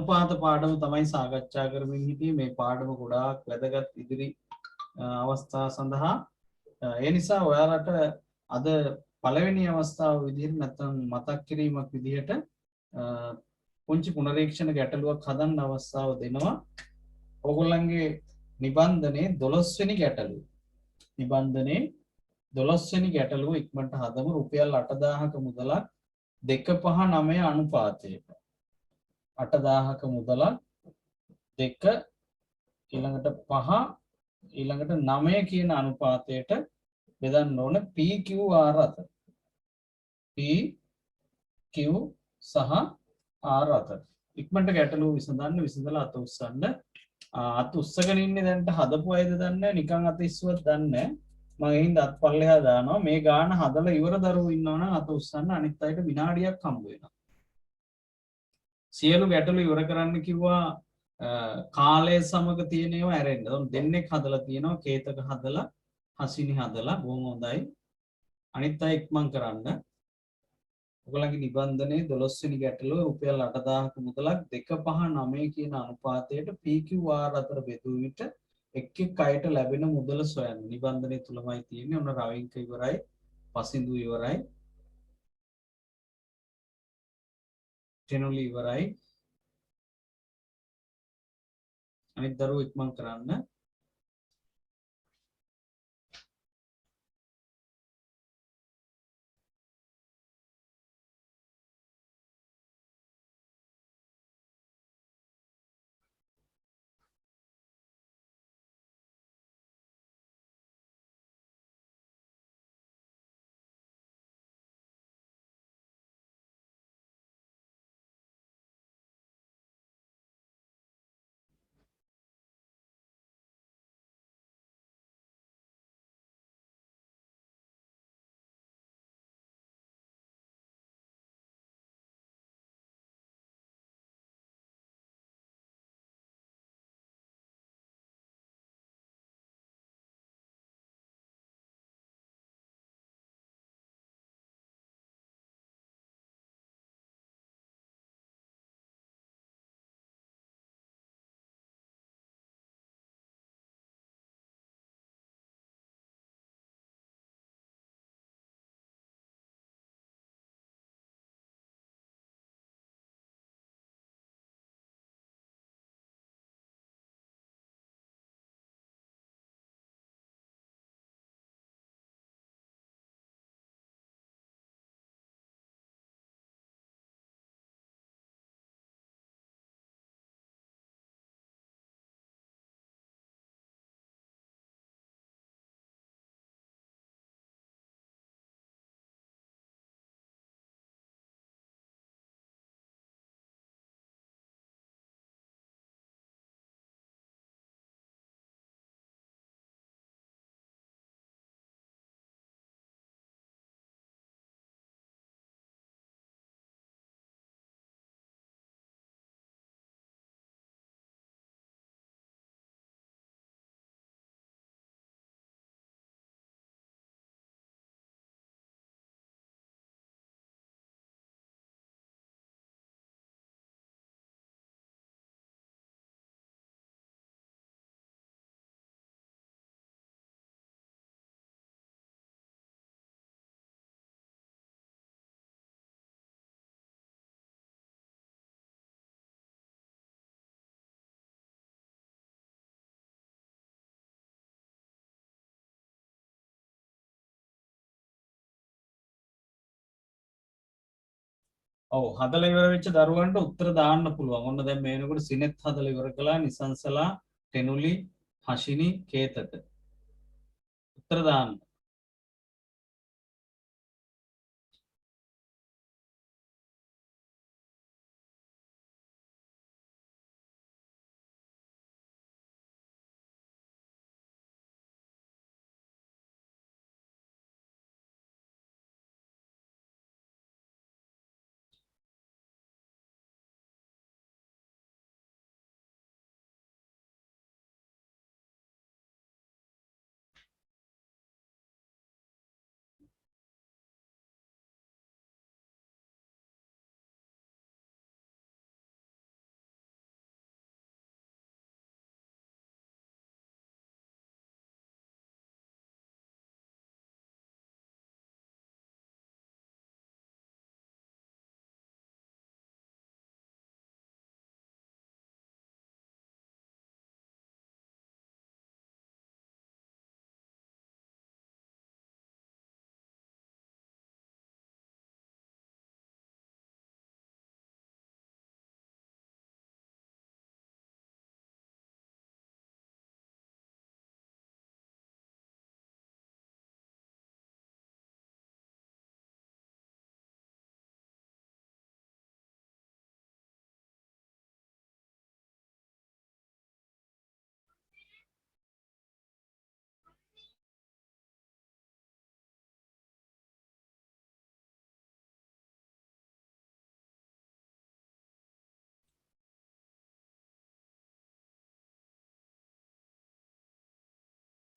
අනුපාත පාඩම තමයි සාකච්ඡා කරමින් හිටියේ. මේ පාඩම ගොඩාක් වැදගත් ඉදිරි අවස්ථා සඳහා. ඒ නිසා ඔයාලට අද පළවෙනි අවස්ථාව විදිහට නැත්නම් මතක් කිරීමක් විදිහට පුංචි පුනරීක්ෂණ ගැටලුවක් හදන්න අවස්ථාව දෙනවා. ඕගොල්ලන්ගේ නිබන්ධනයේ 12 වෙනි ගැටලුව. නිබන්ධනයේ 12 වෙනි ගැටලුව ඉක්මනට හදමු. රුපියල් 8000ක මුදලක් 259 අනුපාතයට. 8000ක මුදලක් 2 ඊළඟට 5 ඊළඟට 9 කියන අනුපාතයට බෙදන්න ඕන PQR අතර. PQ සහ R අතර. ඉක්මනට ගැටලුව විසඳලා අත උස්සන්න. අත උස්සගෙන ඉන්නේ දැන්ට හදපු අයද දන්නේ නිකන් අත ඉස්සුවත් දන්නේ මම එහින්ද අත් පල්ලෙහා දානවා. මේ ගාන හදලා ඉවර දරුවෝ ඉන්නවනම් අත උස්සන්න. අනිත් අයට විනාඩියක් හම්බ වෙනවා. සියලු ගැටලු ඉවර කරන්න කිව්වා කාලය සමග තියෙන ඒවා ඇරෙන්න. දෙන්නෙක් හදලා තියෙනවා, කේතක හදලා, හසිනි හදලා. බොහොම හොඳයි. අනිත් අය ඉක්මන් කරන්න. ඔයගලගේ නිබන්ධනයේ 12 වෙනි ගැටලුව රුපියල් 8000ක මුදලක් 259 කියන අනුපාතයට PQR අතර බෙදුව විට එක් අයට ලැබෙන මුදල සොයන්න. නිබන්ධනය තුලමයි තියෙන්නේ. ඔන්න රවින්ක ඉවරයි, පසින්දු ඉවරයි, ටෙනුලි ඉවරයි. අනිත් දරුවෝ ඉක්මන් කරන්න. ඔව් හදලා ඉවර වෙච්ච දරුවන්ට උත්තර දාන්න පුළුවන්. ඔන්න දැන් මේ වෙනකොට සිනෙත් හදලා ඉවර කළා, නිසංසලා, ටෙනුලි, හෂිනි, කේතක. උත්තර දාන්න.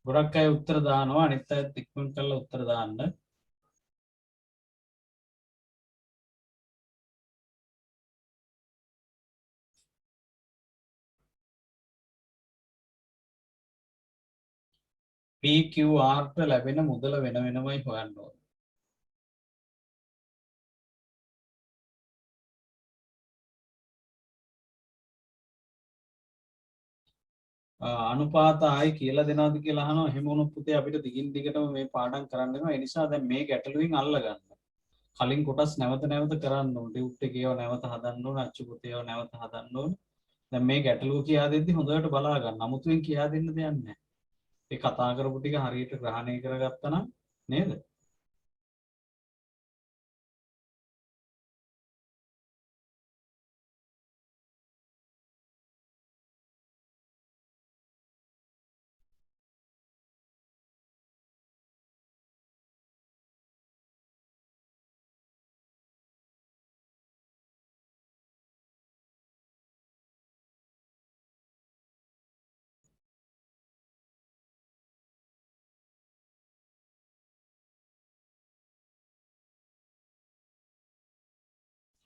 ගොඩක් අය උත්තර දානවා අනිත් අයත් ඉක්මන් කරලා උත්තර දාන්න. PQR ට ලැබෙන මුදල වෙන වෙනමයි හොයන්න ඕනේ. අනුපාත ආයි කියලා දෙනවද කියලා අහනවා. එහෙම වුණොත් පුතේ අපිට දිගින් දිගටම මේ පාඩම් කරන්න වෙනවා. ඒ නිසා දැන් මේ ගැටලුවෙන් අල්ල ගන්න. කලින් කොටස් නැවත නැවත කරන්න ඕනේ. ටියුට් එකේව නැවත හදන්න ඕනේ. අච්චු පුතේව නැවත හදන්න ඕනේ. දැන් මේ ගැටලුව කියා දෙද්දි හොඳට බලා ගන්න. අමුතුවෙන් කියා දෙන්න දෙයක් නැහැ. ඒ කතා කරපු ටික හරියට ග්‍රහණය කරගත්තා නම් නේද?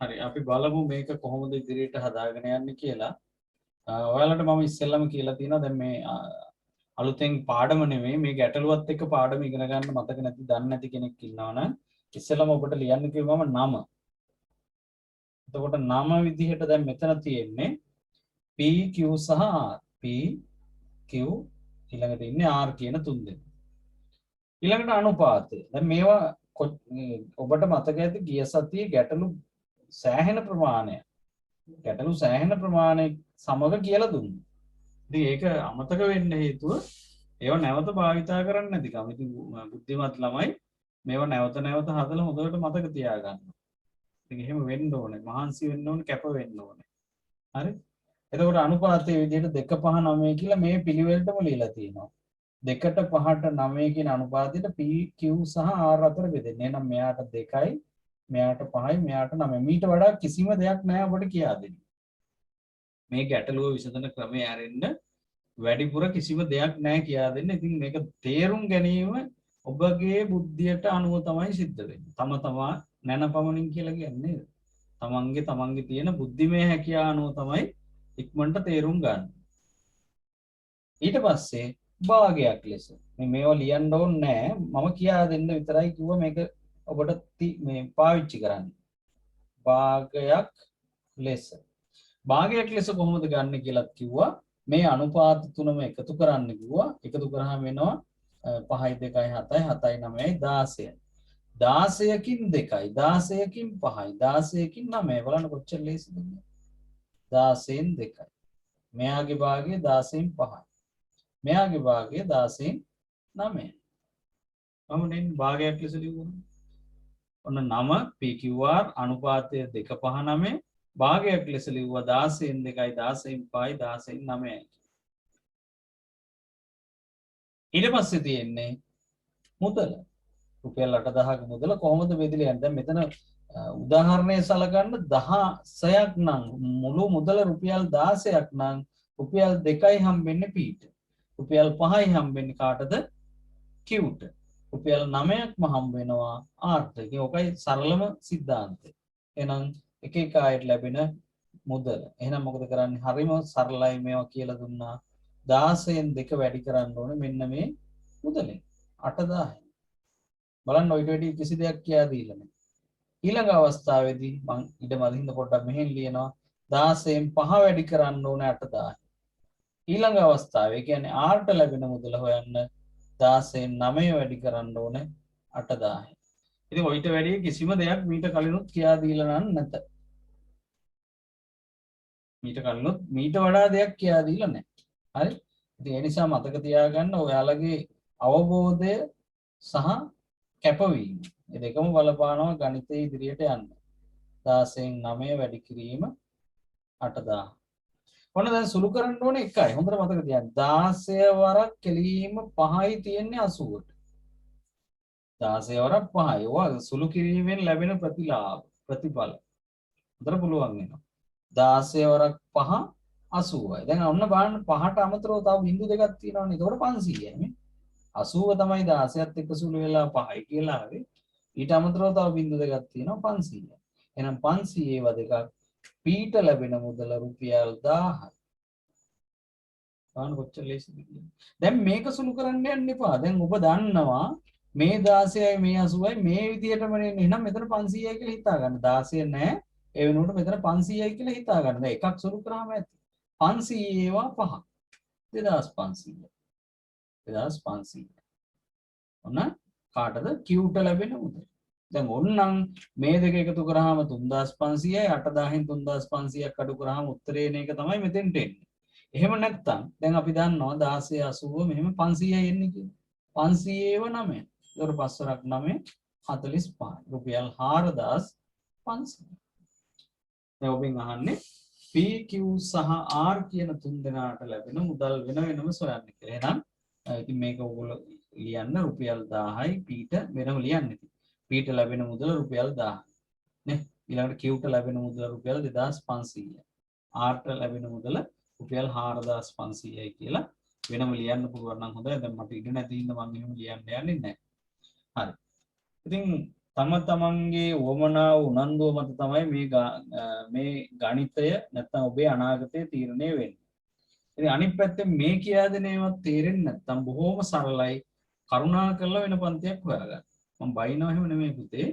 හරි අපි බලමු මේක කොහොමද ඉදිරියට හදාගෙන යන්නේ කියලා. ඔයාලට මම ඉස්සෙල්ලම කියලා තියෙනවා දැන් මේ අලුතෙන් පාඩම නෙමෙයි මේ ගැටලුවත් එක්ක පාඩම ඉගෙන ගන්න මතක නැති දන්නේ නැති කෙනෙක් ඉන්නවනම් ඉස්සෙල්ලම ඔබට ලියන්න කිව්වම නම. එතකොට නම විදිහට දැන් මෙතන තියෙන්නේ PQ සහ R. PQ ඊළඟට ඉන්නේ R කියන තුන් දෙනා. ඊළඟට අනුපාතය. දැන් මේවා ඔබට මතක ඇති ගිය සතියේ ගැටලු සෑහෙන ප්‍රමාණයක් සමග කියලා දුන්නා. ඉතින් ඒක අමතක වෙන්න හේතුව ඒව නැවත භාවිතා කරන්නේ නැතිකම. ඉතින් බුද්ධිමත් ළමයි මේව නැවත නැවත හදලා හොඳට මතක තියාගන්න. ඉතින් එහෙම වෙන්න ඕනේ. මහන්සි වෙන්න ඕනේ, කැප වෙන්න ඕනේ. හරි? එතකොට අනුපාතයේ විදිහට 2 5 9 කියලා මේ පිළිවෙලටම ලියලා තියෙනවා. 2ට 5ට 9 කියන අනුපාතයට PQ සහ R අතර බෙදෙන්නේ. එහෙනම් මෙයාට 2යි, මෙයාට 5යි, මෙයාට 9යි. මීට වඩා කිසිම දෙයක් නැහැ ඔබට කියා දෙන්න. මේ ගැටලුව විසඳන ක්‍රමය ඇරෙන්න වැඩිපුර කිසිම දෙයක් නැහැ කියා දෙන්න. ඉතින් මේක තේරුම් ගැනීම ඔබගේ බුද්ධියට අනුව තමයි සිද්ධ වෙන්නේ. තම තමා නැනපමණින් කියලා කියන්නේ. තමන්ගේ තියෙන බුද්ධිමය හැකියාව අනුව තමයි ඉක්මනට තේරුම් ගන්න. ඊට පස්සේ භාගයක් ලෙස මේවා ලියන්න ඕනේ නැහැ. මම කියා දෙන්න විතරයි කිව්වා මේක ඔබට මේ පාවිච්චි කරන්න. භාගයක් ලෙස කොහොමද ගන්න කියලාත් කිව්වා. මේ අනුපාත තුනම එකතු කරන්න කිව්වා. එකතු කරාම වෙනවා 5යි 2යි 7යි 7යි 9යි 16යි. 16කින් 2යි 16කින් 5යි 16කින් 9යි බලන්න කොච්චර ලේසිද මේ. 16න් 2යි. මෙයාගේ භාගය 16න් 5යි. මෙයාගේ භාගය 16න් 9යි. මම දැන් භාගයක් ලෙස ලියුවා. ඔන්න 9 PQR අනුපාතය 2 5 9 භාගයක් ලෙස ලිව්වා 16න් 2යි 16න් 5යි 16න් 9යි. ඊට පස්සේ තියෙන්නේ මුදල. රුපියල් 8000ක මුදල කොහොමද බෙදලා යන්නේ? දැන් මෙතන උදාහරණය සලකන්න 16ක් නම් මුළු මුදල රුපියල් 16ක් නම් රුපියල් 2යි හම්බෙන්නේ Pට. රුපියල් 5යි හම්බෙන්නේ කාටද? Qට. රුපියල් 9ක්ම හම්බ වෙනවා Rට. ඒක ඔකයි සරලම સિદ્ધාන්තය. එහෙනම් එක එක අයට ලැබෙන මුදල. එහෙනම් මොකද කරන්නේ? හරිම සරලයි මේවා කියලා දුන්නා. 16න් 2 වැඩි කරන්න ඕනේ මෙන්න මේ මුදලෙන් 8000. බලන්න ඔයිට වැඩි කිසි දෙයක් කියා දීලා නැහැ. ඊළඟ අවස්ථාවේදී මම ඉඩම අදින්න පොඩ්ඩක් මෙහෙන් ලියනවා 16න් 5 වැඩි කරන්න ඕනේ 8000. ඊළඟ අවස්ථාවේ කියන්නේ R ට ලැබෙන මුදල හොයන්න 16න් 9 වැඩි කරන්න ඕනේ 8000. ඉතින් ඔයිට වැඩි කිසිම දෙයක් මීට කලිනුත් කියා දීලා නැත. මීට වඩා දෙයක් කියා දීලා නැහැ. හරි? ඉතින් ඒ නිසා මතක තියාගන්න ඔයාලගේ අවබෝධය සහ කැපවීම. මේ දෙකම බලපානවා ගණිතයේ ඉදිරියට යන්න. 16න් 9 වැඩි කිරීම 8000. ඔන්න දැන් සුළු කරන්න ඕනේ එකයි. හොඳට මතක තියාගන්න. 16 වරක් කෙලීම 5යි තියෙන්නේ 80ට. 16 වරක් 5යි. ඔය සුළු කිරීමෙන් ලැබෙන ප්‍රතිඵල. හොඳට පුළුවන් වෙනවා. 16 වරක් 5 80යි. දැන් ඔන්න බලන්න 5ට අමතරව තව බිංදු දෙකක් තියෙනවනේ. ඒකට 500යි නේ. 80 තමයි 16ත් එක්ක සුළු වෙලා 5යි කියලා ආවේ. ඊට අමතරව තව බිංදු දෙකක් තියෙනවා 500. එහෙනම් 500 ඒවා දෙකක් පීට ලැබෙන මුදල රුපියල් 1000යි. ගන්න කොච්චර ලේසිද කියලා. දැන් මේක සුළු කරන්න යන්න එපා. දැන් ඔබ දන්නවා මේ 16යි මේ 80යි මේ විදිහටම නේ. එහෙනම් මෙතන 500යි කියලා හිතා ගන්න. 16 නෑ. ඒ වෙනුවට මෙතන 500යි කියලා හිතා ගන්න. දැන් එකක් සුළු කරාම ඇති. 500 ඒවා 5. 2500. 2500. ඔන්න කාටද Qට ලැබෙන මුදල. දැන් ඕන්නම් මේ දෙක එකතු කරාම 3500යි 8000න් 3500ක් අඩු කරාම උත්තරේ එන එක තමයි මෙතෙන්ට එන්නේ. එහෙම නැත්නම් දැන් අපි දන්නවා 16 80 මෙහෙම 500යි එන්නේ කියලා. 500 ඒව 9. ඒතර 5 වරක් 9 45. රුපියල් 4500. දැන් ඔබෙන් අහන්නේ PQ සහ R කියන තුන් දෙනාට ලැබෙන මුදල් වෙන වෙනම සොයන්න කියලා. එහෙනම් ඉතින් මේක ඔයගොල්ලෝ ලියන්න රුපියල් 1000යි Pට වෙනම ලියන්න ඉතින්. Pට ලැබෙන මුදල රුපියල් 1000. නේ? ඊළඟට Qට ලැබෙන මුදල රුපියල් 2500. Rට ලැබෙන මුදල රුපියල් 4500යි කියලා වෙනම ලියන්න පුළුවන් නම් හොඳයි. දැන් මට ඉඩ නැති හින්දා මම එහෙම ලියන්න යන්නේ නැහැ. හරි. ඉතින් තම තමන්ගේ වමනා උනන්දුව මත තමයි මේ ගණිතය නැත්නම් ඔබේ අනාගතය තීරණය වෙන්නේ. ඉතින් අනිත් පැත්තෙන් මේ කියා දෙන ඒවා තේරෙන්නේ නැත්නම් බොහොම සරලයි. කරුණා කරලා වෙන පන්තියක් හොයාගන්න. මම බයිනවා එහෙම නෙමෙයි පුතේ.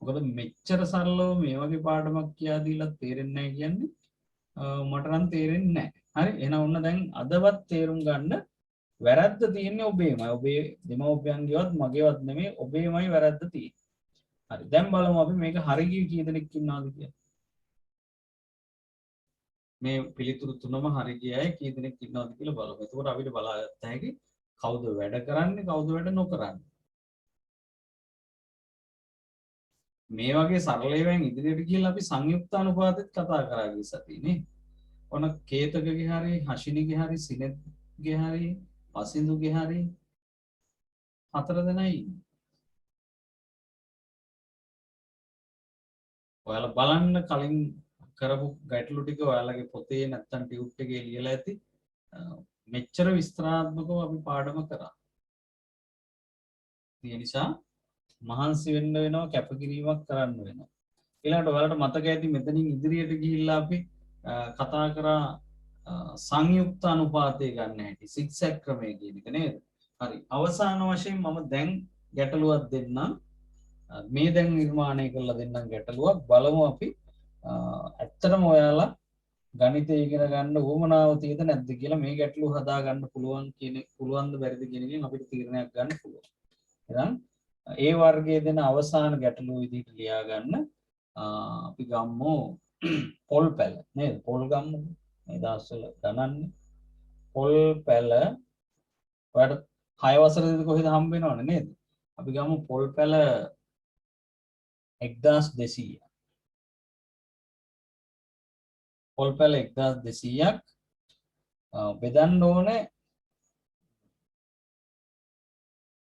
මොකද මෙච්චර සරලව මේ වගේ පාඩමක් කියා දීලා තේරෙන්නේ නැහැ කියන්නේ මට නම් තේරෙන්නේ නැහැ. හරි එහෙනම් ඔන්න දැන් අදවත් තේරුම් ගන්න වැරද්ද තියෙන්නේ ඔබේමයි. ඔබේ දෙමව්පියන්ගේවත් මගේවත් නෙමෙයි ඔබේමයි වැරද්ද තියෙන්නේ. හරි දැන් බලමු අපි මේක හරි ගිය කී දෙනෙක් ඉන්නවද කියලා. මේ පිළිතුරු තුනම හරි ගියයි කී දෙනෙක් ඉන්නවද කියලා බලමු. එතකොට අපිට බලාගත්ත හැකි කවුද වැඩ කරන්නේ කවුද වැඩ නොකරන්නේ. මේ වගේ සරල ඒවායින් ඉදිරියට ගිහලා අපි සංයුක්ත අනුපාතෙත් කතා කරා ගිය සතියේ නේ. ඔන්න කේතකගේ හරි හෂිනිගේ හරි සිනෙත්ගේ හරි වසින්දුගේ හරි 4 දෙනයි ඉන්නේ. ඔයාලා බලන්න කලින් කරපු ගැටලු ටික ඔයාලගේ පොතේ නැත්තම් ටියුට් එකේ ලියලා ඇති. මෙච්චර විස්තරාත්මකව අපි පාඩම කරා. ඒ නිසා මහන්සි වෙන්න වෙනවා කැපකිරීමක් කරන්න වෙනවා. ඊළඟට ඔයාලට මතක ඇති මෙතනින් ඉදිරියට ගිහිල්ලා අපි කතා කරා සංයුක්ත අනුපාතය ගන්න හැටි සිග්සැග් ක්‍රමය කියන එක නේද? හරි. අවසාන වශයෙන් මම දැන් ගැටලුවක් දෙන්නම්. මේ දැන් නිර්මාණය කරලා දෙන්නම් ගැටලුවක්. බලමු අපි ඇත්තටම ඔයාලා ගණිතය ඉගෙන ගන්න උවමනාව තියෙද නැද්ද කියලා මේ ගැටලුව හදා ගන්න පුළුවන්ද බැරිද කියන එකෙන් අපිට තීරණයක් ගන්න පුළුවන්. එහෙනම් ඒ වර්ගයේ දෙන අවසාන ගැටලුව විදිහට ලියා ගන්න අපි ගම්මු පොල් පැල නේද? පොල් ගම්මු. මේ දවස්වල ගණන්නේ පොල් පැල ඔයාලට 6 වසරේදී කොහෙද හම්බ වෙනවනේ නේද? අපි ගමු පොල් පැල 1200. පොල් පැල 1200ක් බෙදන්න ඕනේ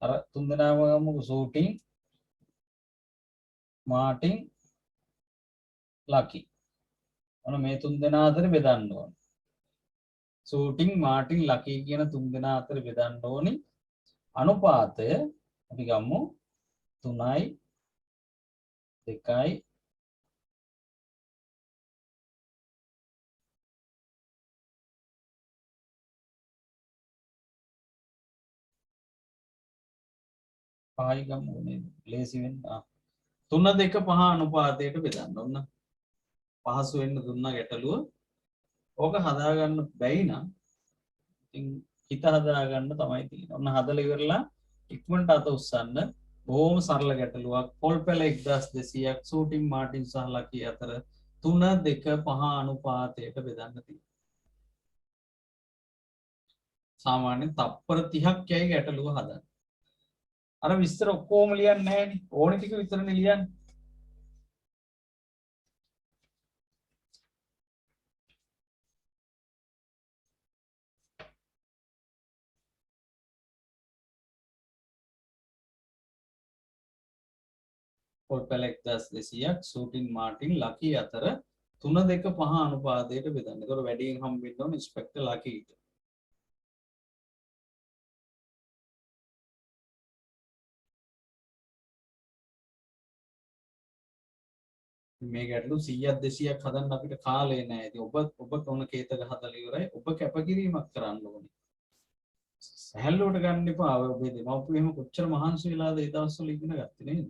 අර තුන් දෙනාම ගමු සූටින් මාටින් ලකි. ඔන්න මේ තුන් දෙනා අතර බෙදන්න ඕනේ. සූටින් මාටින් ලකි කියන තුන් දෙනා අතර බෙදන්න ඕනේ. අනුපාතය අපි ගමු 3යි 2යි 5යි ගමු නේද? ලේසි වෙන්න. 3 2 5 අනුපාතයට බෙදන්න. ඔන්න පහසු වෙන්න දුන්නා ගැටලුව. ඕක හදාගන්න බැයි නම් ඉතින් හිත හදාගන්න තමයි තියෙන්නේ. ඔන්න හදලා ඉවරලා ඉක්මනට අත උස්සන්න. බොහොම සරල ගැටලුවක්. පොල් පැල 1200ක් සූටින් මාටින් සහ ලකි අතර 3 2 5 අනුපාතයට බෙදන්න තියෙනවා. සාමාන්‍යයෙන් තප්පර 30ක් යයි ගැටලුව හදන්න. අර විස්තර ඔක්කොම ලියන්නේ නැහැනේ. ඕනි ටික විතරනේ ලියන්නේ. පොල් පැල 1200ක් සූටින් මාටින් ලකි අතර 3 2 5 අනුපාතයට බෙදන්න. ඒතකොට වැඩියෙන් හම්බෙන්න ඕනේ ඉන්ස්පෙක්ටර් ලකීට. මේ ගැටලු 100ක් 200ක් හදන්න අපිට කාලේ නැහැ. ඉතින් ඔබ කොන කේත ගහදලා ඉවරයි. ඔබ කැපකිරීමක් කරන්න ඕනේ. සැහැල්ලුවට ගන්න එපා. ඔබේ දෙමව්පියෝ එහෙම කොච්චර මහන්සි වෙලාද ඒ දවස්වල ඉගෙන ගත්තේ නේද?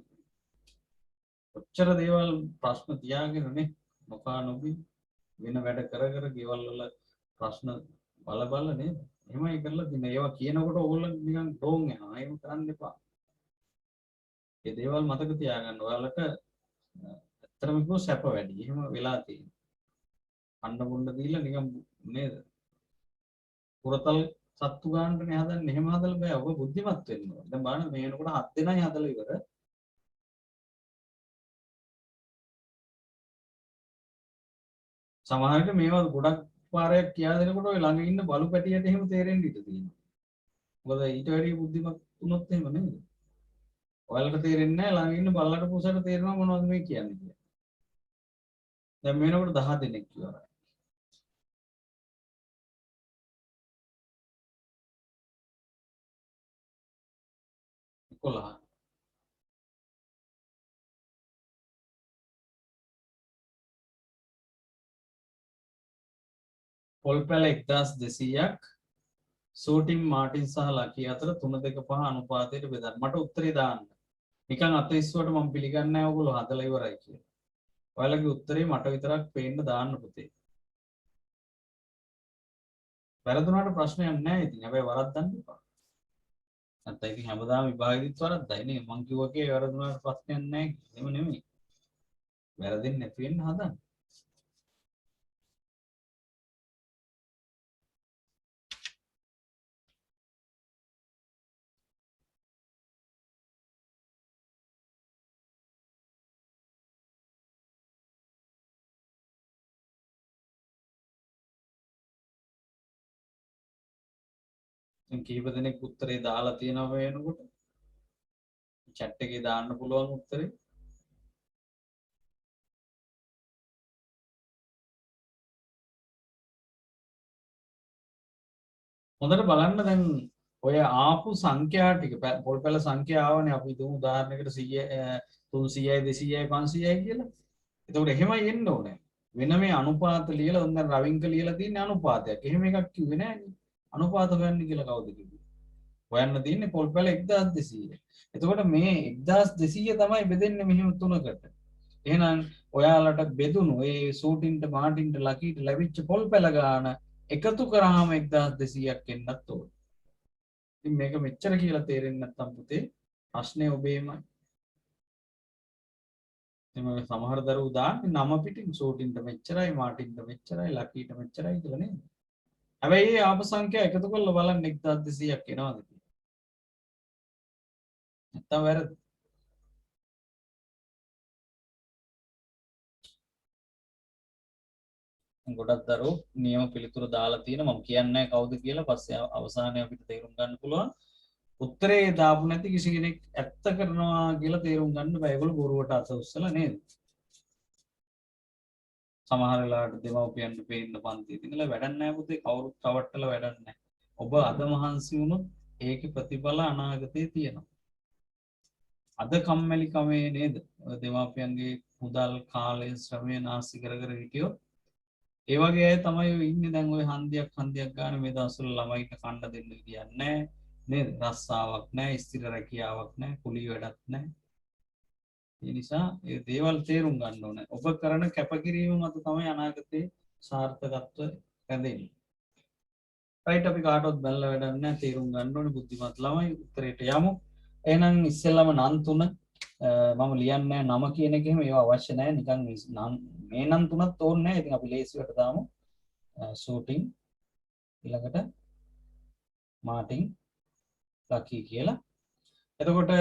කොච්චර දේවල් ප්‍රශ්න තියාගෙන නේ මොකා නොබී වෙන වැඩ කර කර ගෙවල් වල ප්‍රශ්න බල නේද? එහෙමයි කරලා තියෙන්නේ. ඒවා කියනකොට ඕගොල්ලෝ නිකන් ඩෝන් යනවා. ඒක කරන්න එපා. ඒ දේවල් මතක තියාගන්න. ඔයාලට ඇත්තටම කිව්වොත් සැප වැඩි. එහෙම වෙලා තියෙනවා. අන්න බොන්න දීලා නිකන් නේද? පුරතල් සත්තු ගන්නනේ හදන්නේ. එහෙම හදලා බෑ. ඔබ බුද්ධිමත් වෙන්න ඕන. දැන් බලන්න මේ වෙනකොට 7 දෙනයි හදලා ඉවර. සමහර විට මේවා ගොඩක් පාරයක් කියා දෙනකොට ඔය ළඟ ඉන්න බලු පැටියට එහෙම තේරෙන්න ඉඩ තියෙනවා. මොකද ඊට වැඩිය බුද්ධිමත් වුණොත් එහෙම නේද? ඔයාලට තේරෙන්නේ නැහැ ළඟ ඉන්න බල්ලට පුසට තේරෙනවා මොනවද මේ කියන්නේ කියලා. දැන් මේ වෙනකොට 10 දෙනෙක් ඉවරයි. 11. පොල් පැල 1200ක් සූටින් මාටින් සහ ලකී අතර 3-2-5 අනුපාතයට බෙදන්න. මට උත්තරේ දාන්න. නිකන් අත ඉස්සුවට මම පිළිගන්නේ නැහැ ඔයගොල්ලෝ හදලා ඉවරයි කියලා. ඔයාලගේ උත්තරේ මට විතරක් පේන්න දාන්න පුතේ. වැරදුනාට ප්‍රශ්නයක් නැහැ ඉතින්. හැබැයි වරද්දන්න එපා. නැත්නම් ඉතින් හැමදාම විභාගෙදිත් වරද්දයි නේ. මං කිව්වකේ වැරදුනාට ප්‍රශ්නයක් නැහැ. එහෙම නෙමෙයි. වැරදින් නැති වෙන්න හදන්න. කීප දෙනෙක් උත්තරේ දාලා තියෙනවා වෙනකොට chat එකේ දාන්න පුළුවන් උත්තරේ හොඳට බලන්න දැන් ඔය ආපු සංඛ්‍යා ටික පොල් පෙළ සංඛ්‍යාවනේ අපි දුමු උදාහරණයකට 100 300යි 200යි 500යි කියලා. එතකොට එහෙමයි එන්න ඕනේ. වෙන මේ අනුපාත ලියලා උන් දැන් රවින්ක ලියලා තියෙන අනුපාතයක්. එහෙම එකක් කිව්වේ නෑනේ. අනුපාත හොයන්න කියලා කවුද කිව්වේ? හොයන්න තියෙන්නේ පොල් පැල 1200. එතකොට මේ 1200 තමයි බෙදෙන්නේ මෙහෙම තුනකට. එහෙනම් ඔයාලට බෙදුණු ඒ සූටින්ට මාටින්ට ලකීට ලැබිච්ච පොල් පැල ගාන එකතු කරාම 1200ක් එන්නත් ඕන. ඉතින් මේක මෙච්චර කියලා තේරෙන්නේ නැත්නම් පුතේ ප්‍රශ්නේ ඔබේමයි. එතන සමහර දරුවෝ දාන්නේ නම පිටින් සූටින්ට මෙච්චරයි මාටින්ට මෙච්චරයි ලකීට මෙච්චරයි කියලා නේද? හැබැයි මේ ආපු සංඛ්‍යා එකතු කරලා බලන්න 1200ක් එනවද කියලා. නැත්තම් වැරදි. ගොඩක් දරුවෝ නියම පිළිතුර දාලා තියෙන මම කියන්නේ කවුද කියලා පස්සේ අවසානයේ අපිට තේරුම් ගන්න පුළුවන්. උත්තරේ දාපු නැති කිසි කෙනෙක් ඇත්ත කරනවා කියලා තේරුම් ගන්න බෑ. ඒගොල්ලෝ බොරුවට අත උස්සලා නේද? සමහර වෙලාවට දෙමව්පියන්ට පේන්න පන්තියේ ඉඳලා වැඩක් නැහැ පුතේ කවුරුත් රවට්ටලා වැඩක් නැහැ. ඔබ අද මහන්සි වුණොත් ඒකේ ප්‍රතිඵල අනාගතේ තියෙනවා. අද කම්මැලි කමේ නේද? දෙමව්පියන්ගේ මුදල් කාලය ශ්‍රමය නාස්ති කර කර හිටියොත් ඒ වගේ අය තමයි ඔය ඉන්නේ දැන් ඔය හන්දියක් ගන්න මේ දවස්වල ළමයිට කන්න දෙන්න විදියක් නැහැ නේද? රස්සාවක් නැහැ, ස්ථිර රැකියාවක් නැහැ, කුලී වැඩක් නැහැ. ඒ නිසා ඒ දේවල් තේරුම් ගන්න ඕනේ. ඔබ කරන කැපකිරීම මත තමයි අනාගතේ සාර්ථකත්වය රැඳෙන්නේ. රයිට් අපි කාටවත් බැලලා වැඩක් නැහැ. තේරුම් ගන්න ඕනේ බුද්ධිමත් ළමයි උත්තරේට යමු. එහෙනම් ඉස්සෙල්ලාම නම් තුන මම ලියන්නේ නම කියන එක එහෙම ඒවා අවශ්‍ය නැහැ. නිකන් මේ නම් තුනත් ඕනේ නැහැ. ඉතින් අපි ලේසියට දාමු. ෂූටින් ඊළඟට මාටින් ලකී කියලා. එතකොට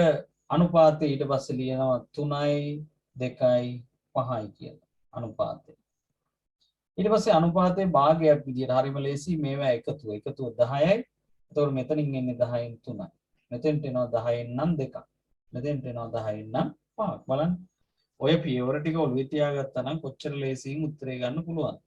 අනුපාතය ඊට පස්සේ ලියනවා 3යි 2යි 5යි කියලා. අනුපාතය. ඊට පස්සේ අනුපාතයේ භාගයක් විදියට හරිම ලේසි මේවා එකතුව 10යි. එතකොට මෙතනින් එන්නේ 10න් 3යි. මෙතෙන්ට එනවා 10න් නම් 2ක්. මෙතෙන්ට එනවා 10න් නම් 5ක්. බලන්න. ඔය පියවර ටික ඔළුවේ තියාගත්තා නම් කොච්චර ලේසියෙන් උත්තරේ ගන්න පුළුවන්ද?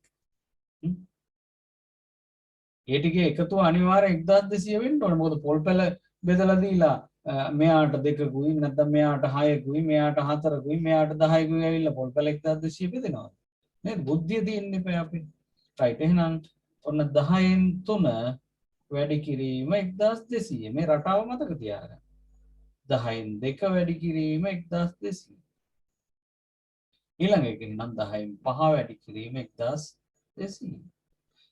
ඒ ටිකේ එකතුව අනිවාර්යෙන් 1200 වෙන්න ඕනේ. මොකද පොල් පැල බෙදලා දීලා මෙයාට 2කුයි නැත්නම් මෙයාට 6කුයි මෙයාට 4කුයි මෙයාට 10කුයි ඇවිල්ලා පොල් පැල 1200 බෙදෙනවා නේද බුද්ධිය තියෙන්න එපා අපිට රයිට් එහෙනම් ඔන්න 10න් 3 වැඩි කිරීම 1200 මේ රටාව මතක තියාගන්න 10න් 2 වැඩි කිරීම 1200 ඊළඟ එක නම් 10න් 5 වැඩි කිරීම 1200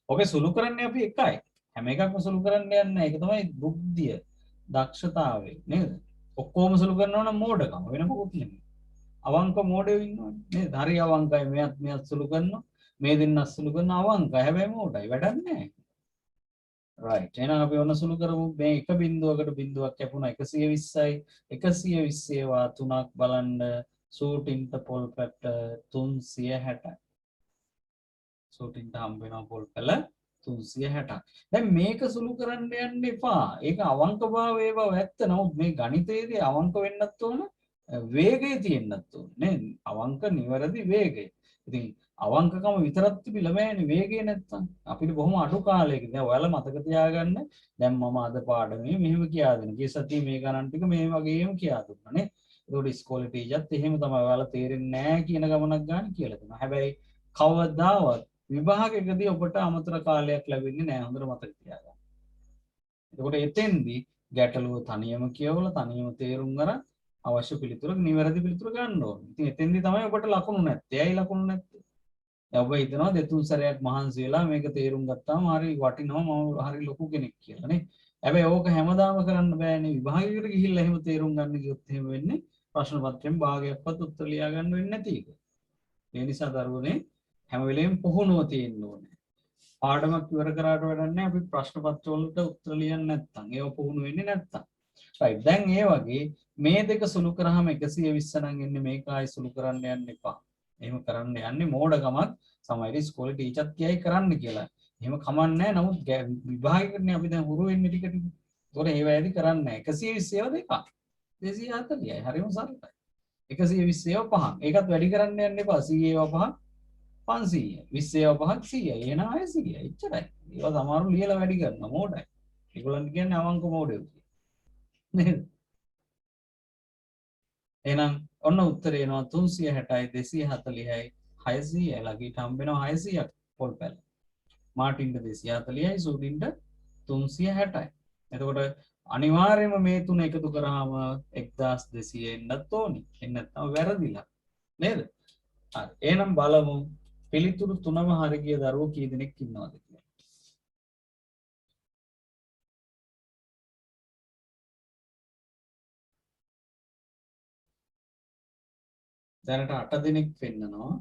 ඔකේ සුළු කරන්නේ අපි එකයි හැම එකක්ම සුළු කරන්න යන්නේ ඒක තමයි බුද්ධිය දක්ෂතාවය නේද ඔක්කොම සුළු කරනවා නම් මෝඩකම වෙන මොකුත් නෙමෙයි අවංක මෝඩයෝ ඉන්නවනේ නේද හරි අවංකයි මෙයත් සුළු කරනවා මේ දෙන්නත් සුළු කරන අවංකයි හැබැයි මෝඩයි වැඩක් නැහැ රයිට් එහෙනම් අපි ඔන්න සුළු කරමු මේ එක බිඳුවකට බිඳුවක් කැපුණා 120යි 120 ඒවා තුනක් බලන්න සූටින්ට පොල් පැට 360යි සූටින්ට හම්බ වෙනවා පොල් පැල 360ක් දැන් මේක සුළු කරන්න යන්න එපා ඒක අවංකභාවය බව ඇත්ත නමුත් මේ ගණිතයේදී අවංක වෙන්නත් ඕන වේගය තියෙන්නත් ඕන නේ අවංක නිවැරදි වේගය ඉතින් අවංකකම විතරක් තිබිලා බෑනේ වේගය නැත්තම් අපිට බොහොම අඩු කාලයකදී දැන් ඔයාලා මතක තියාගන්න දැන් මම අද පාඩමේ මෙහෙම කියා දෙන කී සතිය මේ ගණන් ටික මේ වගේම කියා දුන්නා නේ ඒකට ඉස්කෝලේ ටීචර්ත් එහෙම තමයි ඔයාලා තේරෙන්නේ නැහැ කියන ගමනක් ගන්න කියලා දෙනවා හැබැයි කවදාවත් විභාගයකදී ඔබට අමතර කාලයක් ලැබෙන්නේ නැහැ හොඳට මතක තියාගන්න. එතකොට එතෙන්දී ගැටලුව තනියම කියවලා තනියම තේරුම් අරන් අවශ්‍ය පිළිතුර නිවැරදි පිළිතුර ගන්න ඕනේ. ඉතින් එතෙන්දී තමයි ඔබට ලකුණු නැත්තේ. ඇයි ලකුණු නැත්තේ? දැන් ඔබ හිතනවා දෙතුන් සැරයක් මහන්සි වෙලා මේක තේරුම් ගත්තාම හරි වටිනවා මම හරි ලොකු කෙනෙක් කියලා නේ. හැබැයි ඕක හැමදාම කරන්න බෑනේ. විභාගයකට ගිහිල්ලා එහෙම තේරුම් ගන්න ගියොත් එහෙම වෙන්නේ ප්‍රශ්න පත්‍රයෙන් භාගයක්වත් උත්තර ලියා ගන්න වෙන්නේ නැති එක. ඒ නිසා දරුවනේ හැම වෙලෙම පුහුණුව තියෙන්න ඕනේ. පාඩමක් ඉවර කරාට වැඩක් නැහැ අපි ප්‍රශ්න පත්‍ර වලට උත්තර ලියන්නේ නැත්නම් ඒව පුහුණු වෙන්නේ නැත්නම්. රයිට් දැන් ඒ වගේ මේ දෙක සුළු කරාම 120 නම් එන්නේ මේක ආයි සුළු කරන්න යන්න එපා. එහෙම කරන්න යන්නේ මෝඩකමක් සමහර ඉස්කෝලේ ටීචර්ත් කියයි කරන්න කියලා. එහෙම කමන්නේ නැහැ. නමුත් විභාගයකනේ අපි දැන් හුරු වෙන්නේ ටික ටික. ඒතකොට ඒ වෑයදී කරන්නේ නැහැ. 120 ඒවා දෙකක්. 240යි. හරිම සරලයි. 120 ඒවා පහක්. ඒකත් වැඩි කරන්න යන්න එපා. 100 ඒවා පහක් 500 20 ඒවා පහක් 100යි. එහෙනම් 600යි. එච්චරයි. ඒවා සමහරව ලියලා වැඩි කරනවා මෝඩයි. ඒගොල්ලන් කියන්නේ අවංක මෝඩයෝ කියලා. නේද? එහෙනම් ඔන්න උත්තරේ එනවා 360යි 240යි 600යි ළඟට හම්බ වෙනවා 600ක් පොල් පැල. මාටින්ට 240යි සූටින්ට 360යි. එතකොට අනිවාර්යයෙන්ම මේ තුන එකතු කරාම 1200 එන්නත් ඕනි. එන්න නැත්නම් වැරදිලා. නේද? හරි. එහෙනම් බලමු පිළිතුරු තුනම හරි ගිය දරුවෝ කී දෙනෙක් ඉන්නවද කියලා. දැනට 8 දෙනෙක් පෙන්නනවා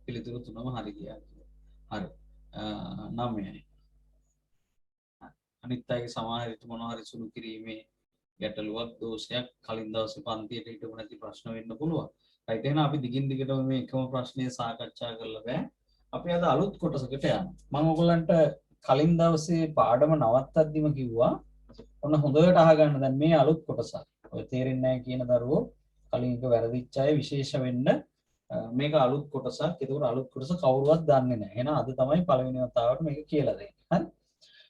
පිළිතුරු තුනම හරි ගියා කියලා. හරි. 9යි. අනිත් අයගේ සමාහරිත මොනවා හරි සුළු කිරීමේ ගැටලුවක් දෝෂයක් කලින් දවසේ පන්තියට හිටපු නැති ප්‍රශ්න වෙන්න පුළුවන්. රයිට් එහෙනම් අපි දිගින් දිගටම මේ එකම ප්‍රශ්නය සාකච්ඡා කරලා බෑ. අපි අද අලුත් කොටසකට යනවා. මම ඔයගොල්ලන්ට කලින් දවසේ පාඩම නවත්තද්දිම කිව්වා ඔන්න හොඳට අහගන්න දැන් මේ අලුත් කොටසක්. ඔය තේරෙන්නේ නැහැ කියන දරුවෝ කලින් එක වැරදිච්ච අය විශේෂ වෙන්න මේක අලුත් කොටසක්. ඒකෝර අලුත් කොටස කවුරුවත් දන්නේ නැහැ. එහෙනම් අද තමයි පළවෙනි වතාවට මේක කියලා දෙන්නේ. හරි?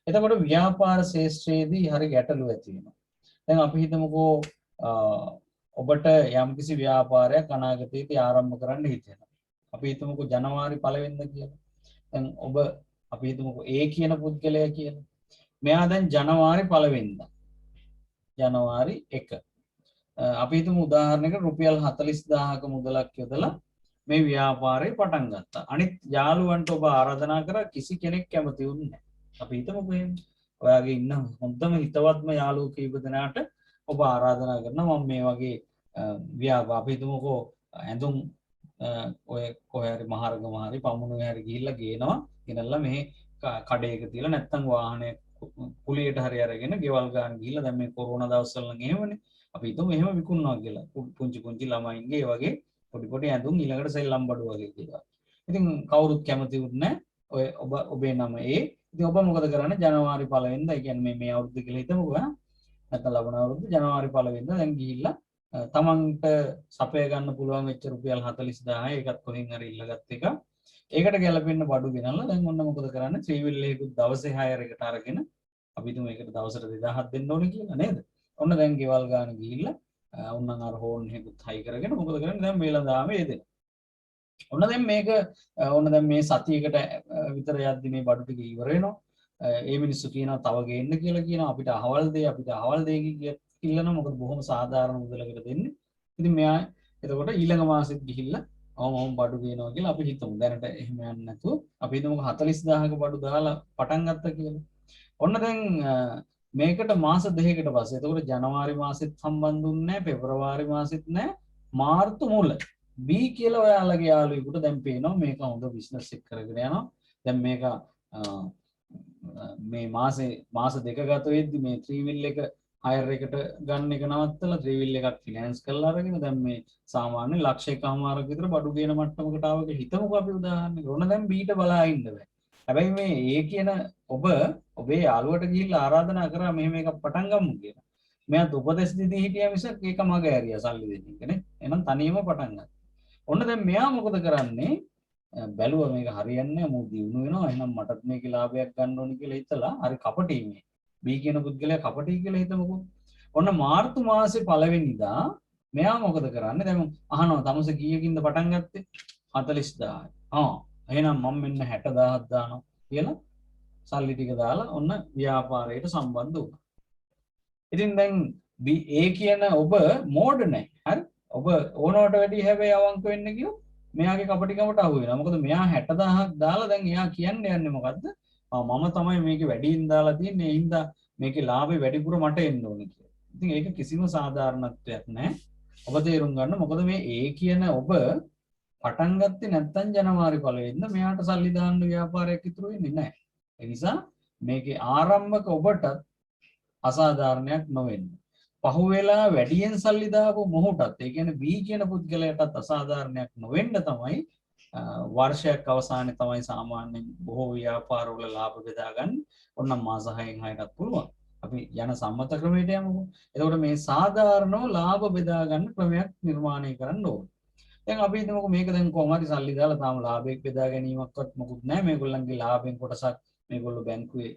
එතකොට ව්‍යාපාර ශාස්ත්‍රයේදී හරි ගැටලුව ඇති වෙනවා. දැන් අපි හිතමුකෝ ඔබට යම්කිසි ව්‍යාපාරයක් අනාගතයේදී ආරම්භ කරන්න හිතෙනවා. අපි හිතමුකෝ ජනවාරි 1 වෙනිදා කියලා. දැන් ඔබ අපි හිතමුකෝ A කියන පුද්ගලයා කියලා. මෙයා දැන් ජනවාරි 1 වෙනිදා. ජනවාරි 1. අපි හිතමු උදාහරණයකට රුපියල් 40000ක මුදලක් යොදලා මේ ව්‍යාපාරේ පටන් ගත්තා. අනිත් යාළුවන්ට ඔබ ආරාධනා කරා කිසි කෙනෙක් කැමති වුණේ නැහැ. අපි හිතමුකෝ එහෙම. ඔයාගේ ඉන්න හොඳම හිතවත්ම යාළුවෝ කීප දෙනාට ඔබ ආරාධනා කරනවා මම මේ වගේ ව්‍යාපාර අපි හිතමුකෝ ඇඳුම් ඔය කොහේ හරි මහරගම හරි පමුණුවේ හරි ගිහිල්ලා ගේනවා. ගෙනල්ලා මේ කඩේක තියලා නැත්තම් වාහනේ කුලියට හරි අරගෙන ගෙවල් ගන්න ගිහිල්ලා දැන් මේ කොරෝනා දවස්වල නම් එහෙමනේ. අපි හිතමු එහෙම විකුණනවා කියලා. පුංචි පුංචි ළමයින්ගේ වගේ පොඩි පොඩි ඇඳුම් ඊළඟට සෙල්ලම් බඩු වගේ කියලා. ඉතින් කවුරුත් කැමති වුණේ ඔය ඔබේ නම ඒ. ඉතින් ඔබ මොකද කරන්නේ ජනවාරි 1 වෙනිදා ඒ කියන්නේ මේ අවුරුද්ද කියලා හිතමුකෝ නැත්නම් ලබන අවුරුද්ද ජනවාරි 1 වෙනිදා දැන් ගිහිල්ලා තමන්ට සපය ගන්න පුළුවන් වෙච්ච රුපියල් 40000 ඒකත් කොහෙන් හරි ඉල්ලගත් එක. ඒකට ගැලපෙන්න බඩු ගෙනල්ලා දැන් ඔන්න මොකද කරන්නේ ත්‍රිවිල් එකකුත් දවසේ 6 එකට අරගෙන අපි හිතමු ඒකට දවසට 2000ක් දෙන්න ඕනේ කියලා නේද? ඔන්න දැන් ගෙවල් ගන්න ගිහිල්ලා ඔන්න අර හෝන් එකකුත් හයි කරගෙන මොකද කරන්නේ දැන් වේලඳාම යෙදෙන. ඔන්න දැන් මේක ඔන්න දැන් මේ සතියකට විතර යද්දි මේ බඩු ටික ඉවර වෙනවා. ඒ මිනිස්සු කියනවා තව ගේන්න කියලා කියනවා අපිට අහවල් දෙය කිල්ලනවා මොකද බොහොම සාධාරණ මුදලකට දෙන්නේ. ඉතින් මෙයා එතකොට ඊළඟ මාසෙත් ගිහිල්ලා ඔහොම බඩු ගේනවා කියලා අපි හිතමු. දැනට එහෙම යන්නේ නැතුව අපි හිතමු 40000ක බඩු දාලා පටන් ගත්තා කියලා. ඔන්න දැන් මේකට මාස දෙකකට පස්සේ එතකොට ජනවාරි මාසෙත් සම්බන්ධුන්නේ නැහැ, පෙබරවාරි මාසෙත් නැහැ, මාර්තු මුල B කියලා ඔයාලගේ යාළුවෙකුට දැන් පේනවා මේක හොඳ බිස්නස් එක කරගෙන යනවා. දැන් මේක මේ මාස දෙක ගත වෙද්දි මේ 3 wheel එක හයර් එකට ගන්න එක නවත්තලා 3 wheel එකක් ෆිනෑන්ස් කරලා අරගෙන දැන් මේ සාමාන්‍ය ලක්ෂයකමාරක විතර බඩු ගේන මට්ටමකට ආව කියලා හිතමුකෝ අපි උදාහරණයක්. ඕන දැන් B ට බලා ඉන්න බෑ. හැබැයි මේ ඒ කියන ඔබේ යාළුවට ගිහිල්ලා ආරාධනා කරා මෙහෙම එකක් පටන් ගමු කියලා. මෙයාත් උපදෙස් දීදී හිටියා මිසක් ඒක මග ඇරියා සල්ලි දෙන්න එක නේ. එහෙනම් තනියම පටන් ගත්තා. ඔන්න දැන් මෙයා මොකද කරන්නේ? බැලුවා මේක හරියන්නේ නැහැ මෝ දිනු වෙනවා. එහෙනම් මටත් මේකේ ලාභයක් ගන්න ඕනේ කියලා හිතලා හරි කපටි මේ. B කියන පුද්ගලයා කපටි කියලා හිතමුකෝ. ඔන්න මාර්තු මාසේ පළවෙනිදා මෙයා මොකද කරන්නේ? දැන් අහනවා තමස කීයකින්ද පටන් ගත්තේ? 40000. එහෙනම් මම මෙන්න 60000ක් දානවා කියලා සල්ලි ටික දාලා ඔන්න ව්‍යාපාරයට සම්බන්ධ වුණා. ඉතින් දැන් A කියන ඔබ මෝඩ නැහැ. හරි? ඔබ ඕනවට වැඩි හැබැයි අවංක වෙන්න කියොත් මෙයාගේ කපටිකමට අහු වෙනවා. මොකද මෙයා 60000ක් දාලා දැන් එයා කියන්නේ යන්නේ මොකද්ද? මම තමයි මේකේ වැඩියෙන් දාලා තියෙන්නේ. ඒ හින්දා මේකේ ලාභේ වැඩිපුර මට එන්න ඕනේ කියලා. ඉතින් ඒක කිසිම සාධාරණත්වයක් නැහැ. ඔබ තේරුම් ගන්න. මොකද මේ A කියන ඔබ පටන් ගත්තේ නැත්නම් ජනවාරි පළවෙනිද මෙයාට සල්ලි දාන්න ව්‍යාපාරයක් ඉතුරු වෙන්නේ නැහැ. ඒ නිසා මේකේ ආරම්භක ඔබට අසාධාරණයක් නොවෙන්න. පහුවෙලා වැඩියෙන් සල්ලි දාපු මොහොතත් ඒ කියන්නේ B කියන පුද්ගලයාටත් අසාධාරණයක් නොවෙන්න තමයි වර්ෂයක් අවසානයේ තමයි සාමාන්‍යයෙන් බොහෝ ව්‍යාපාරවල ලාභ බෙදා ගන්න. ඔන්න මාස 6න් 6ටත් පුළුවන්. අපි යන සම්මත ක්‍රමයට යමුකෝ. එතකොට මේ සාධාරණව ලාභ බෙදා ගන්න ක්‍රමයක් නිර්මාණය කරන්න ඕනේ. දැන් අපි හිතමුකෝ මේක දැන් කොහොම හරි සල්ලි දාලා තාම ලාභයක් බෙදා ගැනීමක්වත් මොකුත් නැහැ. මේගොල්ලන්ගේ ලාභයෙන් කොටසක් මේගොල්ලෝ බැංකුවේ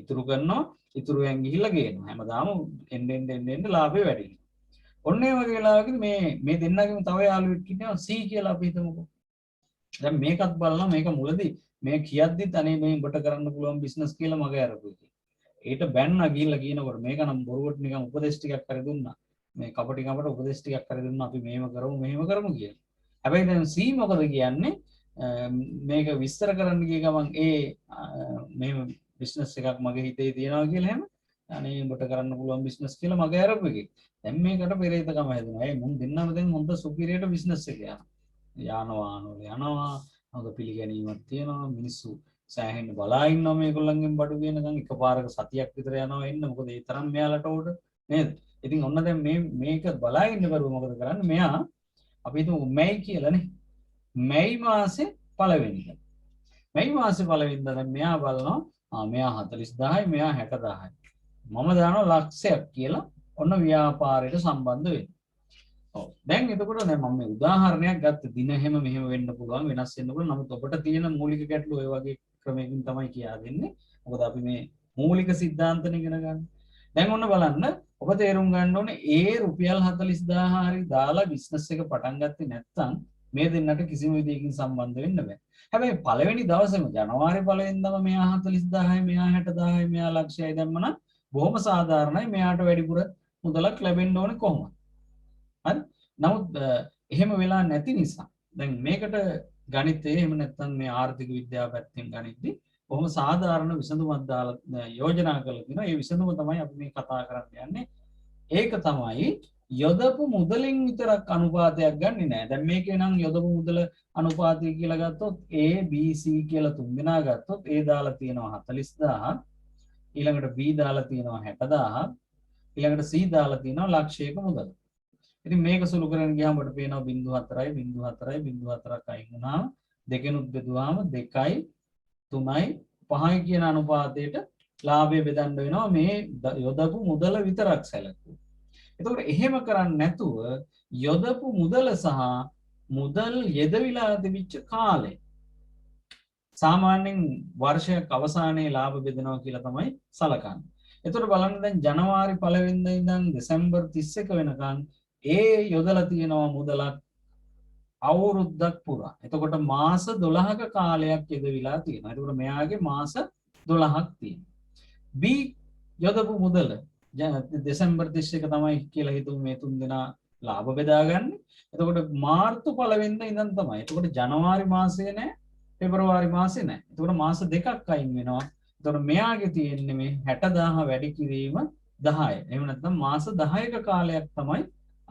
ඉතුරු කරනවා. ඉතුරුෙන් ගිහිල්ලා ගේනවා. හැමදාම එන්න ලාභය වැඩි වෙනවා. ඔන්න ඒ වගේ වෙලාවකදී මේ දෙන්නගෙම තව යාළුවෙක් ඉන්නවා C කියලා අපි හිතමුකෝ. දැන් මේකත් බලලා මේක මුලදී මේ කියද්දිත් අනේ මේ උඹට කරන්න පුළුවන් බිස්නස් කියලා මග ඇරපුවා. ඊට බැන්න ගිහිල්ලා කියනකොට මේක නම් බොරුවට නිකන් උපදේශ ටිකක් කර දුන්නා. මේ කපටිකමට උපදේශ ටිකක් කර දුන්නා අපි මෙහෙම කරමු කියලා. හැබැයි දැන් C මොකද කියන්නේ? මේක විස්තර කරන්න ගිය ගමන් මෙහෙම බිස්නස් එකක් මගේ හිතේ තියෙනවා කියලා එහෙම අනේ උඹට කරන්න පුළුවන් බිස්නස් කියලා මගේ අරපු එකේ. දැන් මේකට පෙරේතකම හැදෙනවා. මුන් දෙන්නම දැන් හොඳ සුපිරියට බිස්නස් එක යනවා. යනවා හොඳ පිළිගැනීමක් තියෙනවා. මිනිස්සු සෑහෙන්න බලා ඉන්නවා මේගොල්ලන්ගෙන් බඩු ගෙනගන් එකපාරක සතියක් විතර යනවා එන්න. මොකද ඒ තරම් මෙයාලට ඕඩර් නේද? ඉතින් ඔන්න දැන් මේක බලා ඉන්න බරුව මොකද කරන්නේ? මෙයා අපි හිතමු මැයි කියලානේ. මැයි මාසේ පළවෙනිදා. මැයි මාසේ පළවෙනිදා දැන් මෙයා බලනවා මෙයා 40000යි මෙයා 60000යි. මම දානවා ලක්ෂයක් කියලා ඔන්න ව්‍යාපාරයට සම්බන්ධ වෙන්න. ඔව්. දැන් එතකොට දැන් මම මේ උදාහරණයක් ගත්ත දින හැම මෙහෙම වෙන්න පුළුවන් වෙනස් වෙන්න පුළුවන්. නමුත් ඔබට තියෙන මූලික ගැටලුව ඔය වගේ ක්‍රමයකින් තමයි කියා දෙන්නේ. මොකද අපි මේ මූලික સિદ્ધාන්තන ඉගෙන ගන්න. දැන් ඔන්න බලන්න ඔබ තේරුම් ගන්න ඕනේ රුපියල් 40000 හරි දාලා බිස්නස් එක පටන් ගත්තේ නැත්නම් මේ දෙන්නට කිසිම විදිහකින් සම්බන්ධ වෙන්න බෑ. හැබැයි පළවෙනි දවසේම ජනවාරි පළවෙනිදාම මෙයා 40000යි මෙයා 60000යි මෙයා ලක්ෂයයි දැම්මනම් බොහොම සාධාරණයි. මෙයාට වැඩිපුර මුදලක් ලැබෙන්න ඕනේ කොහොමද? හරි. නමුත් එහෙම වෙලා නැති නිසා දැන් මේකට ගණිතයේ එහෙම නැත්නම් මේ ආර්ථික විද්‍යාව පැත්තෙන් ගණිතදී බොහොම සාධාරණ විසඳුමක් දාලා යෝජනා කරලා තිනවා. ඒ විසඳුම තමයි අපි මේ කතා කරන්න යන්නේ. ඒක තමයි යොදපු මුදලින් විතරක් අනුපාතයක් ගන්නෙ නෑ. දැන් මේකේ නම් යොදපු මුදල අනුපාතය කියලා ගත්තොත් A B C කියලා තුන් දෙනා ගත්තොත් A දාලා තියෙනවා 40000ක්, ඊළඟට B දාලා තියෙනවා 60000ක්, ඊළඟට C දාලා තියෙනවා ලක්ෂයක මුදල. ඉතින් මේක සුළු කරගෙන ගියාම අපිට පේනවා 0.4යි 0.4යි 0.4ක් අයින් වුණාම දෙකෙනුත් බෙදුවාම 2යි 3යි 5යි කියන අනුපාතයට ලාභය බෙදන්න වෙනවා මේ යොදපු මුදල විතරක් සැලකුවොත්. එතකොට එහෙම කරන්නේ නැතුව යොදපු මුදල සහ මුදල් යෙදවිලා තිබිච්ච කාලය සාමාන්‍යයෙන් වර්ෂයක් අවසානයේ ලාභ බෙදනවා කියලා තමයි සලකන්නේ. එතකොට බලන්න දැන් ජනවාරි 1 වෙනිදා ඉඳන් දෙසැම්බර් 31 වෙනකන් ඒ යොදලා තියෙනවා මුදලක් අවුරුද්දක් පුරා. එතකොට මාස 12ක කාලයක් යෙදවිලා තියෙනවා. එතකොට මෙයාගේ මාස 12ක් තියෙනවා. B යොදපු මුදල දෙසැම්බර් 31 තමයි කියලා හිතුව මේ තුන් දෙනා ලාභ බෙදාගන්නේ. එතකොට මාර්තු 1 වෙනිදා ඉඳන් තමයි. එතකොට ජනවාරි මාසේ නෑ, පෙබරවාරි මාසේ නෑ. එතකොට මාස දෙකක් අයින් වෙනවා. එතකොට මෙයාගේ තියෙන්නේ මේ 60000 වැඩි කිරීම 10. එහෙම නැත්නම් මාස 10ක කාලයක් තමයි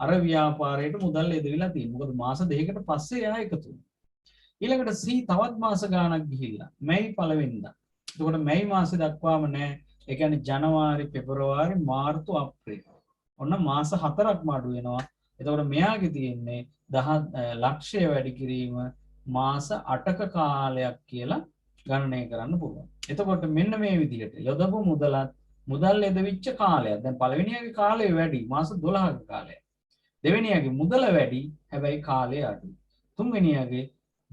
අර ව්‍යාපාරයට මුදල් යෙදවිලා තියෙන්නේ. මොකද මාස දෙකකට පස්සේ එයා එකතු වෙනවා. ඊළඟට C තවත් මාස ගාණක් ගිහිල්ලා මැයි 1 වෙනිදා. එතකොට මැයි මාසේ දක්වාම නෑ. ඒ කියන්නේ ජනවාරි, පෙබරවාරි, මාර්තු, අප්‍රේල්. ඔන්න මාස 4ක්ම අඩු වෙනවා. එතකොට මෙයාගේ තියෙන්නේ ලක්ෂය වැඩි කිරීම මාස 8ක කාලයක් කියලා ගණනය කරන්න පුළුවන්. එතකොට මෙන්න මේ විදිහට යොදපු මුදල් යෙදවිච්ච කාලයක්. දැන් පළවෙනියාගේ කාලය වැඩි මාස 12ක කාලයක්. දෙවෙනියාගේ මුදල වැඩි හැබැයි කාලය අඩුයි. තුන්වෙනියාගේ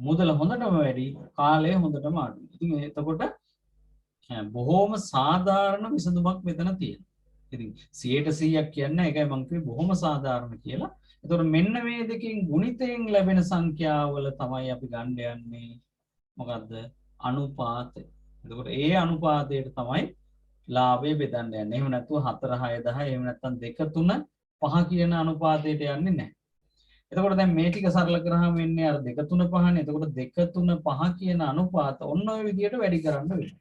මුදල හොඳටම වැඩි කාලය හොඳටම අඩුයි. ඉතින් එතකොට බොහොම සාධාරණ විසඳුමක් මෙතන තියෙනවා. ඉතින් 100%ක් කියන්නේ ඒකයි මම කිව්වේ බොහොම සාධාරණ කියලා. එතකොට මෙන්න මේ දෙකෙන් ගුණිතයෙන් ලැබෙන සංඛ්‍යාවල තමයි අපි ගන්න යන්නේ මොකද්ද? අනුපාතය. එතකොට ඒ අනුපාතයට තමයි ලාභය බෙදන්න යන්නේ. එහෙම නැතුව 4 6 10 එහෙම නැත්නම් 2 3 5 කියන අනුපාතයට යන්නේ නැහැ. එතකොට දැන් මේ ටික සරල කරාම වෙන්නේ අර 2 3 5නේ. එතකොට 2 3 5 කියන අනුපාත ඔන්න ඔය විදිහට වැඩි කරන්න වෙනවා.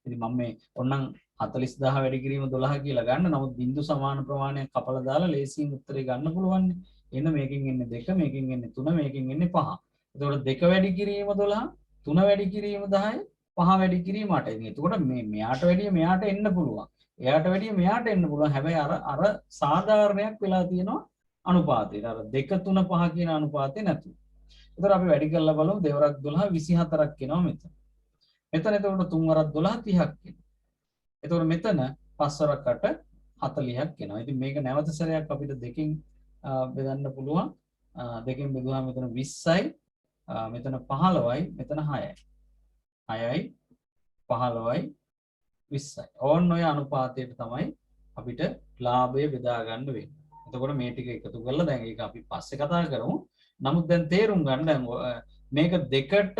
ඉතින් මම මේ ඔන්නම් 40000 වැඩි කිරීම 12 කියලා ගන්න. නමුත් බිංදු සමාන ප්‍රමාණයක් කපලා දාලා ලේසියෙන් උත්තරේ ගන්න පුළුවන්. එන්න මේකෙන් එන්නේ 2, මේකෙන් එන්නේ 3, මේකෙන් එන්නේ 5. එතකොට 2 වැඩි කිරීම 12, 3 වැඩි කිරීම 10, 5 වැඩි කිරීම 8. ඉතින් එතකොට මේ මෙයාට වැඩිය මෙයාට එන්න පුළුවන්. එයාට වැඩිය මෙයාට එන්න පුළුවන්. හැබැයි අර සාධාරණයක් වෙලා තියෙනවා අනුපාතයට. අර 2 3 5 කියන අනුපාතේ නැතුව. එතකොට අපි වැඩි කරලා බලමු 2 වරක් 12 24ක් එනවා මෙතන. මෙතන එතකොට 3 වරක් 12 30ක් එනවා. එතකොට මෙතන 5 වරක් 8 40ක් එනවා. ඉතින් මේක නැවත සැරයක් අපිට දෙකෙන් බෙදන්න පුළුවන්. දෙකෙන් බෙදුවාම මෙතන 20යි, මෙතන 15යි, මෙතන 6යි. 6යි 15යි 20යි. ඕන්න ඔය අනුපාතයට තමයි අපිට ලාභය බෙදා ගන්න වෙන්නේ. එතකොට මේ ටික එකතු කරලා දැන් ඒක අපි පස්සේ කතා කරමු. නමුත් දැන් තේරුම් ගන්න දැන් මේක 2ට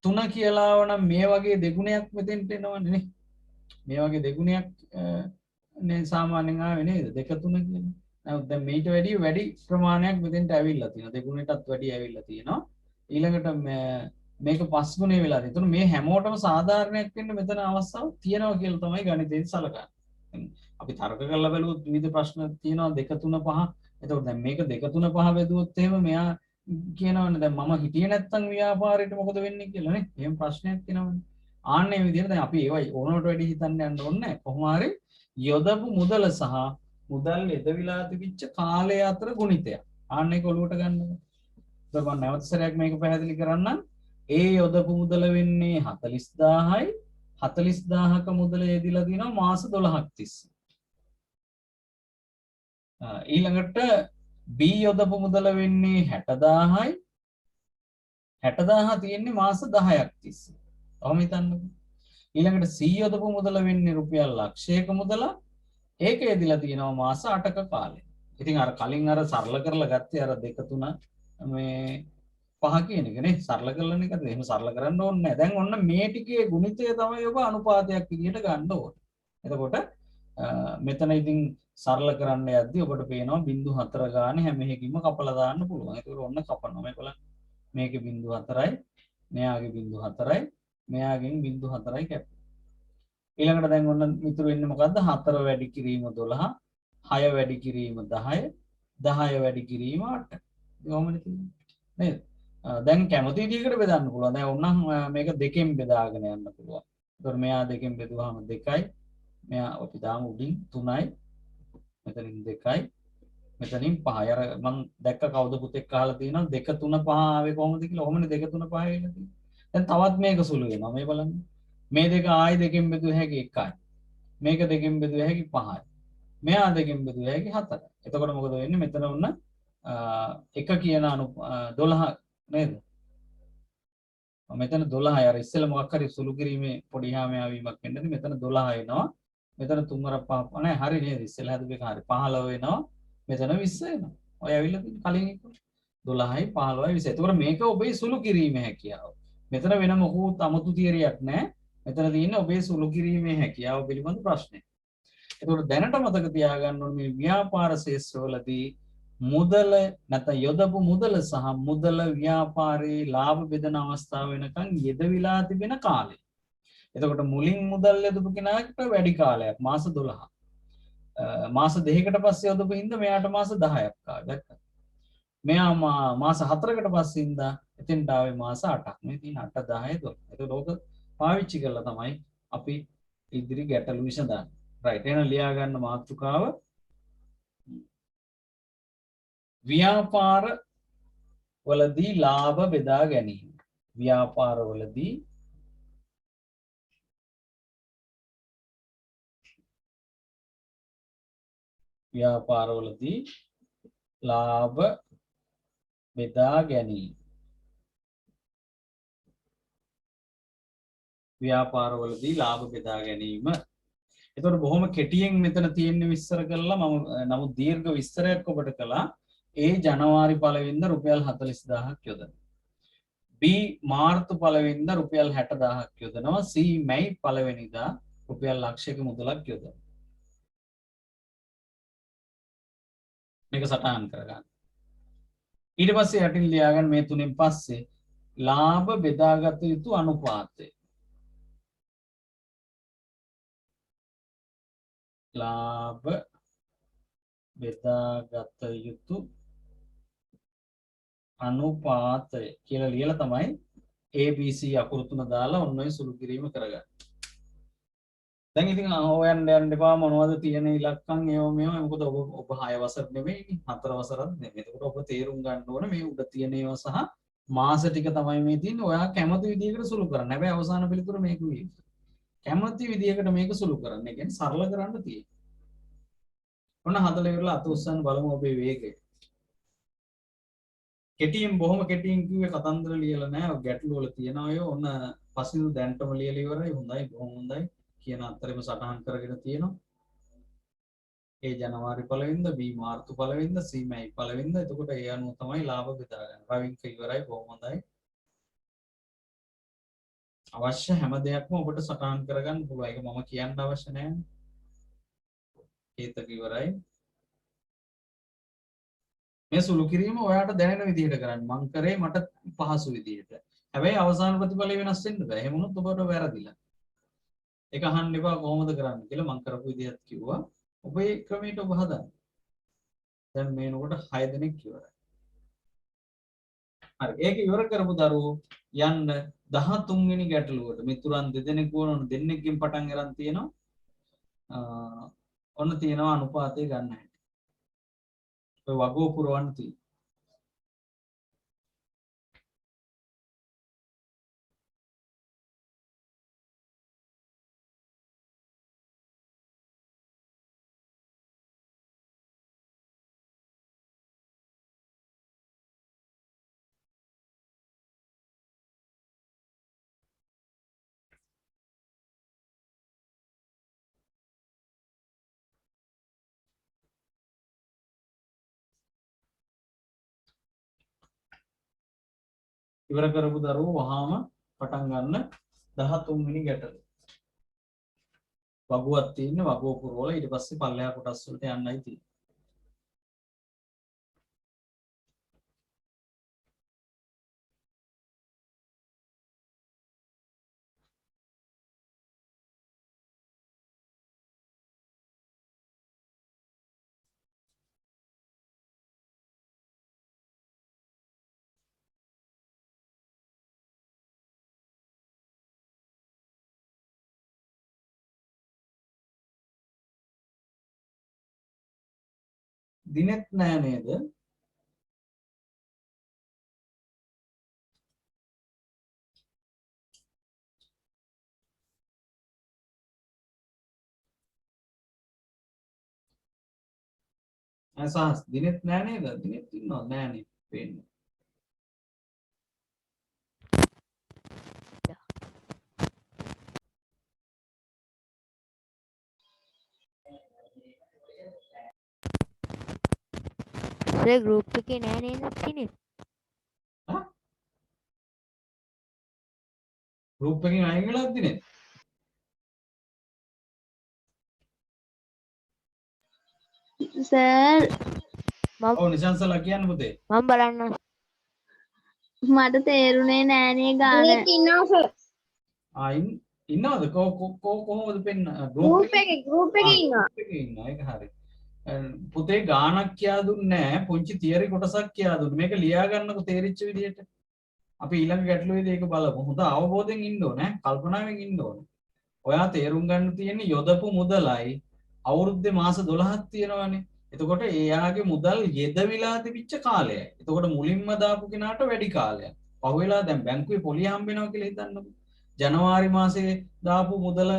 3 කියලා වනම් මේ වගේ දෙගුණයක් මෙතෙන්ට එනවනේ නේ. මේ වගේ දෙගුණයක් නේ සාමාන්‍යයෙන් ආවේ නේද? 2 3 කියන්නේ. නමුත් දැන් මේට වැඩි ප්‍රමාණයක් මෙතෙන්ට ඇවිල්ලා තියෙනවා. දෙගුණයටත් වැඩි ඇවිල්ලා තියෙනවා. ඊළඟට මේක 5 ගුණය වෙලා තියෙනවා. එතකොට මේ හැමෝටම සාධාරණයක් වෙන්න මෙතන අවස්ථාවක් තියෙනවා කියලා තමයි ගණිතයෙන් සලකන්නේ. අපි තර්ක කරලා බැලුවොත් විවිධ ප්‍රශ්න තියෙනවා 2 3 5. එතකොට දැන් මේක 2 3 5 බෙදුවොත් එහෙම මෙයා කියනවනේ දැන් මම හිටියේ නැත්තම් ව්‍යාපාරයට මොකද වෙන්නේ කියලා නේ. එහෙම ප්‍රශ්නයක් තියෙනවනේ. ආන්නේ විදිහට දැන් අපි ඒවයි ඕනකට වැඩි හිතන්න යන්න ඕනේ නැහැ. කොහොම හරි යොදපු මුදල සහ මුදල් යෙදවිලා තිබිච්ච කාලය අතර ගුණිතය. ආන්නේ කොළුවට ගන්නකො. මම නැවත සැරයක් මේක පැහැදිලි කරන්නම්. ඒ යොදපු මුදල වෙන්නේ 40000යි. 40000ක මුදල යෙදিলা දිනවා මාස 12ක් තිස්සේ. ඊළඟට B යොදපු මුදල වෙන්නේ 60000යි. 60000 තියෙන්නේ මාස 10ක් තිස්සේ. ඔහොම හිතන්නකෝ. ඊළඟට C යොදපු මුදල වෙන්නේ රුපියල් ලක්ෂයක මුදල. ඒක යෙදিলা තියෙනවා මාස 8ක කාලෙ. ඉතින් අර කලින් අර සරල කරලා ගත්තේ අර 2 3 මේ 5 කියන එක නේ. සරල කරලානේ ගත්තේ. එහෙම සරල කරන්න ඕනේ නැහැ. දැන් ඔන්න මේ ටිකේ ගුණිතය තමයි ඔබ අනුපාතයක් විදිහට ගන්න ඕනේ. එතකොට මෙතන ඉතින් සරල කරන්න යද්දී ඔබට පේනවා 0.4 ගානේ හැම එකකින්ම කපලා දාන්න පුළුවන්. ඒක ඔන්න කපනවා. මේ බලන්න. මේකේ 0.4යි, මෙයාගේ 0.4යි, මෙයාගෙන් 0.4යි කැප. ඊළඟට දැන් ඔන්න මිතුරු වෙන්නේ මොකද්ද? 4 වැඩි කිරීම 12, 6 වැඩි කිරීම 10, 10 වැඩි කිරීම 8. කොහොමද කියන්නේ? නේද? දැන් කැමති විදිහකට බෙදන්න පුළුවන්. දැන් ඕනනම් මේක දෙකෙන් බෙදාගෙන යන්න පුළුවන්. ඒතකොට මෙයා දෙකෙන් බෙදුවාම 2යි. මෙයා අපි දාමු උඩින් 3යි. මෙතනින් 2යි. මෙතනින් 5යි. අර මම දැක්ක කවුද පුතෙක් අහලා තියෙනවා 2 3 5 ආවේ කොහොමද කියලා. ඔහොමනේ 2 3 5 වෙලා තියෙන්නේ. දැන් තවත් මේක සුළු වෙනවා. මේ බලන්න. මේ දෙක ආයි දෙකෙන් බෙදුව හැකි 1යි. මේක දෙකෙන් බෙදුව හැකි 5යි. මෙයා දෙකෙන් බෙදුව හැකි 4යි. එතකොට මොකද වෙන්නේ? මෙතන උන්න 1 කියන 12 නේද? මෙතන 12යි. අර ඉස්සෙල්ලා මොකක් හරි සුළු කිරීමේ පොඩි හැමයාවීමක් වෙන්නද? මෙතන 12 එනවා. මෙතන 3 4 5 නෑ හරි නේද ඉස්සෙල්ලා හදපු එක හරි 15 වෙනවා මෙතන 20 වෙනවා ඔය ඇවිල්ලා තියෙන කලින් එක 12යි 15යි 20 එතකොට මේක ඔබේ සුළු කිරීමේ හැකියාව මෙතන වෙන මොකුත් අමුතු තියරියක් නෑ මෙතන තියෙන්නේ ඔබේ සුළු කිරීමේ හැකියාව පිළිබඳ ප්‍රශ්නයක් එතකොට දැනට මතක තියාගන්න ඕනේ මේ ව්‍යාපාර ශේෂ්ත්‍රවලදී මුදල නැත්නම් යොදපු මුදල සහ මුදල ව්‍යාපාරේ ලාභ බෙදන අවස්ථාව වෙනකන් යෙදවිලා තිබෙන කාලය. එතකොට මුලින් මුදල් යොදපු කෙනාට වැඩි කාලයක් මාස 12. මාස 2කට පස්සේ යොදපු හින්දා මෙයාට මාස 10ක් ආවා. දැක්කද? මෙයා මාස 4කට පස්සේ ඉඳලා එතෙන්ට ආවේ මාස 8ක්. මේ තියෙන 8 10 12. එතකොට ඕක පාවිච්චි කරලා තමයි අපි ඉදිරි ගැටලු විසඳන්නේ. රයිට් එහෙනම් ලියා ගන්න මාතෘකාව ව්‍යාපාර වලදී ලාභ බෙදා ගැනීම. ව්‍යාපාර වලදී ලාභ බෙදා ගැනීම. ව්‍යාපාරවලදී ලාභ බෙදා ගැනීම. එතකොට බොහොම කෙටියෙන් මෙතන තියෙන විස්තර කළා මම නමුත් දීර්ඝ විස්තරයක් ඔබට කළා. A ජනවාරි 1 වෙනිදා රුපියල් 40000ක් යොදනවා. B මාර්තු 1 වෙනිදා රුපියල් 60000ක් යොදනවා. C මැයි 1 වෙනිදා රුපියල් ලක්ෂයක මුදලක් යොදනවා. මේක සටහන් කරගන්න. ඊට පස්සේ යටින් ලියාගන්න මේ තුනෙන් පස්සේ ලාභ බෙදාගත යුතු අනුපාතය. ලාභ බෙදාගත යුතු අනුපාතය කියලා ලියලා තමයි ABC අකුරු තුන දාලා ඔන්න ඔය සුළු කිරීම කරගන්න. දැන් ඉතින් හොයන්න යන්න එපා මොනවද තියෙන ඉලක්කම් ඒව මේව මොකද ඔබ 6 වසර නෙමෙයි 4 වසරක් නෙමෙයි. ඒකට ඔබ තේරුම් ගන්න ඕනේ මේ උඩ තියෙන ඒවා සහ මාස ටික තමයි මේ තියෙන්නේ. ඔයා කැමති විදිහකට සුළු කරන්න. හැබැයි අවසාන පිළිතුර මේක වෙයි. කැමති විදිහකට මේක සුළු කරන්න. ඒ කියන්නේ සරල කරන්න තියෙන්නේ. ඔන්න හදලා ඉවරලා අත උස්සන්න බලමු ඔබේ වේගය. කෙටියෙන් බොහොම කෙටියෙන් කිව්වේ කතන්දර ලියලා නැහැ. ගැටළු වල තියෙනවා අය. ඔන්න පස්සේ දැන්ටම ලියලා ඉවරයි. හොඳයි බොහොම හොඳයි. කියන අතරෙම සටහන් කරගෙන තියෙනවා. A ජනවාරි 1 වෙනිදා, B මාර්තු 1 වෙනිදා, C මැයි 1 වෙනිදා. එතකොට ඒ අනුව තමයි ලාභ බෙදාගන්නේ. රවින්ක ඉවරයි බොහොම හොඳයි. අවශ්‍ය හැම දෙයක්ම ඔබට සටහන් කරගන්න පුළුවන්. ඒක මම කියන්න අවශ්‍ය නැහැ. ඒතක ඉවරයි. මේ සුළු කිරීම ඔයාට දැනෙන විදිහට කරන්න. මං කරේ මට පහසු විදිහට. හැබැයි අවසාන ප්‍රතිඵලය වෙනස් වෙන්න බෑ. එහෙම වුණොත් ඔබට වැරදිලා. ඒක අහන්න එපා කොහොමද කරන්න කියලා මං කරපු විදිහත් කිව්වා. ඔබේ ක්‍රමයට ඔබ හදන්න. දැන් මේනකොට 6 දෙනෙක් ඉවරයි. හරි. ඒක ඉවර කරපු දරුවෝ යන්න 13 වෙනි ගැටලුවට. මිතුරන් දෙදෙනෙක් වුණොත් දෙන්නෙක්ගෙන් පටන් ගන්න තියෙනවා. ඔන්න තියෙනවා අනුපාතය ගන්න හැටි. ඔය වගෝ පුරවන්න තියෙනවා. ඉවර කරපු දරුවෝ වහාම පටන් ගන්න 13 වෙනි ගැටලුව. වගුවක් තියෙන්නේ වගුව පුරවල ඊට පස්සේ පල්ලෙහා කොටස් වලට යන්නයි තියෙන්නේ. දිනෙත් නෑ නේද? සහස් දිනෙත් නෑ නේද? දිනෙත් ඉන්නවද නෑනේ පේන්නේ. සර් ගෲප් එකේ නෑ නේද තියෙන්නේ? හා ගෲප් එකෙන් අයින් වෙලාද දිනේ? සර් ඔව් නිශාන්සලා කියන්න පුතේ. මම බලන්න. මට තේරුනේ නෑනේ ගාන. ඒක ඉන්නවා සර්. ඉන්නවද කොහොමද පෙන්න ගෲප් එකේ ඉන්නවා. ඉන්න ඒක හරි පුතේ ගානක් කියා දුන්නේ නැහැ පුංචි තියරි කොටසක් කියා දුන්නේ මේක ලියා ගන්නකො තේරිච්ච විදිහට අපි ඊළඟ ගැටලුවේදී ඒක බලමු හොඳ අවබෝධයෙන් ඉන්න ඕනේ කල්පනාවෙන් ඉන්න ඕනේ ඔයා තේරුම් ගන්න තියෙන්නේ යොදපු මුදලයි අවුරුද්දේ මාස 12ක් තියෙනවානේ එතකොට එයාගේ මුදල් යෙදවිලා තිබිච්ච කාලයයි එතකොට මුලින්ම දාපු කෙනාට වැඩි කාලයක් පහුවෙලා දැන් බැංකුවේ පොලිය හම්බ වෙනවා කියලා හිතන්නකෝ ජනවාරි මාසේ දාපු මුදල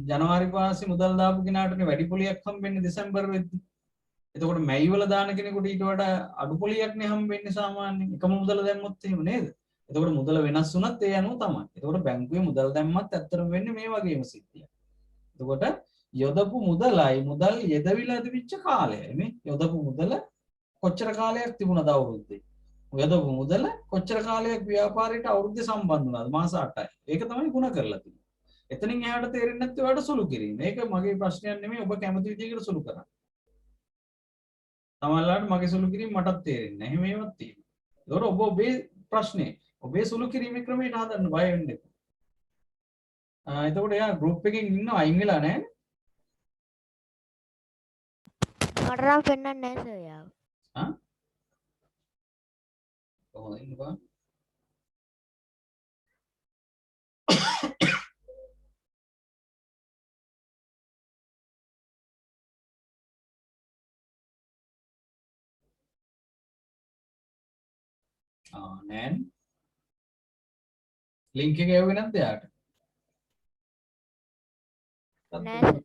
ජනවාරි මාසේ මුදල් දාපු කෙනාටනේ වැඩි පොලියක් හම්බෙන්නේ දෙසැම්බර් වෙද්දි. එතකොට මැයි වල දාන කෙනෙකුට ඊට වඩා අඩු පොලියක්නේ හම්බෙන්නේ සාමාන්‍යයෙන්. එකම මුදල දැම්මොත් එහෙම නේද? එතකොට මුදල වෙනස් වුණත් ඒ අනුව තමයි. එතකොට බැංකුවේ මුදල් දැම්මත් ඇත්තටම වෙන්නේ මේ වගේම සිද්ධියක්. එතකොට යොදපු මුදලයි මුදල් යෙදවිලා තිබිච්ච කාලයයි මේ යොදපු මුදල කොච්චර කාලයක් තිබුණද අවුරුද්දේ? යොදපු මුදල කොච්චර කාලයක් ව්‍යාපාරයට අවුරුද්දේ සම්බන්ධ වුණාද? මාස 8යි. ඒක තමයි ಗುಣ කරලා තියෙන්නේ. එතනින් එහාට තේරෙන්නේ නැත්නම් ඔයාලට සුළු කිරීම. ඒක මගේ ප්‍රශ්නයක් නෙමෙයි ඔබ කැමති විදිහකට සුළු කරන්න. තමයිලාට මගේ සුළු කිරීම මටත් තේරෙන්නේ නැහැ. එහෙම ඒවත් තියෙනවා. ඒතකොට ඔබ ඔබේ ප්‍රශ්නේ ඔබේ සුළු කිරීමේ ක්‍රමයට හදන්න බය වෙන්න එපා. එතකොට එයා ගෲප් එකකින් ඉන්නව අයින් වෙලා නැහැ. මට නම් පෙන්වන්නේ නැහැ සර් යාව. හා? කොහොමද ඉන්න බා? නෑන් ලින්ක් එක එවුවේ නැද්ද යාට? නෑ සර්.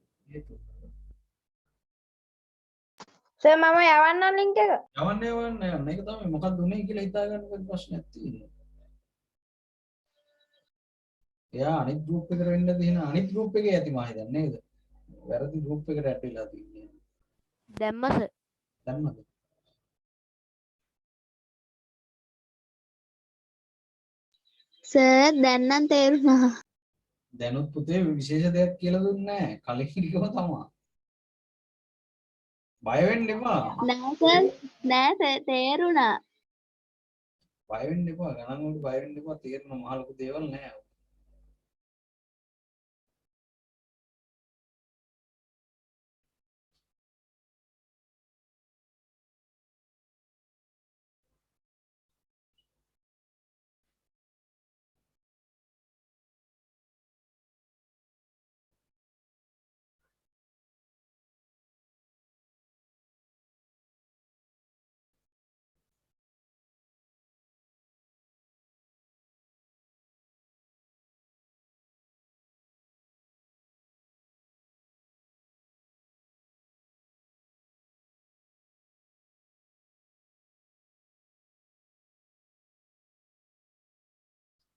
සර් මම යවන්නම් ලින්ක් එක. යවන්න ඒක තමයි මොකක්ද උනේ කියලා හිතා ගන්න ප්‍රශ්නයක් තියෙනවා. එයා අනිත් ගෲප් එකට වෙන්න තියෙන අනිත් ගෲප් එකේ ඇති මම හිතන්නේ නේද? වැරදි ගෲප් එකට ඇඩ් වෙලා තියෙන්නේ. දැම්ම සර්. දැම්මද? සර් දැන් නම් තේරුණා. දැනුත් පුතේ විශේෂ දෙයක් කියලා දුන්නේ නැහැ. කලින් කිව්ව තමයි. බය වෙන්න එපා. නෑ සර් තේරුණා. බය වෙන්න එපා. ගණන් වලට බය වෙන්න එපා. තේරෙන මහ ලොකු දේවල් නෑ.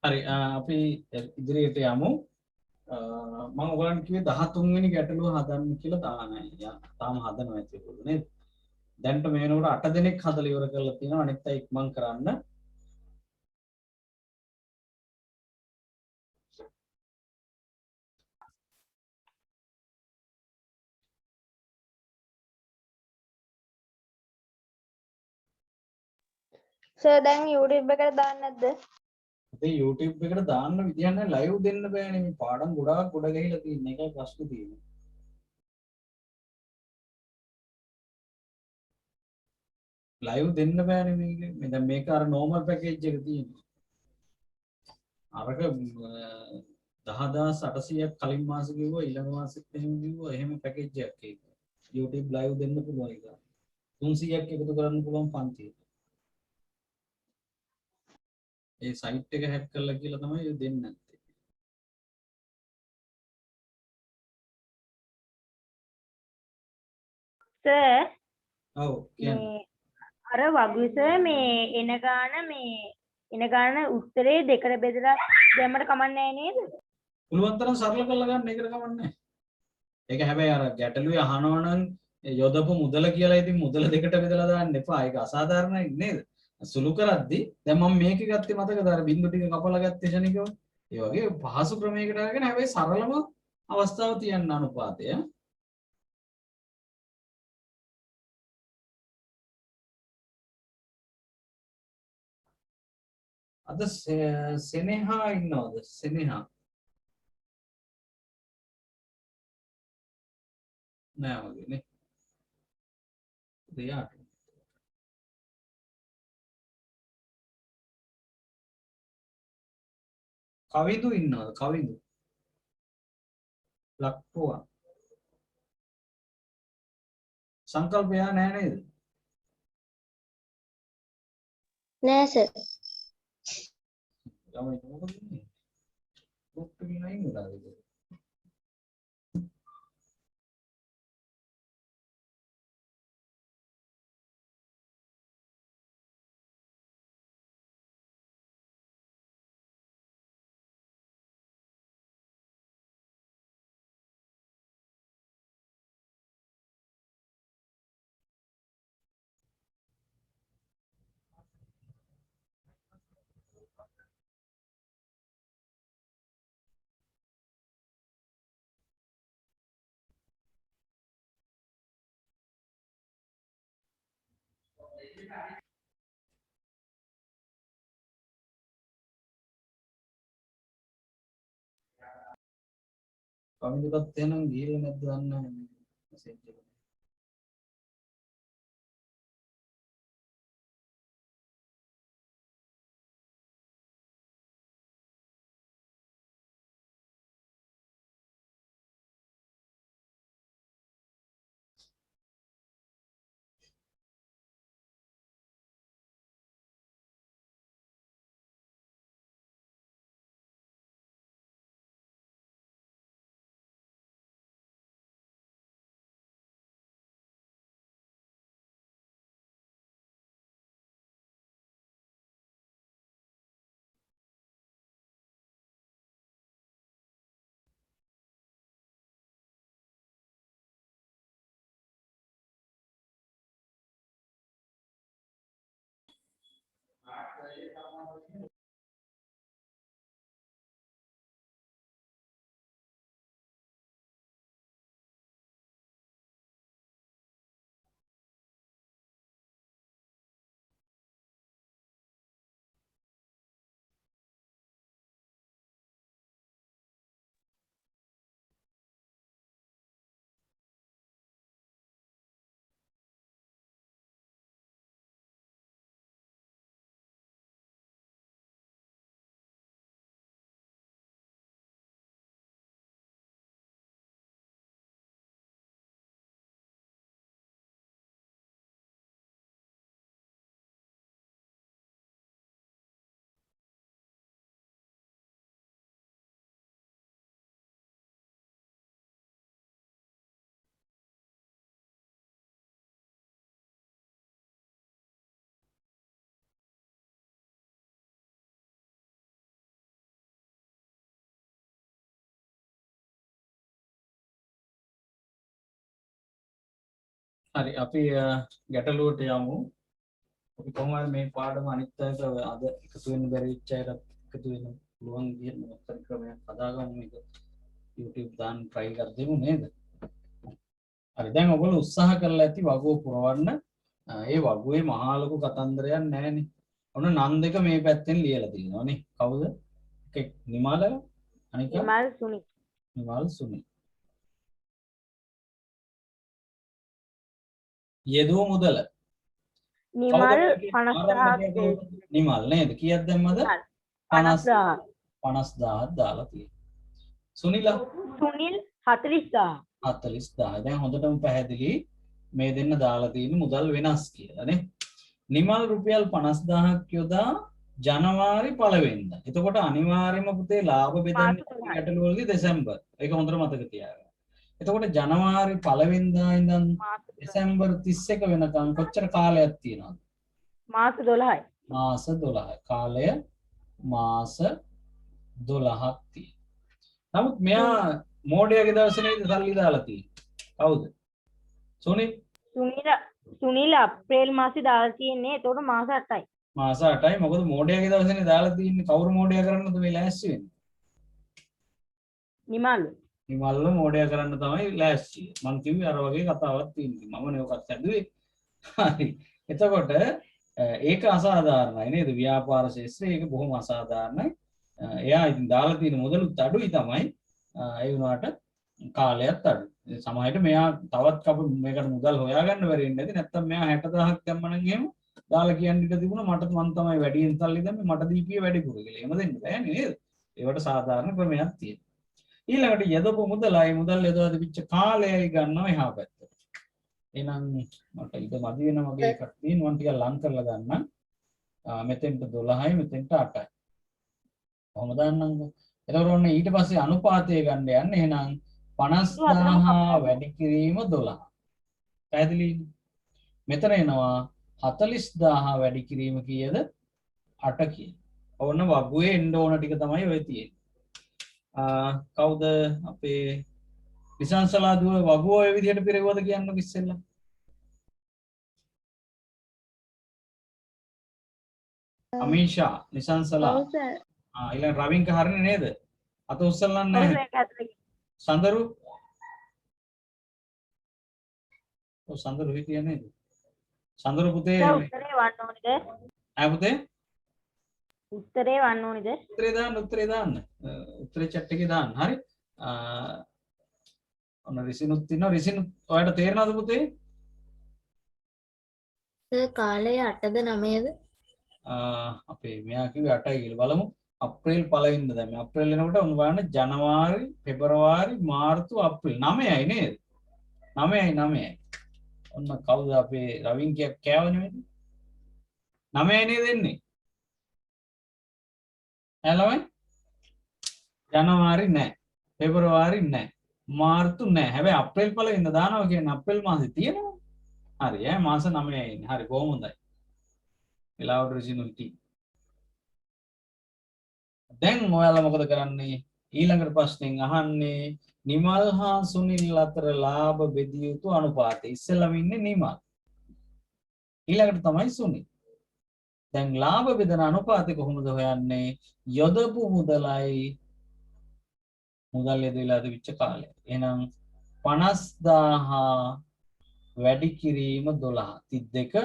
හරි අපි ඉදිරියට යමු. මම ඔයගලන්ට කිව්වේ 13 වෙනි ගැටලුව හදන්න කියලා තාම හදනවා ඇතිකොළු නේද? දැන්ට මේ වෙනකොට 8 දෙනෙක් හදලා ඉවර කරලා තියෙනවා. අනිත් අය ඉක්මන් කරන්න. සර් දැන් YouTube එකට දාන්න නැද්ද? ඉතින් YouTube එකට දාන්න විදියක් නැහැ ලයිව් දෙන්න බෑනේ මේ පාඩම් ගොඩාක් ගොඩ ගහලා තියෙන එකයි ප්‍රශ්නේ තියෙන්නේ. ලයිව් දෙන්න බෑනේ මේක. මේ දැන් මේක අර normal package එක තියෙන්නේ. අරක 10800ක් කලින් මාසෙ කිව්වා ඊළඟ මාසෙත් එහෙම කිව්වා එහෙම පැකේජ් එකක් ඒක. YouTube live දෙන්න පුළුවන් ඒක. 300ක් එකතු කරන්න පුළුවන් පන්තියට. ඒ සයිට් එක හැක් කරලා කියලා තමයි ඒ දෙන්නේ නැත්තේ. සර් ඔව් කියන්නේ. අර වගුස මේ එන ගාන උත්තරේ දෙකට බෙදලා දැම්මට කමන්නේ නේද? පුළුවන් තරම් සරල කරලා ගන්න ඒකට කමන්නේ නැහැ. ඒක හැබැයි අර ගැටලුවේ අහනවා නම් යොදපු මුදල කියලා ඉතින් මුදල දෙකට බෙදලා දාන්න එපා. ඒක අසාධාරණයි නේද? සුළු කරද්දි දැන් මම මේක ගත්තේ මතකද අර බින්දු ටික කපලා ගත්තේ ශනිකව. ඒ වගේ පහසු ක්‍රමයකට අරගෙන හැබැයි සරලම අවස්ථාව තියන්න අනුපාතය. අද සෙනෙහා ඉන්නවද? සෙනෙහා නෑ වගේ නේ. දෙයක් කවිදු ඉන්නවද? කවිදු ලක්පුවා සංකල්පයා නෑ නේද? නෑ සර්. ළමයි මොකද ඉන්නේ? බුක් එකේ නෑ නේද? කවිදුකත් එහෙනම් ගිහිල්ලා නැද්ද දන්නේ නැහැ මෙසේජ් එක. හරි අපි ගැටලුවට යමු. අපි කොහොමද මේ පාඩම අනිත් අයට අද එකතු වෙන්න බැරි වෙච්ච අයට එකතු වෙන්න පුළුවන් විදිහට මොකක්ද ක්‍රමයක් හදාගමු මේක YouTube දාන්න try කර දෙමු නේද? හරි දැන් ඔයගොල්ලෝ උත්සාහ කරලා ඇති වගුව පුරවන්න. ඒ වගුවේ මහා ලොකු කතන්දරයක් නැහැනේ. ඔන්න නන් දෙක මේ පැත්තෙන් ලියලා තියෙනවා නේ. කවුද? එකෙක් නිමාල අනික නිමල් සුනි. නිමාල් සුනි. යෙදුව මුදල නිමල් 50000 නිමල් නේද? කීයක් දැම්මද? 50000. 50000ක් දාලා තියෙනවා. සුනිලා සුනිල් 40000. 40000. දැන් හොඳටම පැහැදිලි මේ දෙන්න දාලා තියෙන මුදල් වෙනස් කියලා නේ. නිමල් රුපියල් 50000ක් යොදා ජනවාරි 1 වෙනිදා. එතකොට අනිවාර්යයෙන්ම පුතේ ලාභ බෙදන්නේ ගැටලුවලදී දෙසැම්බර්. ඒක හොඳට මතක තියාගන්න. එතකොට ජනවාරි 1 වෙනිදා ඉඳන් දෙසැම්බර් 31 වෙනකම් කොච්චර කාලයක් තියෙනවද? මාස 12යි. මාස 12යි. කාලය මාස 12ක් තියෙනවා. නමුත් මෙයා මෝඩයාගේ දවසේ නේද සල්ලි දාලා තියෙන්නේ. කවුද? සුනිල් අප්‍රේල් මාසේ දාලා තියෙන්නේ. එතකොට මාස 8යි. මාස 8යි. මොකද මෝඩයාගේ දවසේනේ දාලා තියෙන්නේ. කවුරු මෝඩයා කරන්නද මේ ලෑස්ති වෙන්නේ? නිමල්. නිමල්ව මෝඩයා කරන්න තමයි ලෑස්ති. මං කිව්වේ අර වගේ කතාවක් තියෙනවා. මම නේ ඔකත් ඇදුවේ. හරි. එතකොට ඒක අසාධාරණයි නේද? ව්‍යාපාර ශාස්ත්‍රයේ ඒක බොහොම අසාධාරණයි. එයා ඉතින් දාලා තියෙන මුදලුත් අඩුයි තමයි. ඒ වුණාට කාලයත් අඩුයි. සමහරවිට මෙයා තවත් මේකට මුදල් හොයාගන්න බැරි වෙන්නේ නැති. නැත්තම් මෙයා 60000ක් දැම්මනම් එහෙම දාලා කියන්න ඉඩ තිබුණා මට මං තමයි වැඩියෙන් සල්ලි දැම්මේ මට දීපියේ වැඩිපුර කියලා. එහෙම දෙන්න බෑනේ නේද? ඒවට සාධාරණ ක්‍රමයක් තියෙනවා. ඊළඟට යදපු මුදලයි මුදල් යදවා තිබිච්ච කාලයයි ගන්නවා එහා පැත්තට. එහෙනම් මට ඊට මදි වෙන වගේ එකක් තියෙනවා. මම ටිකක් ලං කරලා ගන්නම්. මෙතෙන්ට 12යි මෙතෙන්ට 8යි. කොහොමද දන්නම්කෝ. එතකොට ඔන්න ඊට පස්සේ අනුපාතය ගන්න යන්නේ. එහෙනම් 50000 වැඩි කිරීම 12. පැහැදිලිද? මෙතන එනවා 40000 වැඩි කිරීම කීයද? 8 කියන. ඕන්න වගුවේ එන්න ඕන ටික තමයි ඔය තියෙන්නේ. කවුද අපේ විසංසලා දුව වගුව ඔය විදිහට පිරෙවුවද කියන්නකො ඉස්සෙල්ලා. අමීෂා නිසංසලා. ඊළඟ රවින්ක හරිනේ නේද? අත උස්සලන්නේ නැහැ. සඳරු. ඔව් සඳරු හිටියේ නේද? සඳරු පුතේ උත්තරේ වන්න ඕනේද? පුතේ උත්තරේ වන්න ඕනේද? උත්තරේ දාන්න. උත්තරේ chat එකේ දාන්න. හරි. ඔන්න රිසිනුත් ඉන්නවා. රිසිනු ඔයාලට තේරෙනවද පුතේ? කාලය 8ද 9ද? අපේ මෙයා කිව්වේ 8යි කියලා. බලමු. අප්‍රේල් පළවෙනිද දැන් මේ අප්‍රේල් වෙනකොට උන් බලන්න ජනවාරි පෙබරවාරි මාර්තු අප්‍රේල් 9යි නේද? 9යි. ඔන්න කවුද අපේ රවින් කෑවනේ මේ? 9යි නේද එන්නේ? හෙලවයි ජනවාරි නැහැ. පෙබරවාරි නැහැ. මාර්තු නැහැ. හැබැයි අප්‍රේල් පළවෙනිද දානවා කියන්නේ අප්‍රේල් මාසේ තියෙනවා. හරි ඈ මාස 9යි ඉන්නේ. හරි බොහොම හොඳයි. වෙලාවට රිසිනුටි. දැන් ඔයාලා මොකද කරන්නේ? ඊළඟට ප්‍රශ්නෙන් අහන්නේ නිමල් හා සුනිල් අතර ලාභ බෙදිය යුතු අනුපාතය. ඉස්සෙල්ලාම ඉන්නේ නිමල්. ඊළඟට තමයි සුනිල්. දැන් ලාභ බෙදන අනුපාතය කොහොමද හොයන්නේ? යොදපු මුදලයි මුදල් යොදලා තිබිච්ච කාලය. එහෙනම් 50000 වැඩි කිරීම 12. 32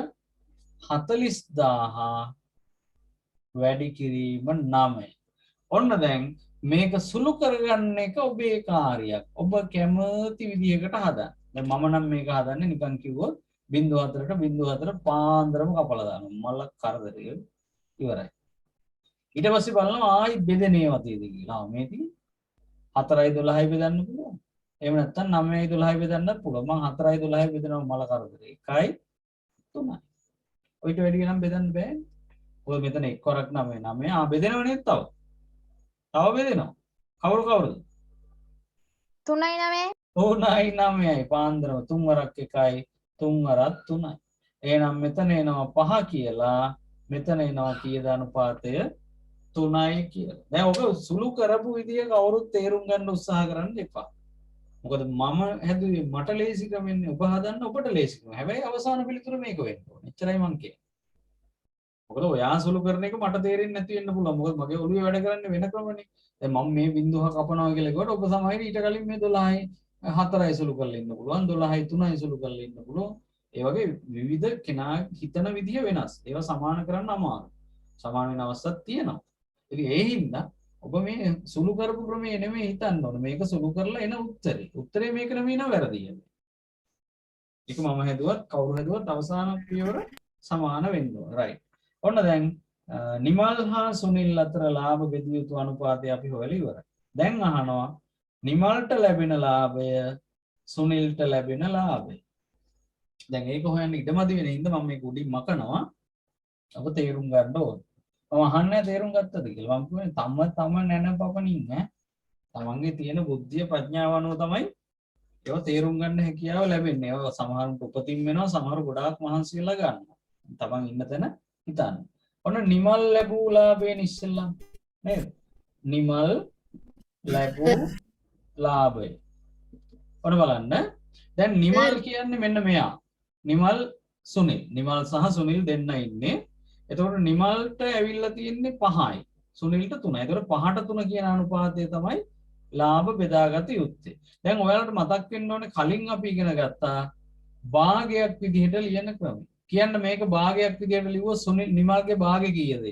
40000 වැඩි කිරීම 9. ඔන්න දැන් මේක සුළු කරගන්න එක ඔබේ කාර්යයක්. ඔබ කැමති විදිහකට හදන්න. දැන් මම නම් මේක හදන්නේ නිකන් කිව්වොත් 0.4ට 0.4 පාන්දරම කපලා දානවා. මල කරදරය ඉවරයි. ඊට පස්සේ බලනවා ආයි බෙදෙන ඒවා තියෙද කියලා. මේ තියෙන්නේ 4යි 12යි බෙදන්න පුළුවන්. එහෙම නැත්නම් 9යි 12යි බෙදන්නත් පුළුවන්. මම 4යි 12යි බෙදනවා මල කරදරේ. 1යි 3යි. ඔයිට වැඩි ගණන් බෙදන්න බෑ. ඔය මෙතන 1 වරක් 9 9 බෙදෙනව නේද තව? තව බෙදෙනවා. කවුරුද? 3යි 9යි. ඔව් 9යි පාන්දරම 3 වරක් 1යි 3 වරක් 3යි. එහෙනම් මෙතන එනවා 5 කියලා. මෙතන එනවා කීයද අනුපාතය? 3යි කියලා. දැන් ඔක සුළු කරපු විදිය කවුරුත් තේරුම් ගන්න උත්සාහ කරන්න එපා. මොකද මම හැදුවේ මට ලේසි ක්‍රමෙන්නේ ඔබ හදන්න ඔබට ලේසි ක්‍රම. හැබැයි අවසාන පිළිතුර මේක වෙන්න ඕනේ. එච්චරයි මං කියන්නේ. මොකද ඔයා සුළු කරන එක මට තේරෙන්නේ නැති වෙන්න පුළුවන්. මොකද මගේ ඔළුවේ වැඩ කරන්නේ වෙන ක්‍රමනේ. දැන් මම මේ බිඳුව කපනවා කියලා කිව්වට ඔබ සමහර ඊට කලින් මේ 12යි 4යි සුළු කරලා ඉන්න පුළුවන්. 12යි 3යි සුළු කරලා ඉන්න පුළුවන්. ඒ වගේ විවිධ කෙනා හිතන විදිය වෙනස්. ඒවා සමාන කරන්න අමාරුයි. සමාන වෙන අවස්ථාවක් තියෙනවා. ඉතින් ඒ හින්දා ඔබ මේ සුළු කරපු ක්‍රමයේ නෙමෙයි හිතන්න ඕනේ. මේක සුළු කරලා එන උත්තරේ. උත්තරේ මේක නෙමෙයි නෝ වැරදි. ඒක මම හැදුවත් කවුරු හැදුවත් අවසාන පියවර සමාන වෙන්න ඕනේ. රයිට්. ඔන්න දැන් නිමල් හා සුනිල් අතර ලාභ බෙදිය යුතු අනුපාතය අපි හොයලා ඉවරයි. දැන් අහනවා නිමල්ට ලැබෙන ලාභය සුනිල්ට ලැබෙන ලාභය. දැන් ඒක හොයන්න ඉඩමදි වෙන හින්දා මම මේක උඩින් මකනවා. ඔබ තේරුම් ගන්න ඕනේ. මම අහන්නේ තේරුම් ගත්තද කියලා. මම කියන්නේ තම නැන පපනින් ඈ. තමන්ගේ තියෙන බුද්ධිය ප්‍රඥාව අනුව තමයි ඒව තේරුම් ගන්න හැකියාව ලැබෙන්නේ. ඒව සමහරුන්ට උපතින් වෙනවා, සමහරු ගොඩාක් මහන්සි වෙලා ගන්නවා. තමන් ඉන්න තැන හිතන්න. ඔන්න නිමල් ලැබූ ලාභයෙන් ඉස්සෙල්ලා නේද? නිමල් ලැබූ ලාභය. ඔන්න බලන්න දැන් නිමල් කියන්නේ මෙන්න මෙයා. නිමල් සුනිල්. නිමල් සහ සුනිල් දෙන්න ඉන්නේ. එතකොට නිමල්ට ඇවිල්ලා තියෙන්නේ 5යි. සුනිල්ට 3යි. එතකොට 5ට 3 කියන අනුපාතය තමයි ලාභ බෙදාගත යුත්තේ. දැන් ඔයාලට මතක් වෙන්න ඕනේ කලින් අපි ඉගෙන ගත්තා භාගයක් විදිහට ලියන ක්‍රමය. කියන්න මේක භාගයක් විදිහට ලිව්වොත් සුනිල් නිමල්ගේ භාගය කීයද?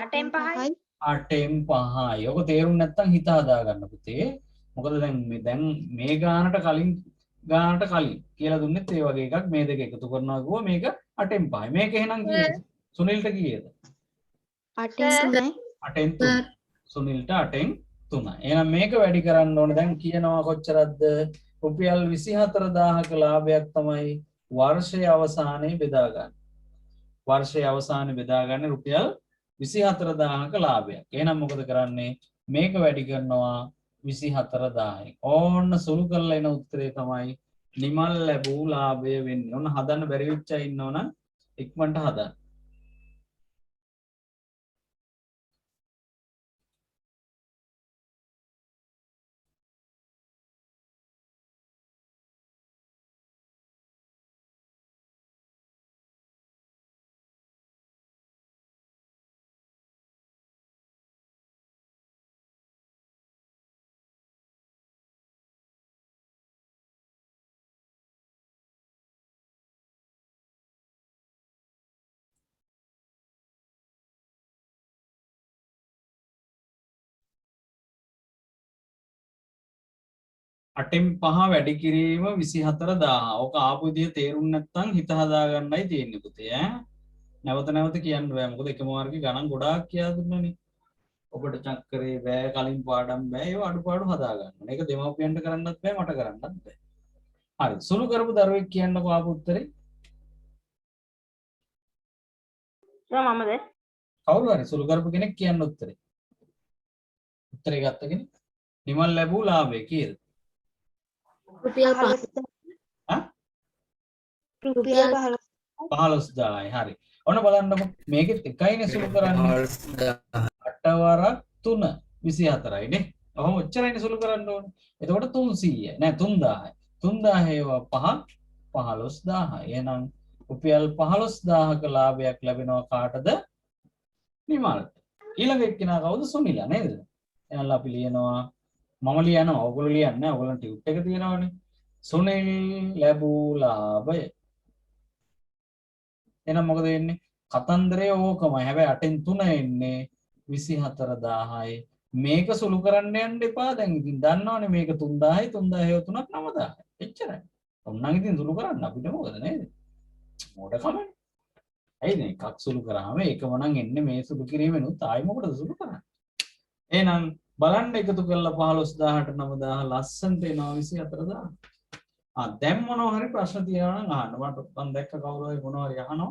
8න් 5යි. 8න් 5යි. ඔක තේරුම් නැත්නම් හිත හදා ගන්න පුතේ. මොකද දැන් මේ ගානට කලින් කියලා දුන්නෙත් ඒ වගේ එකක් මේ දෙක එකතු කරනවා කිව්වා මේක 8න් 5යි. මේක එහෙනම් කීයද? සුනිල්ට කීයද? 8න් 3යි. 8න් 3. සුනිල්ට 8න් 3යි. එහෙනම් මේක වැඩි කරන්න ඕනේ. දැන් කියනවා කොච්චරද? රුපියල් 24000ක ලාභයක් තමයි වර්ෂයේ අවසානයේ බෙදා ගන්න. වර්ෂයේ අවසානයේ බෙදා ගන්න රුපියල් 24000ක ලාභයක්. එහෙනම් මොකද කරන්නේ? මේක වැඩි කරනවා 24000යි. ඕන්න සුළු කරලා එන උත්තරේ තමයි නිමල් ලැබූ ලාභය වෙන්නේ. ඔන්න හදන්න බැරි වෙච්ච අය ඉන්නවනම් ඉක්මනට හදන්න. අටෙන් පහ වැඩි කිරීම 24000. ඕක ආපු විදිය තේරුම් නැත්නම් හිත හදා ගන්නයි තියෙන්නේ පුතේ ඈ. නැවත නැවත කියන්න බෑ. මොකද එකම වර්ගේ ගණන් ගොඩාක් කියලා දුන්නනේ. ඔබට චක්කරේ බෑ කලින් පාඩම් බෑ. ඒව අඩුපාඩු හදා ගන්න. මේක දෙමව්පියන්ට කරන්නත් බෑ මට කරන්නත් බෑ. හරි. සුළු කරපු දරුවෙක් කියන්නකෝ ආපු උත්තරේ. මමද? කවුරු හරි සුළු කරපු කෙනෙක් කියන්න උත්තරේ. උත්තරේ ගත්ත කෙනෙක්. නිමල් ලැබූ ලාභය කීයද? රුපියල් 5. රුපියල් 15000යි. හරි. ඔන්න බලන්නකො මේකෙත් එකයිනේ සුළු කරන්නේ. 8 වරක් 3 24යි නේ. ඔහොම ඔච්චරයිනේ සුළු කරන්න ඕනේ. එතකොට 300යි. නෑ 3000යි. 3000 ඒවා 5 15000යි. එහෙනම් රුපියල් 15000ක ලාභයක් ලැබෙනවා කාටද? නිමල්ට. ඊළඟ එක්කෙනා කවුද? සුනිලා නේද? එහෙනම් අපි ලියනවා මම ලියනවා. ඔයගොල්ලෝ ලියන්නේ නැහැ. ඔයගොල්ලන් ටියුට් එක තියෙනවනේ. සුනිල් ලැබූ ලාභය. එහෙනම් මොකද වෙන්නේ? කතන්දරේ ඕකමයි. හැබැයි 8න් 3 එන්නේ 24000යි. මේක සුළු කරන්න යන්න එපා. දැන් ඉතින් දන්නවනේ මේක 3000යි 3000 3ක් 9000යි. එච්චරයි. ඔන්නම් ඉතින් සුළු කරන්න අපිට මොකද නේද? මොඩ කමනේ. ඇයිද එකක් සුළු කරාම ඒකම නම් එන්නේ මේ සුළු කිරීමෙනුත් ආයි මොකටද සුළු කරන්නේ? එහෙනම් බලන්න එකතු කරලා 15000ට 9000 ලස්සනට එනවා 24000. දැන් මොනවා හරි ප්‍රශ්න තියෙනවා නම් අහන්න. මම දැක්ක කවුරු හරි මොනවා හරි අහනවා.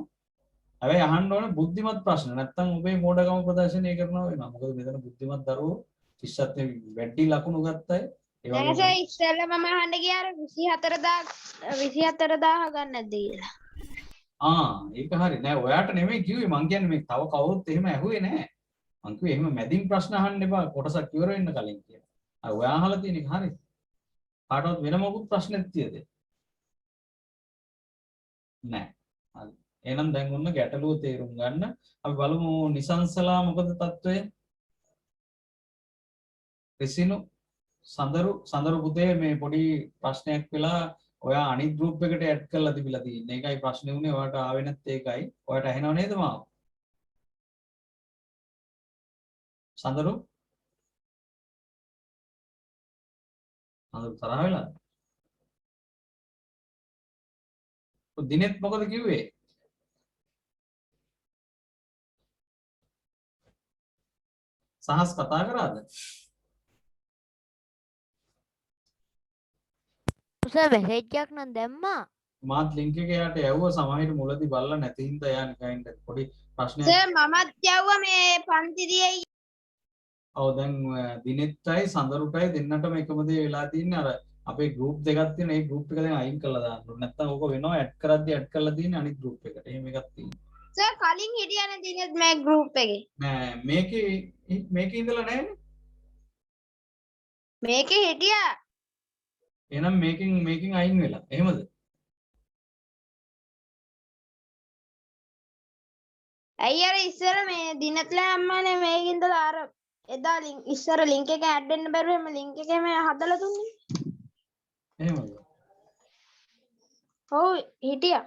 හැබැයි අහන්න ඕනේ බුද්ධිමත් ප්‍රශ්න. නැත්තම් ඔබේ මෝඩකම ප්‍රදර්ශනය කරනවා වෙනවා. මොකද මෙතන බුද්ධිමත් දරුවෝ 30ත් වැඩි ලකුණු ගත්තයි. ඒ නෑ වගේ සර් ඉස්සෙල්ලා මම අහන්න ගියා 24000 ගන්න නැද්ද කියලා. ඒක හරි. නෑ ඔයාට නෙමෙයි කිව්වේ. මං කියන්නේ මේ තව කවුරුත් එහෙම ඇහුවේ නෑ. මං කිව්වේ එහෙම මැදින් ප්‍රශ්න අහන්න එපා. කොටසක් ඉවර වෙන්න කලින් කියලා. ඔයා අහලා තියෙන එක හරි. කාටවත් වෙන මොකුත් ප්‍රශ්නෙත් තියද? නෑ. හරි. එහෙනම් දැන් ඔන්න ගැටලුව තේරුම් ගන්න. අපි බලමු නිසංසලා මොකද තත්වය? රිසිනු සඳරු පුතේ මේ පොඩි ප්‍රශ්නයක් වෙලා ඔයා අනිත් ගෲප් එකට ඇඩ් කරලා තිබිලා තියෙන්නේ. ඒකයි ප්‍රශ්නේ උනේ. ඔයාට ආවේ නැත් ඒකයි. ඔයාට ඇහෙනව නේද මාව? සඳරු තරහ වෙලාද? දිනෙත් මොකද කිව්වේ? සහස් කතා කරාද? සර් මෙසේජ් එකක් නම් දැම්මා. මාත් ලින්ක් එක යාට යවුවා සමහරවිට මුලදී බලලා නැති හින්දා යා නිකන් පොඩි ප්‍රශ්නයක්. සර් මමත් යවුවා මේ පන්තිදියේ. ඔව් දැන් දිනෙත්ටයි සඳරුටයි දෙන්නටම එකම දේ වෙලා තින්නේ අර අපේ ගෲප් දෙකක් තියෙන ඒ ගෲප් එක දැන් අයින් කරලා දාන්න ඕනේ. නැත්නම් ඕක වෙනවා ඇඩ් කරද්දි ඇඩ් කරලා තියෙන්නේ අනිත් ගෲප් එකට. එහෙම එකක් තියෙනවා. සර් කලින් හිටියනේ දිනෙත් මේ ගෲප් එකේ. නෑ මේකේ ඉඳලා නෑනේ. මේකේ හිටියා. එහෙනම් මේකෙන් අයින් වෙලා. එහෙමද? ඇයි අර ඉස්සර මේ දිනත්ලා අම්මානේ මේකින්ද අර එදා ඉස්සර ලින්ක් එක ඇඩ් වෙන්න බැරුව එහෙම ලින්ක් එකේම හදලා දුන්නේ. එහෙමද? ඔව් හිටියා.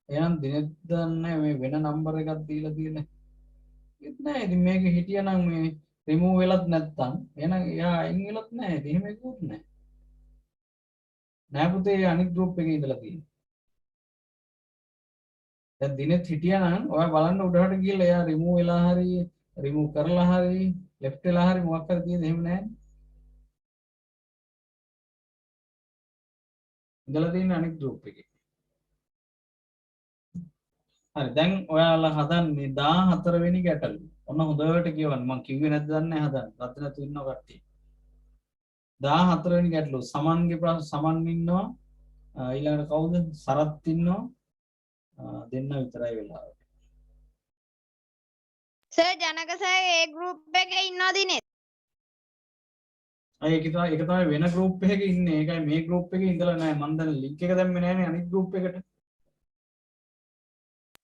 එහෙනම් දිනෙත් දන්නේ මේ වෙන නම්බර එකක් දීලා තියෙන්නේ. ඒත් නෑ. ඉතින් මේක හිටියනම් මේ රිමූව් වෙලත් නැත්තම් එහෙනම් එයා අයින් වෙලත් නෑ. ඉතින් එහෙම එකකුත් නෑ. නෑ පුතේ අනිත් ගෲප් එකේ ඉඳලා තියෙන්නේ. දැන් දිනෙත් හිටියානම් ඔයා බලන්න උඩහට ගිහලා එයා රිමූව් වෙලා හරි රිමූව් කරලා හරි ලෙෆ්ට් වෙලා හරි මොකක් හරි තියෙද එහෙම නෑනේ. ඉඳලා තියෙන්නේ අනිත් ගෲප් එකේ. හරි දැන් ඔයාලා හදන්නේ 14 වෙනි ගැටලුව. ඔන්න හොඳට කියවන්න. මම කිව්වේ නැද්ද දන්නේ හදන්න. රත්නතු ඉන්නව කට්ටිය. 14 වෙනි ගැටලුව. සමන්ගේ ප්‍රශ්න සමන් ඉන්නවා. ඊළඟට කවුද? සරත් ඉන්නවා. දෙන්න විතරයි වෙලාව. සර් ජනක සර් ඒ ගෲප් එකේ ඉන්නවද නේ? අය ඒක තමයි වෙන ගෲප් එකක ඉන්නේ. ඒකයි මේ ගෲප් එකේ ඉඳලා නැහැ. මම දැන් ලින්ක් එක දැම්මේ නැහැනේ අනිත් ගෲප් එකට.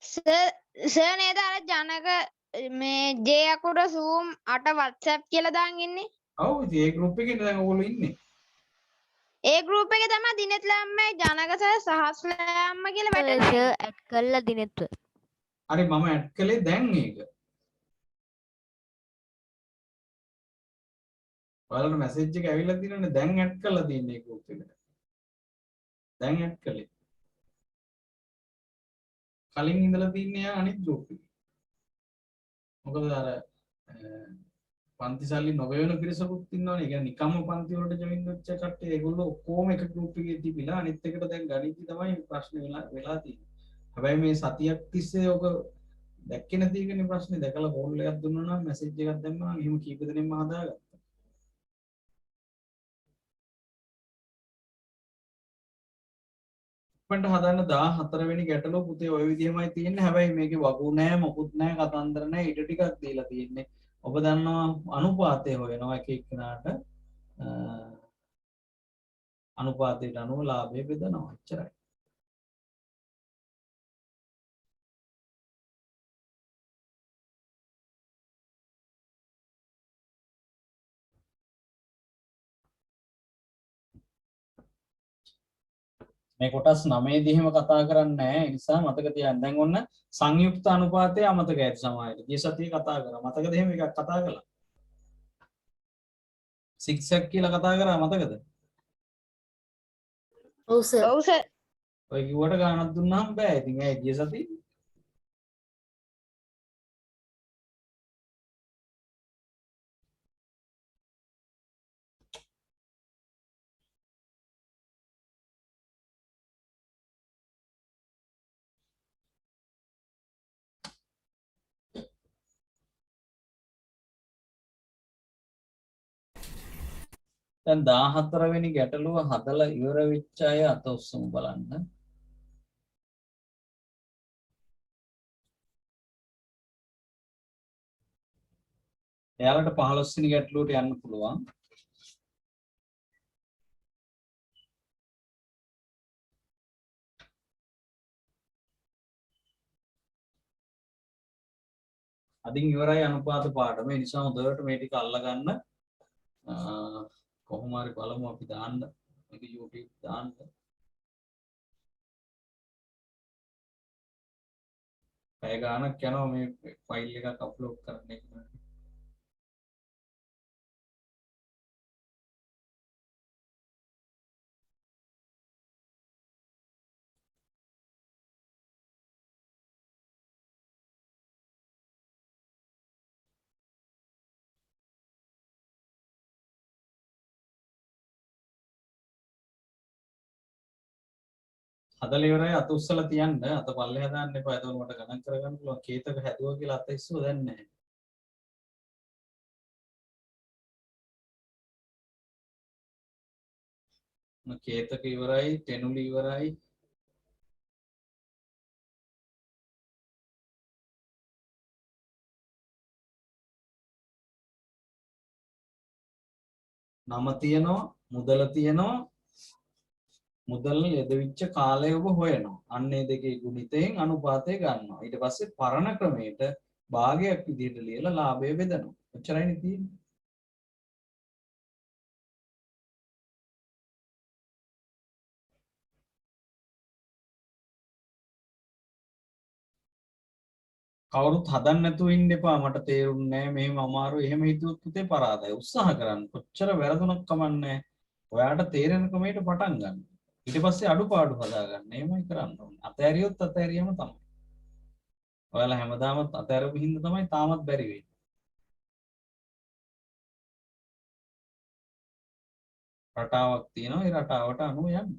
සර් නේද අර ජනක මේ ජේ අකුර zoom 8 WhatsApp කියලා දාන් ඉන්නේ. ඔව් ඉතින් ඒ ගෲප් එකේ දැන් ඔයගොල්ලෝ ඉන්නේ. ඒ ගෲප් එකේ තමයි දිනෙත්ලා අම්මයි ජනක සර් සහස්ලා අම්මා කියලා වැටෙනවා. සර් ඇඩ් කරලා දිනෙත්ව. හරි මම ඇඩ් කළේ දැන් ඒක. ඔයාලට මැසේජ් එක ඇවිල්ලා තියෙනවනේ දැන් ඇඩ් කරලා තියෙන්නේ ඒ ගෲප් එකට. දැන් ඇඩ් කළේ. කලින් ඉඳලා තින්නේ යා අනිත් ගෲප් එකේ. මොකද අර පන්ති සල්ලි නොගෙවන පිරිසකුත් ඉන්නවනේ. ඒ කියන්නේ නිකම්ම පන්ති වලට ජොයින් වෙච්ච කට්ටිය ඒගොල්ලෝ ඔක්කොම එක ගෲප් එකේ තිබිලා අනිත් එකට දැන් ගණිතي තමයි ප්‍රශ්න වෙලා තියෙන්නේ. හැබැයි මේ සතියක් තිස්සේ ඔක දැක්කේ නැති එකනේ ප්‍රශ්නේ. දැකලා කෝල් එකක් දුන්නා නම් මැසේජ් එකක් දැම්මා නම් එහෙම කීප දෙනෙක්ම හදාගත්තා. ඉක්මනට හදන්න 14 වෙනි ගැටලුව පුතේ ওই විදිහමයි තියෙන්නේ. හැබැයි මේකේ වගු නෑ මොකුත් නෑ කතන්දර නෑ ඊට ටිකක් දීලා තියෙන්නේ. ඔබ දන්නවා අනුපාතය හොයනවා එක එක්කෙනාට අනුපාතයට අනුව ලාභය බෙදනවා. එච්චරයි. මේ කොටස් 9 දී එහෙම කතා කරන්නේ නැහැ. ඒ නිසා මතක තියාගන්න. දැන් ඔන්න සංයුක්ත අනුපාතය අමතක ඇති සමහරවිට. ගිය සතියේ කතා කරා. මතකද එහෙම එකක් කතා කළා? සික්සැක් කියලා කතා කරා මතකද? ඔව් සර්. ඔව් සර්. ඔය කිව්වට ගානක් දුන්නාම බෑ. ඉතින් ඇයි ගිය සතියේ දැන් 14 වෙනි ගැටලුව හදලා ඉවර වෙච්ච අය අත උස්සමු බලන්න. එයාලට 15 වෙනි ගැටලුවට යන්න පුළුවන්. අදින් ඉවරයි අනුපාත පාඩම. ඒ නිසා හොඳට මේ ටික අල්ලගන්න. කොහොම හරි බලමු අපි දාන්න. මේක YouTube දාන්න. පැය ගාණක් යනවා මේ ෆයිල් එකක් අප්ලෝඩ් කරන්න එක. හදලා ඉවරයි අත උස්සලා තියන්න අත පල්ලෙහා දාන්න එපා. එතකොට මට ගණන් කරගන්න පුළුවන් කේතක හැදුවා කියලා අත ඉස්සුව දැන් නැහැ. කේතක ඉවරයි, තෙනුලි ඉවරයි. නම තියෙනවා, මුදල තියෙනවා. මුදල් යෙදවිච්ච කාලය ඔබ හොයනවා. අන්න ඒ දෙකේ ගුණිතයෙන් අනුපාතය ගන්නවා. ඊට පස්සේ පරණ ක්‍රමයට භාගයක් විදිහට ලියලා ලාභය බෙදනවා. ඔච්චරයිනේ තියෙන්නේ. කවුරුත් හදන්න නැතුව ඉන්න එපා. මට තේරුන්නේ නැහැ මෙහෙම අමාරු. එහෙම හිතුවොත් පුතේ පරාදයි. උත්සාහ කරන්න. කොච්චර වැරදුනක් කමන්නේ. ඔයාට තේරෙන ක්‍රමයට පටන් ගන්න. ඊට පස්සේ අඩුපාඩු හදාගන්න. එහෙමයි කරන්න ඕනේ. අතෑරියොත් අතෑරියම තමයි. ඔයාලා හැමදාම අතෑරපු හින්දා තමයි තාමත් බැරි වෙන්නේ. රටාවක් තියෙනවා. ඒ රටාවට අනුව යන්න.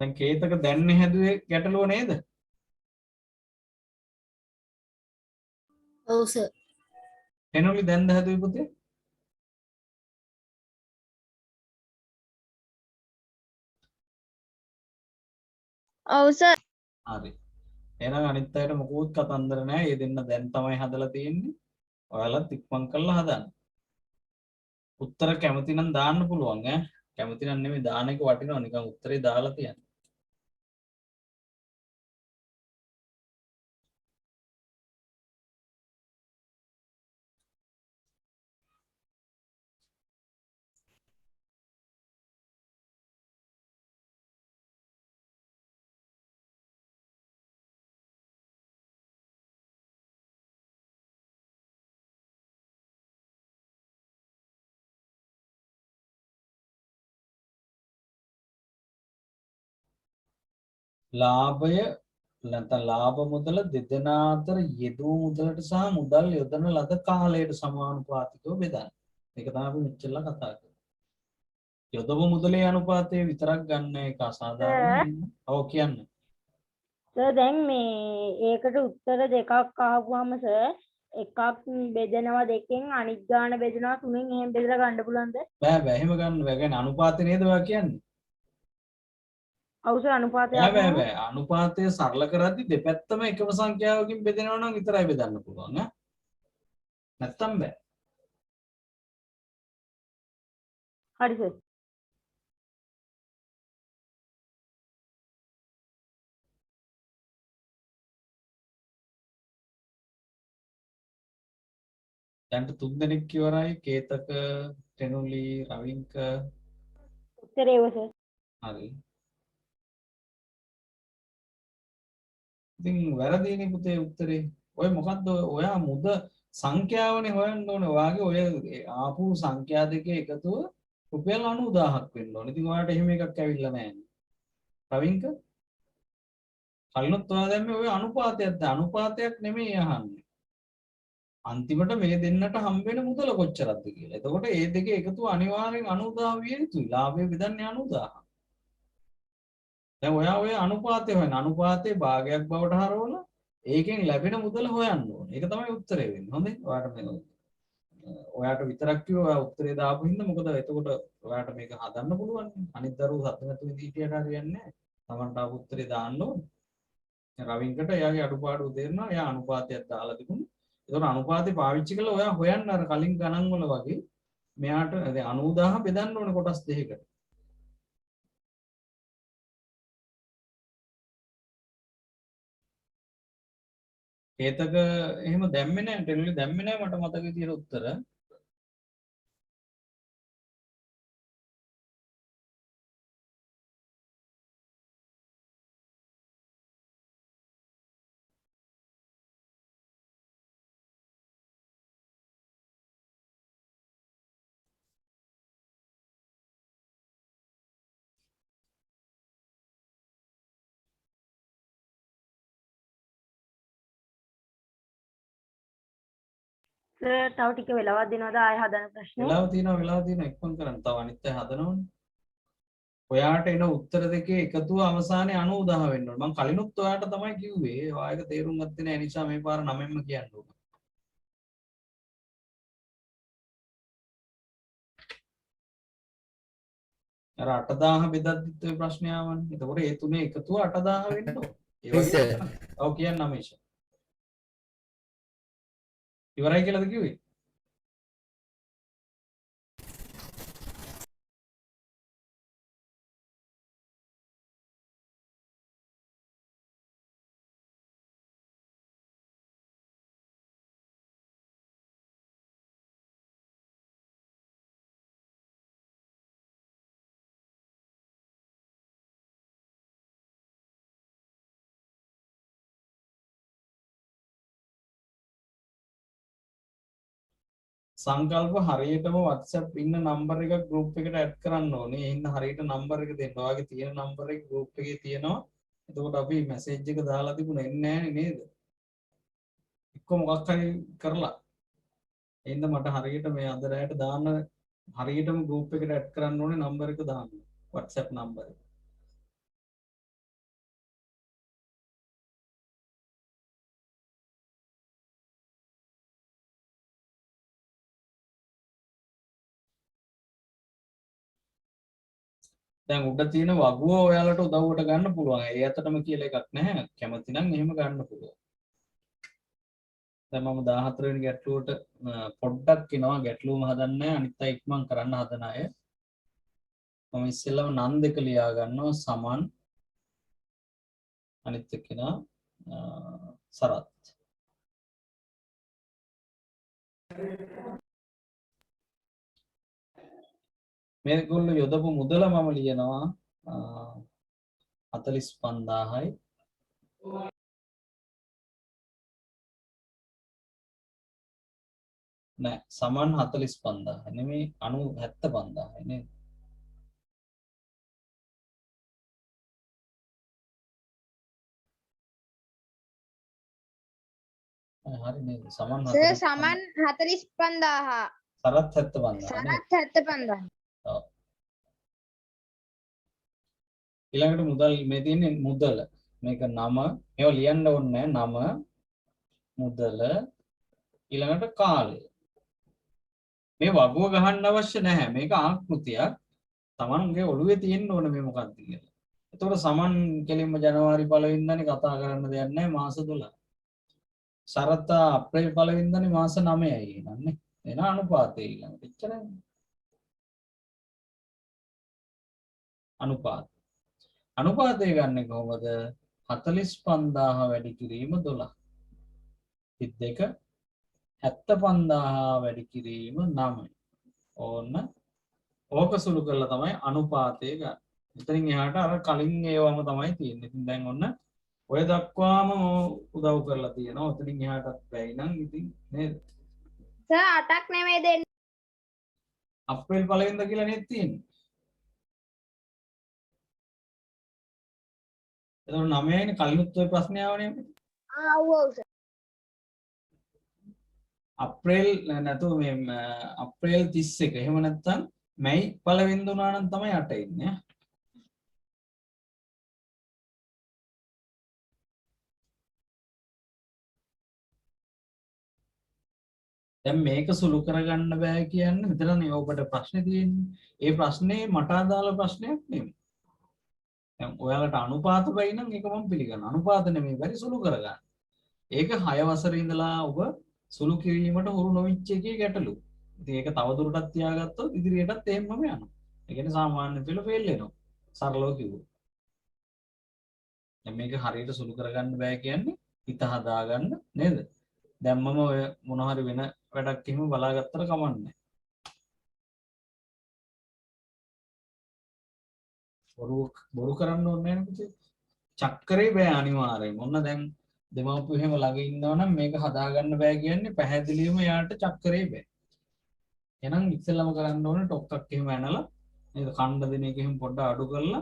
දැන් කේතක දැන්නේ හැදුවේ ගැටලුව නේද? ඔව් සර්. එනෝලි දැන්ද හැදුවේ පුතේ? ඔව් සර්. හරි. එහෙනම් අනිත් අයට මොකුත් කතන්දර නැහැ. ඒ දෙන්න දැන් තමයි හදලා තියෙන්නේ. ඔයාලත් ඉක්මන් කරලා හදන්න. උත්තර කැමති නම් දාන්න පුළුවන් ඈ. කැමති නම් නෙමෙයි දාන එක වටිනවා නිකන් උත්තරේ දාලා තියන්න. ලාභය නැත්නම් ලාභ මුදල දෙදෙනා අතර යෙදූ මුදලට සහ මුදල් යොදන ලද කාලයට සමානුපාතිකව බෙදන්න. මේක තමයි අපි මෙච්චරලා කතා කරන්නේ. යොදපු මුදලේ අනුපාතය විතරක් ගන්න එක අසාධාරණ. ඔව් කියන්න. සර් දැන් මේ ඒකට උත්තර දෙකක් අහපුවාම සර් එකක් බෙදෙනවා දෙකෙන් අනිත් ගාන බෙදෙනවා තුනෙන් එහෙම බෙදලා ගන්න පුළුවන්ද? බෑ බෑ එහෙම ගන්න බෑ. කියන්නේ අනුපාතය නේද ඔයා කියන්නේ? ඔව් සර් අනුපාතය බෑ බෑ බෑ. අනුපාතය සරල කරද්දි දෙපැත්තම එකම සංඛ්‍යාවකින් බෙදෙනවා නම් විතරයි බෙදන්න පුළුවන් ඈ. නැත්තම් බෑ. හරි සර්. දැන්ට තුන් දෙනෙක් ඉවරයි. කේතක, තෙනුලි, රවින්ක. උත්තරේ ඒව සර්. හරි. ඉතින් වැරදිනේ පුතේ උත්තරේ. ඔය මොකද්ද ඔයා මුද සංඛ්‍යාවනේ හොයන්න ඕනේ. ඔයාගේ ඔය ආපු සංඛ්‍යා දෙකේ එකතුව රුපියල් 90000ක් වෙන්න ඕනේ. ඉතින් ඔයාට එහෙම එකක් ඇවිල්ලා නැහැ. රවින්ක කලිනුත් ඔයා දැම්මේ ඔය අනුපාතයක්ද? අනුපාතයක් නෙමෙයි අහන්නේ. අන්තිමට මේ දෙන්නට හම්බ වෙන මුදල කොච්චරද කියලා. එතකොට මේ දෙකේ එකතුව අනිවාර්යෙන් 90000 විය යුතුයි. ලාභය බෙදන්නේ 90000. දැන් ඔයා ඔය අනුපාතය හොයන අනුපාතයේ භාගයක් බවට හරවලා ඒකෙන් ලැබෙන මුදල හොයන්න ඕනේ. ඒක තමයි උත්තරේ වෙන්නේ. හොඳේ. ඔයාට විතරක් කිව්ව ඔයා උත්තරේ දාපු හින්දා මොකද එතකොට ඔයාට මේක හදන්න පුළුවන්. අනිත් දරුවෝ හද නැතුව ඉඳීටියට හරියන්නේ නැහැ. Tamanට ආපු උත්තරේ දාන්න ඕනේ. රවින්කට එයාගේ අඩුපාඩු තේරෙනවා. එයා අනුපාතයක් දාලා තිබුණා. ඒතකොට අනුපාතේ පාවිච්චි කරලා ඔයා හොයන්න අර කලින් ගණන් වල වගේ මෙයාට දැන් 90000 බෙදන්න ඕනේ කොටස් දෙකකට. හේතක එහෙම දැම්මේ නැහැ ටෙලිලි දැම්මේ නැහැ මට මතක විදියට උත්තර. සර් තව ටික වෙලාවක් දෙනවද ආයෙ හදන ප්‍රශ්නේ? වෙලාව තියෙනවා එක්කම් කරන්න. තව අනිත් අය හදනවනේ. ඔයාට එන උත්තර දෙකේ එකතුව අවසානයේ 90 වෙන්න ඕන. මම කලිනුත් ඔයාට තමයි කිව්වේ. ඔයා ඒක තේරුම් ගත්තේ නැහැ නිසා මේ පාර 9න්ම කියන්න ඕන. අර 8000 බෙදද්දිත් ඔය ප්‍රශ්නය ආවනේ. එතකොට ඒ තුනේ එකතුව 8000 වෙන්න ඕන. ඒ වගේ. ඔව් කියන්න නමේෂ. ඉවරයි කියලාද කිව්වේ? සංකල්ප හරියටම WhatsApp ඉන්න නම්බර් එක group එකට add කරන්න ඕනේ. ඒ හින්දා හරියට නම්බර් එක දෙන්න. ඔයාගේ තියෙන නම්බර් එක group එකේ තියෙනවා. එතකොට අපි message එක දාලා තිබුණා එන්නේ නැහැ නේද? එක්ක මොකක් හරි කරලා. ඒ හින්දා මට හරියට මේ අද රැයට දාන්න හරියටම group එකට add කරන්න ඕනේ නම්බර් එක දාන්න. WhatsApp නම්බර් එක. දැන් උඩ තියෙන වගුව ඔයාලට උදව්වට ගන්න පුළුවන්. ඒ අතටම කියලා එකක් නැහැ. කැමති නම් එහෙම ගන්න පුළුවන්. දැන් මම 14 වෙනි ගැටලුවට පොඩ්ඩක් එනවා. ගැටලුවම හදන්නේ අනිත් අය ඉක්මන් කරන්න හදන අය. මම ඉස්සෙල්ලාම නම් දෙක ලියා ගන්නවා සමන් අනිත් එක්කෙනා සරත්. මේගොල්ලෝ යොදපු මුදල මම ලියනවා 45000යි. නෑ සමන් 45000 නෙමෙයි 75000යි නේද? හරි නේද? සමන් සර් සමන් 45000 සරත් 75000 සරත් නේද? 75000 ඔව්. ඊළඟට මුදල් මේ තියෙන්නේ මුදල. මේක නම මේව ලියන්න ඕනේ නම මුදල ඊළඟට කාලය. මේ වගුව ගහන්න අවශ්‍ය නැහැ. මේක ආකෘතියක්. Tamanගේ ඔළුවේ තියෙන්න ඕනේ මේ මොකක්ද කියලා. එතකොට සමන් කෙලින්ම ජනවාරි 1 වෙනිදානේ කතා කරන්න දෙයක් නැහැ මාස 12. සරත අප්‍රේල් 1 වෙනිදානේ මාස 9යි නන්නේ. එන අනුපාතය ඊළඟට. එච්චරයි. අනුපාත. අනුපාතය ගන්න කොහොමද? 45000 වැඩි කිරීම 12. 32 75000 වැඩි කිරීම 9. ඕන්න ඕක සුළු කරලා තමයි අනුපාතය ගන්න. එතනින් එහාට අර කලින් ඒවම තමයි තියෙන්නේ. ඉතින් දැන් ඔන්න ඔය දක්වාම උදව් කරලා තියෙනවා. එතනින් එහාටත් බැයි නම් ඉතින් නේද? සර් 8ක් නෙමෙයි දෙන්නේ. අප්‍රේල් 1 වෙනිදා කියලා නේද තියෙන්නේ? එතකොට 9යිනේ කලිනුත් ඔය ප්‍රශ්නේ ආවනේ. ඔව් ඔව් සර්. අප්‍රේල් නැතුව මේ අප්‍රේල් 31 එහෙම නැත්නම් මැයි 1 වෙනිදා උනා නම් තමයි 8 ඉන්නේ. දැන් මේක සුළු කරගන්න බෑ කියන්නේ මෙතනනේ ඔබට ප්‍රශ්නේ තියෙන්නේ. ඒ ප්‍රශ්නේ මට අදාළ ප්‍රශ්නයක් නෙමෙයි. දැන් ඔයාලට අනුපාත වෙයි නම් ඒක මම පිළිගන්නවා. අනුපාත නෙමෙයි බැරි සුළු කරගන්න. ඒක 6 වසරේ ඉඳලා ඔබ සුළු කිරීමට හුරු නොවිච්ච එකේ ගැටලු. ඉතින් ඒක තව දුරටත් තියාගත්තොත් ඉදිරියටත් එහෙමම යනවා. ඒ කියන්නේ සාමාන්‍ය පෙළ ෆේල් වෙනවා. සරලව කිව්වොත්. දැන් මේක හරියට සුළු කරගන්න බෑ කියන්නේ හිත හදාගන්න නේද? දැන් මම ඔය මොන හරි වෙන වැඩක් එහෙම බලාගත්තට කමන්නේ. බොරු කරන්න ඕනේ නෑ පුතේ. චක්කරේ බෑ අනිවාර්යයෙන්. මොන්න දැන් දෙමව්පියෝ එහෙම ළඟ ඉන්නවනම් මේක හදාගන්න බෑ කියන්නේ පැහැදිලිවම යාට චක්කරේ බෑ. එහෙනම් ඉස්සෙල්ලාම කරන්න ඕනේ ටොක්ක්ක් එහෙම ඇනලා නේද කණ්ඩ දෙන එක එහෙම පොඩ්ඩක් අඩු කරලා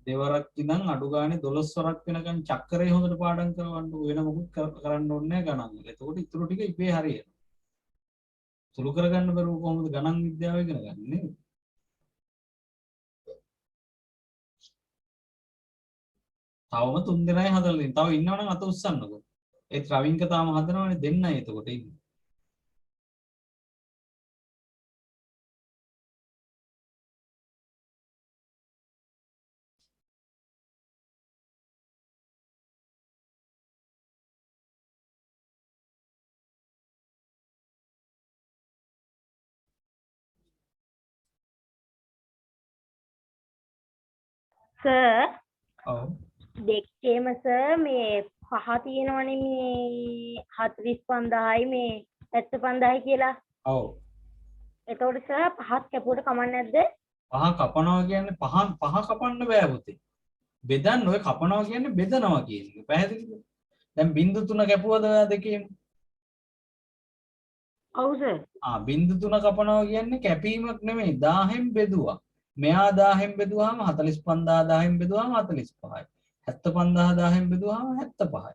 දෙවරක් ඉඳන් අඩු ගානේ 12 වරක් වෙනකන් චක්කරේ හොඳට පාඩම් කරවන්න වෙන මොකුත් කරන්න ඕනේ නැහැ ගණන් වල. එතකොට ඉතුරු ටික ඉබේ හරියනවා. සුළු කරගන්න බැරුව කොහොමද ගණන් විද්‍යාව ඉගෙන ගන්න නේද? තවම 3 දෙනයි හදලා තියෙන. තව ඉන්නවනම් අත උස්සන්නකෝ. ඒත් රවින්ක තාම හදනවනේ දෙන්නයි එතකොට ඉන්නේ. සර් ඔව්. දෙකේම සර් මේ පහ තියෙනවනේ මේ 45000යි මේ 75000යි කියලා. ඔව්. එතකොට සර් පහත් කැපුවට කමක් නැද්ද? පහ කපනවා කියන්නේ පහ කපන්න බෑ පුතේ. බෙදන්න ඔය කපනවා කියන්නේ බෙදනවා කියන එක. පැහැදිලිද? දැන් බිංදු 3 කැපුවද ඔයා දෙකේම? ඔව් සර්. බිංදු 3 කපනවා කියන්නේ කැපීමක් නෙමෙයි 1000න් බෙදුවා. මෙහා 1000න් බෙදුවාම 45000න් බෙදුවාම 45යි. 75000න් බෙදුවාම 75යි.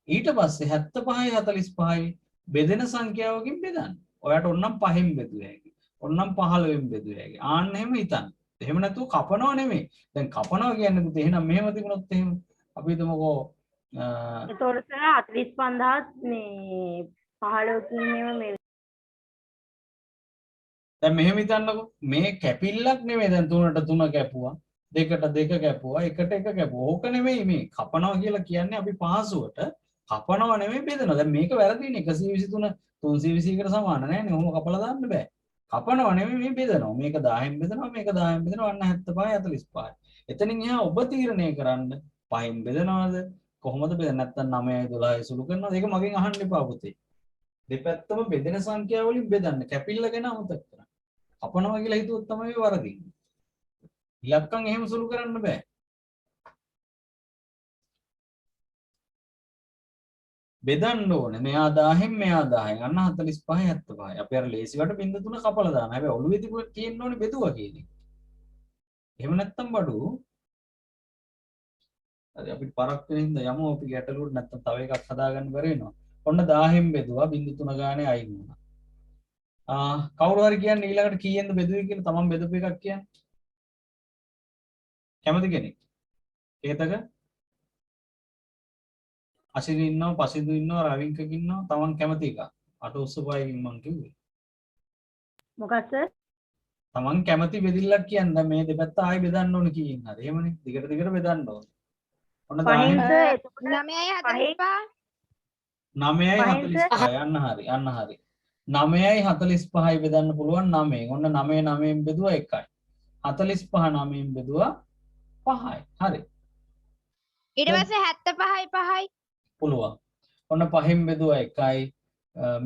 ඊට පස්සේ 75යි 45යි බෙදෙන සංඛ්‍යාවකින් බෙදන්න. ඔයාට ඕනනම් 5න් බෙදුව හැකියි. ඕනනම් 15න් බෙදුව හැකියි. ආන්න එහෙම හිතන්න. එහෙම නැතුව කපනවා නෙමෙයි. දැන් කපනවා කියන්නේ පුතේ එහෙනම් මෙහෙම තිබුණොත් එහෙම අපි හිතමුකෝ එතකොට සර් 45000 මේ 15කින් එහෙම මේ දැන් මෙහෙම හිතන්නකෝ මේ කැපිල්ලක් නෙමෙයි දැන් 3ට 3 කැපුවා 2ට 2 කැපුවා 1ට 1 කැපුවා ඕක නෙමෙයි මේ කපනවා කියලා කියන්නේ අපි පහසුවට කපනවා නෙමෙයි බෙදනවා දැන් මේක වැරදිනේ 123 321කට සමාන නෑනේ ඔහොම කපලා දාන්න බෑ කපනවා නෙමෙයි මේ බෙදනවා මේක 10න් බෙදනවා මේක 10න් බෙදනවා අන්න 75 45 එතනින් එහා ඔබ තීරණය කරන්න 5න් බෙදනවද කොහොමද බෙදන්නේ නැත්නම් 9යි 12යි සුළු කරනවද ඒක මගෙන් අහන්න එපා පුතේ දෙපැත්තම බෙදෙන සංඛ්‍යාව වලින් බෙදන්න කැපිල්ල ගැන අමතක කරන්න කපනවා කියලා හිතුවොත් තමයි වරදින්නේ. ඉලක්කම් එහෙම සුළු කරන්න බෑ. බෙදන්න ඕනේ. මෙයා 1000න් මෙයා 1000න් අන්න 45 75. අපි අර ලේසියට බින්දු 3 කපලා දානවා. හැබැයි ඔළුවේ තිබුණ තියෙන්න ඕනේ බෙදුවා කියන එක. එහෙම නැත්තම් බඩු. හරි අපි පරක් වෙන හින්දා යමු අපි ගැටලුවට නැත්තම් තව එකක් හදාගන්න බැරි වෙනවා. ඔන්න 1000න් බෙදුවා බින්දු 3 ගානේ අයින් වුණා. කවුරු හරි කියන්නේ ඊළඟට කීයෙන්ද බෙදුවේ කියලා තමන් බෙදපු එකක් කියන්නේ කැමති කෙනෙක් ඒතක අසිරි ඉන්නවා පසිදු ඉන්නවා රවින්කක ඉන්නවා තමන් කැමති එක අට උස්සපයිකින් මං කිව්වේ මොකක්ද තමන් කැමති බෙදිල්ලක් කියන්න දැන් මේ දෙපැත්ත ආයෙ බෙදන්න ඕන කීයෙන් හරි එහෙමනේ දිගට දිගට බෙදන්න ඕන ඔන්න 10 9යි 45 9යි 45 යන්න හරි 9යි 45යි බෙදන්න පුළුවන් 9න්. ඔන්න 9 9න් බෙදුවා 1යි. 45 9න් බෙදුවා 5යි. හරි. ඊට පස්සේ 75යි 5යි පුළුවන්. ඔන්න 5න් බෙදුවා 1යි.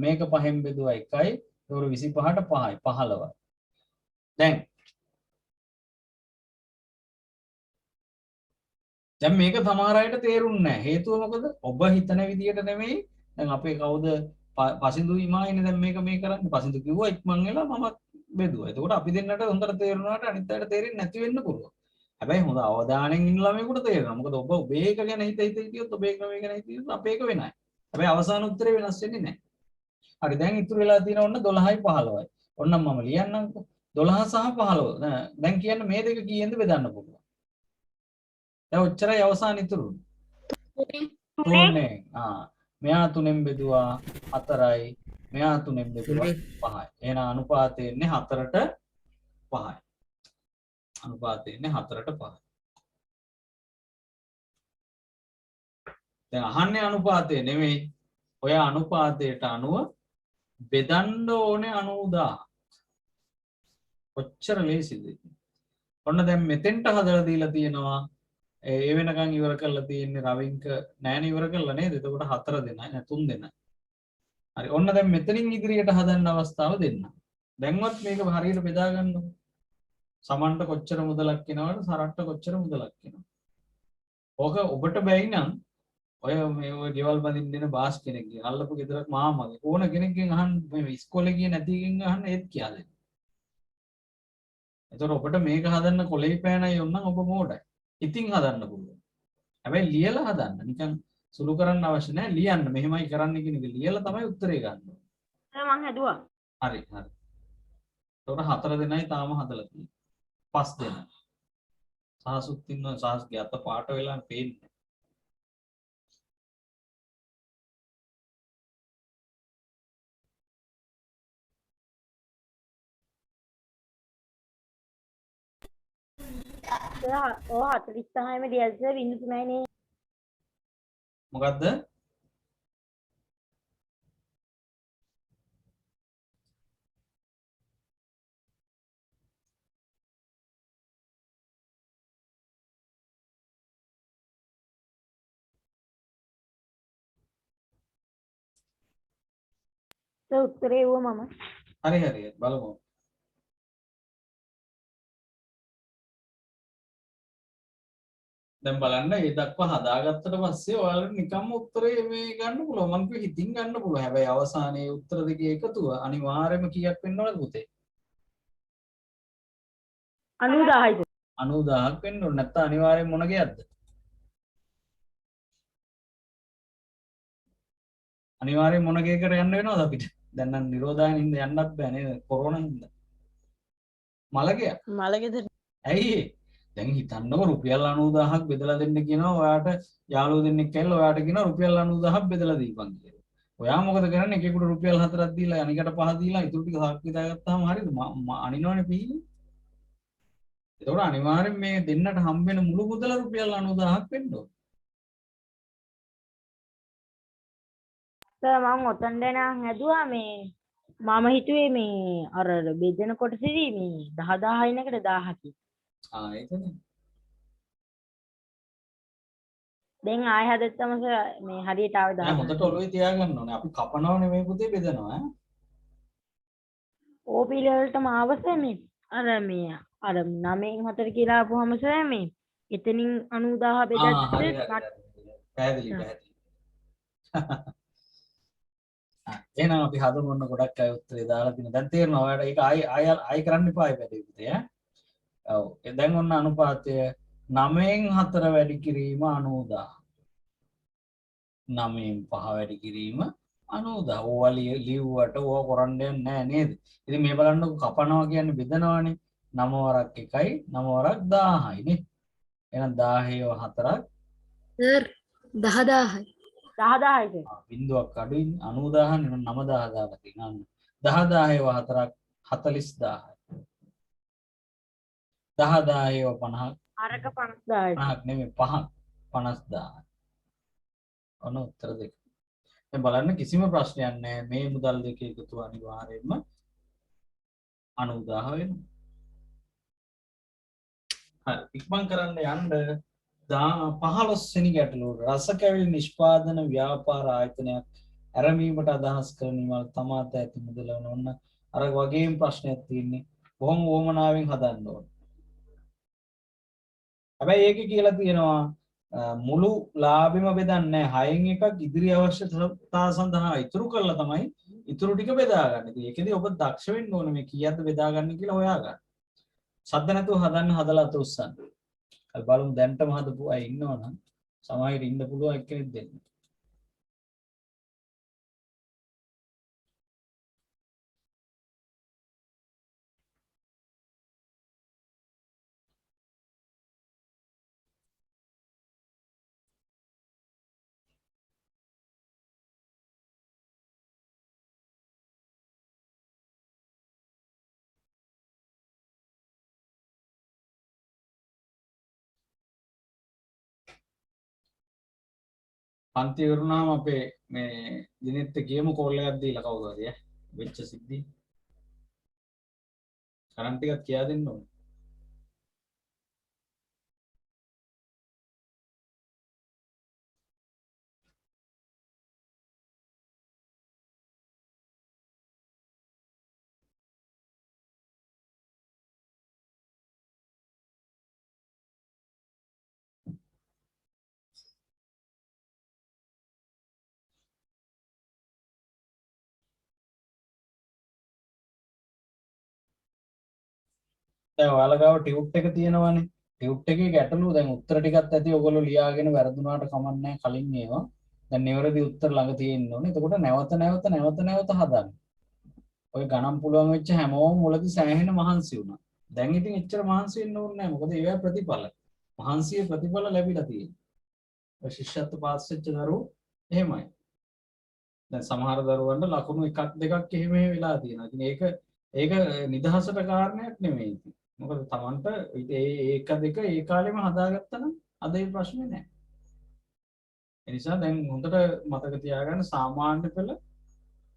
මේක 5න් බෙදුවා 1යි. ඒතකොට 25ට 5යි 15යි. දැන් මේක සමහර අයට තේරුන්නේ නැහැ. හේතුව මොකද? ඔබ හිතන විදියට නෙමෙයි. දැන් අපේ කවුද පසිදු ඉමායිනේ දැන් මේක මේ කරන්නේ පසිදු කිව්වා ඉක්මන් වෙලා මම බෙදුවා. එතකොට අපි දෙන්නට හොඳට තේරුණාට අනිත් අයට තේරෙන්නේ නැති වෙන්න පුළුවන්. හැබැයි හොඳ අවධානයෙන් ඉන්න ළමයෙකුට තේරෙනවා. මොකද ඔබ ඔබේ එක ගැන හිත හිටියොත් ඔබේ එක මේ ගැන හිටියොත් අපේ එක වෙනයි. හැබැයි අවසාන උත්තරේ වෙනස් වෙන්නේ නැහැ. හරි දැන් ඉතුරු වෙලා තියෙන ඔන්න 12යි 15යි. ඔන්න මම ලියන්නම්කෝ. 12 සහ 15. දැන් කියන්න මේ දෙක කීයෙන්ද බෙදන්න පුළුවන්. දැන් ඔච්චරයි අවසාන ඉතුරු. 3ෙන්. මෙයා 3ෙන් බෙදුවා 4යි මෙයා 3ෙන් බෙදුවා 5යි එහෙනම් අනුපාතය එන්නේ 4ට 5යි අනුපාතය එන්නේ 4ට 5යි දැන් අහන්නේ අනුපාතය නෙමෙයි ඔය අනුපාතයට අනුව බෙදන්න ඕනේ 90000 කොච්චර ලේසිද ඔන්න දැන් මෙතෙන්ට හදලා දීලා තියෙනවා ඒ වෙනකන් ඉවර කරලා තියෙන්නේ රවින්ක නෑනේ ඉවර කරලා නේද? එතකොට 4 දෙනයි නෑ 3 දෙනයි. හරි ඔන්න දැන් මෙතනින් ඉදිරියට හදන්න අවස්ථාව දෙන්න. දැන්වත් මේක හරියට බෙදා ගන්නකො. සමන්ට කොච්චර මුදලක් එනවද? සරට්ට කොච්චර මුදලක් එනවද? ඕක ඔබට බැයි නම් ඔය මේ ඔය ගෙවල් බඳින්න දෙන බාස් කෙනෙක්ගේ අල්ලපු ගෙදරක් මාමගේ ඕන කෙනෙක්ගෙන් අහන්න මේ ඉස්කෝලේ ගියේ නැති එකෙන් අහන්න ඒත් කියලා දෙන්න. එතකොට ඔබට මේක හදන්න කොලේ පෑනයි ඔන්නම් ඔබ මෝඩයි. ඉතින් හදන්න පුළුවන්. හැබැයි ලියලා හදන්න. නිකන් සුළු කරන්න අවශ්‍ය නැහැ. ලියන්න මෙහෙමයි කරන්න කියන එක ලියලා තමයි උත්තරේ ගන්න ඕනේ. මං හැදුවා. හරි හරි. එතකොට 4 දෙනයි තාම හදලා තියෙන්නේ. 5 දෙනා. සහසුත් ඉන්නවා සහස්ගේ අත පාට වෙලා පේන්නේ. සර් ඔය 46ම ලියලා සර් බින්දු 3යි නේ. මොකද්ද? සර් උත්තරේ එවුවා මම. හරි හරි බලමු. දැන් බලන්න ඒ දක්වා හදාගත්තට පස්සේ ඔයාලට නිකම්ම උත්තරේ මේ ගන්න පුළුවන්. මම කිව්ව හිතින් ගන්න පුළුවන්. හැබැයි අවසානයේ උත්තර දෙකේ එකතුව අනිවාර්යයෙන්ම කීයක් වෙන්න ඕනද පුතේ? 90000යි සර්. 90000ක් වෙන්න ඕන. නැත්නම් අනිවාර්යයෙන් මොන ගේයක්ද? අනිවාර්යයෙන් මොන ගේකට යන්න වෙනවද අපිට? දැන් නම් නිරෝධායන හින්දා යන්නත් බෑ නේද? කොරෝනා හින්දා. මලගයක්. මලගෙදර ඇයි ඒ? දැන් හිතන්නකො රුපියල් 90000ක් බෙදලා දෙන්න කියනවා. ඔයාට යාළුවෝ දෙන්නෙක් කියලා ඔයාට කියනවා රුපියල් 90000ක් බෙදලා දීපන් කියලා. ඔයා මොකද කරන්නේ? එකෙකුට රුපියල් 4ක් දීලා අනිකට 5 දීලා ඉතුරු ටික සාක්ෂි දාගත්තාම හරියද? අනිනවනේ පිළි. එතකොට අනිවාර්යෙන් මේ දෙන්නට හම්බ වෙන මුළු මුදල රුපියල් 90000ක් වෙන්න ඕන. සර් මම ඔතන දැන හැදුවා මේ මම හිතුවේ මේ අර බෙදෙන කොටසේදී මේ 10000 එකට 1000කි. එතන. දැන් ආයෙ හදත්තම සර් මේ හරියට ආව දැන් 1000. හොඳට ඔළුවේ තියාගන්න ඕනේ. අපි කපනව නෙමෙයි පුතේ බෙදනවා ඈ. ඕ පිළිවෙලටම ආව සර් මේ අර 9න් 4 කියලා ආපුවම සර් මේ එතනින් 90000 හරි බෙදද්දී හරි පැහැදිලි පැහැදිලි. එහෙනම් අපි හදමු ඔන්න ගොඩක් අය උත්තරේ දාලා තියෙනවා. දැන් තේරෙනවා ඔයාලට ඒක ආයි කරන්න එපා ඒ වැඩේ පුතේ ඈ. ඔව්. දැන් ඔන්න අනුපාතය 9න් 4 වැඩි කිරීම 90000. 9න් 5 වැඩි කිරීම 90000. ඕවා ලිව්වට ඕවා කරන්න යන්නේ නැහැ නේද? ඉතින් මේ බලන්නකො කපනවා කියන්නේ බෙදනවානේ. 9 වරක් 1යි 9 වරක් 1000යි නේ. එහෙනම් 10 4ක් සර් 10000යි 10000යි සර්. බිඳුවක් අඩුයි 90000 නේ 9000 දාලා තියෙනවා. 10000 ඒවා 4ක් 40000යි. 10000 ඒවා 50ක් අරක 50000යි. 50ක් නෙමෙයි 5ක් 50000. ඔන්න උත්තර දෙක. දැන් බලන්න කිසිම ප්‍රශ්නයක් නැහැ. මේ මුදල් දෙක එකතු අනිවාර්යයෙන්ම 90000 වෙනවා. හරි ඉක්මන් කරන්න යන්න 15 වෙනි ගැටලුව රසකැවිලි නිෂ්පාදන ව්‍යාපාර ආයතනයක් ආරම්භීමට අදහස් කරන නිමල් තමාට ඇති මුදල වන ඔන්න අර වගේම ප්‍රශ්නයක් තියෙන්නේ බොහොම වොමනාවෙන් හදන්න ඕන. හැබැයි ඒකේ කියලා තියෙනවා මුළු ලාභෙම බෙදන්නේ 6න් එකක් ඉදිරි අවශ්‍යතා සඳහා ඉතුරු කරලා තමයි ඉතුරු ටික බෙදාගන්නේ. ඉතින් ඒකෙදී ඔබ දක්ෂ වෙන්න ඕනේ මේ කීයක්ද බෙදාගන්නේ කියලා හොයාගන්න. සද්ද නැතුව හදන්න හදලා තුස්සන්න. අපි බලමු දැන්ටම හදපු අය ඉන්නවනම් සමහරවිට ඉන්න පුළුවන් එක්කෙනෙක් දෙන්න. පන්ති ඉවරුනාම අපේ මේ දිනෙත් ගේමු කෝල් එකක් දීලා කවුරු හරි වෙච්ච සිද්ධි කරන්ට් ටිකක් කියා දෙන්න ඕනේ. දැන් ඔයාලා ගාව ටියුට් එක තියෙනවානේ. ටියුට් එකේ ගැටලුව දැන් උත්තර ටිකක් ඇති ඔයගොල්ලෝ ලියාගෙන වැරදුනාට කමක් නැහැ කලින් ඒවා. දැන් නිවැරදි උත්තර ළඟ තියෙන්න ඕනේ. එතකොට නැවත හදන්න. ඔය ගණන් පුළුවන් වෙච්ච හැමෝම මුලදී සෑහෙන මහන්සි වුණා. දැන් ඉතින් එච්චර මහන්සි වෙන්න ඕනේ නැහැ. මොකද ඒවැ ප්‍රතිඵල. මහන්සියේ ප්‍රතිඵල ලැබිලා තියෙනවා. ඔය ශිෂ්‍යත්ව පාස් වෙච්ච දරුවෝ එහෙමයි. දැන් සමහර දරුවන්ට ලකුණු එකක් දෙකක් එහෙම වෙලා තියෙනවා. ඉතින් ඒක නිදහසට කාරණයක් නෙමෙයි ඉතින්. මොකද Tamanට ඒක දෙක ඒ කාලෙම හදාගත්තා නම් අද ඒ ප්‍රශ්නේ නැහැ. ඒ නිසා දැන් හොඳට මතක තියාගන්න සාමාන්‍ය පෙළ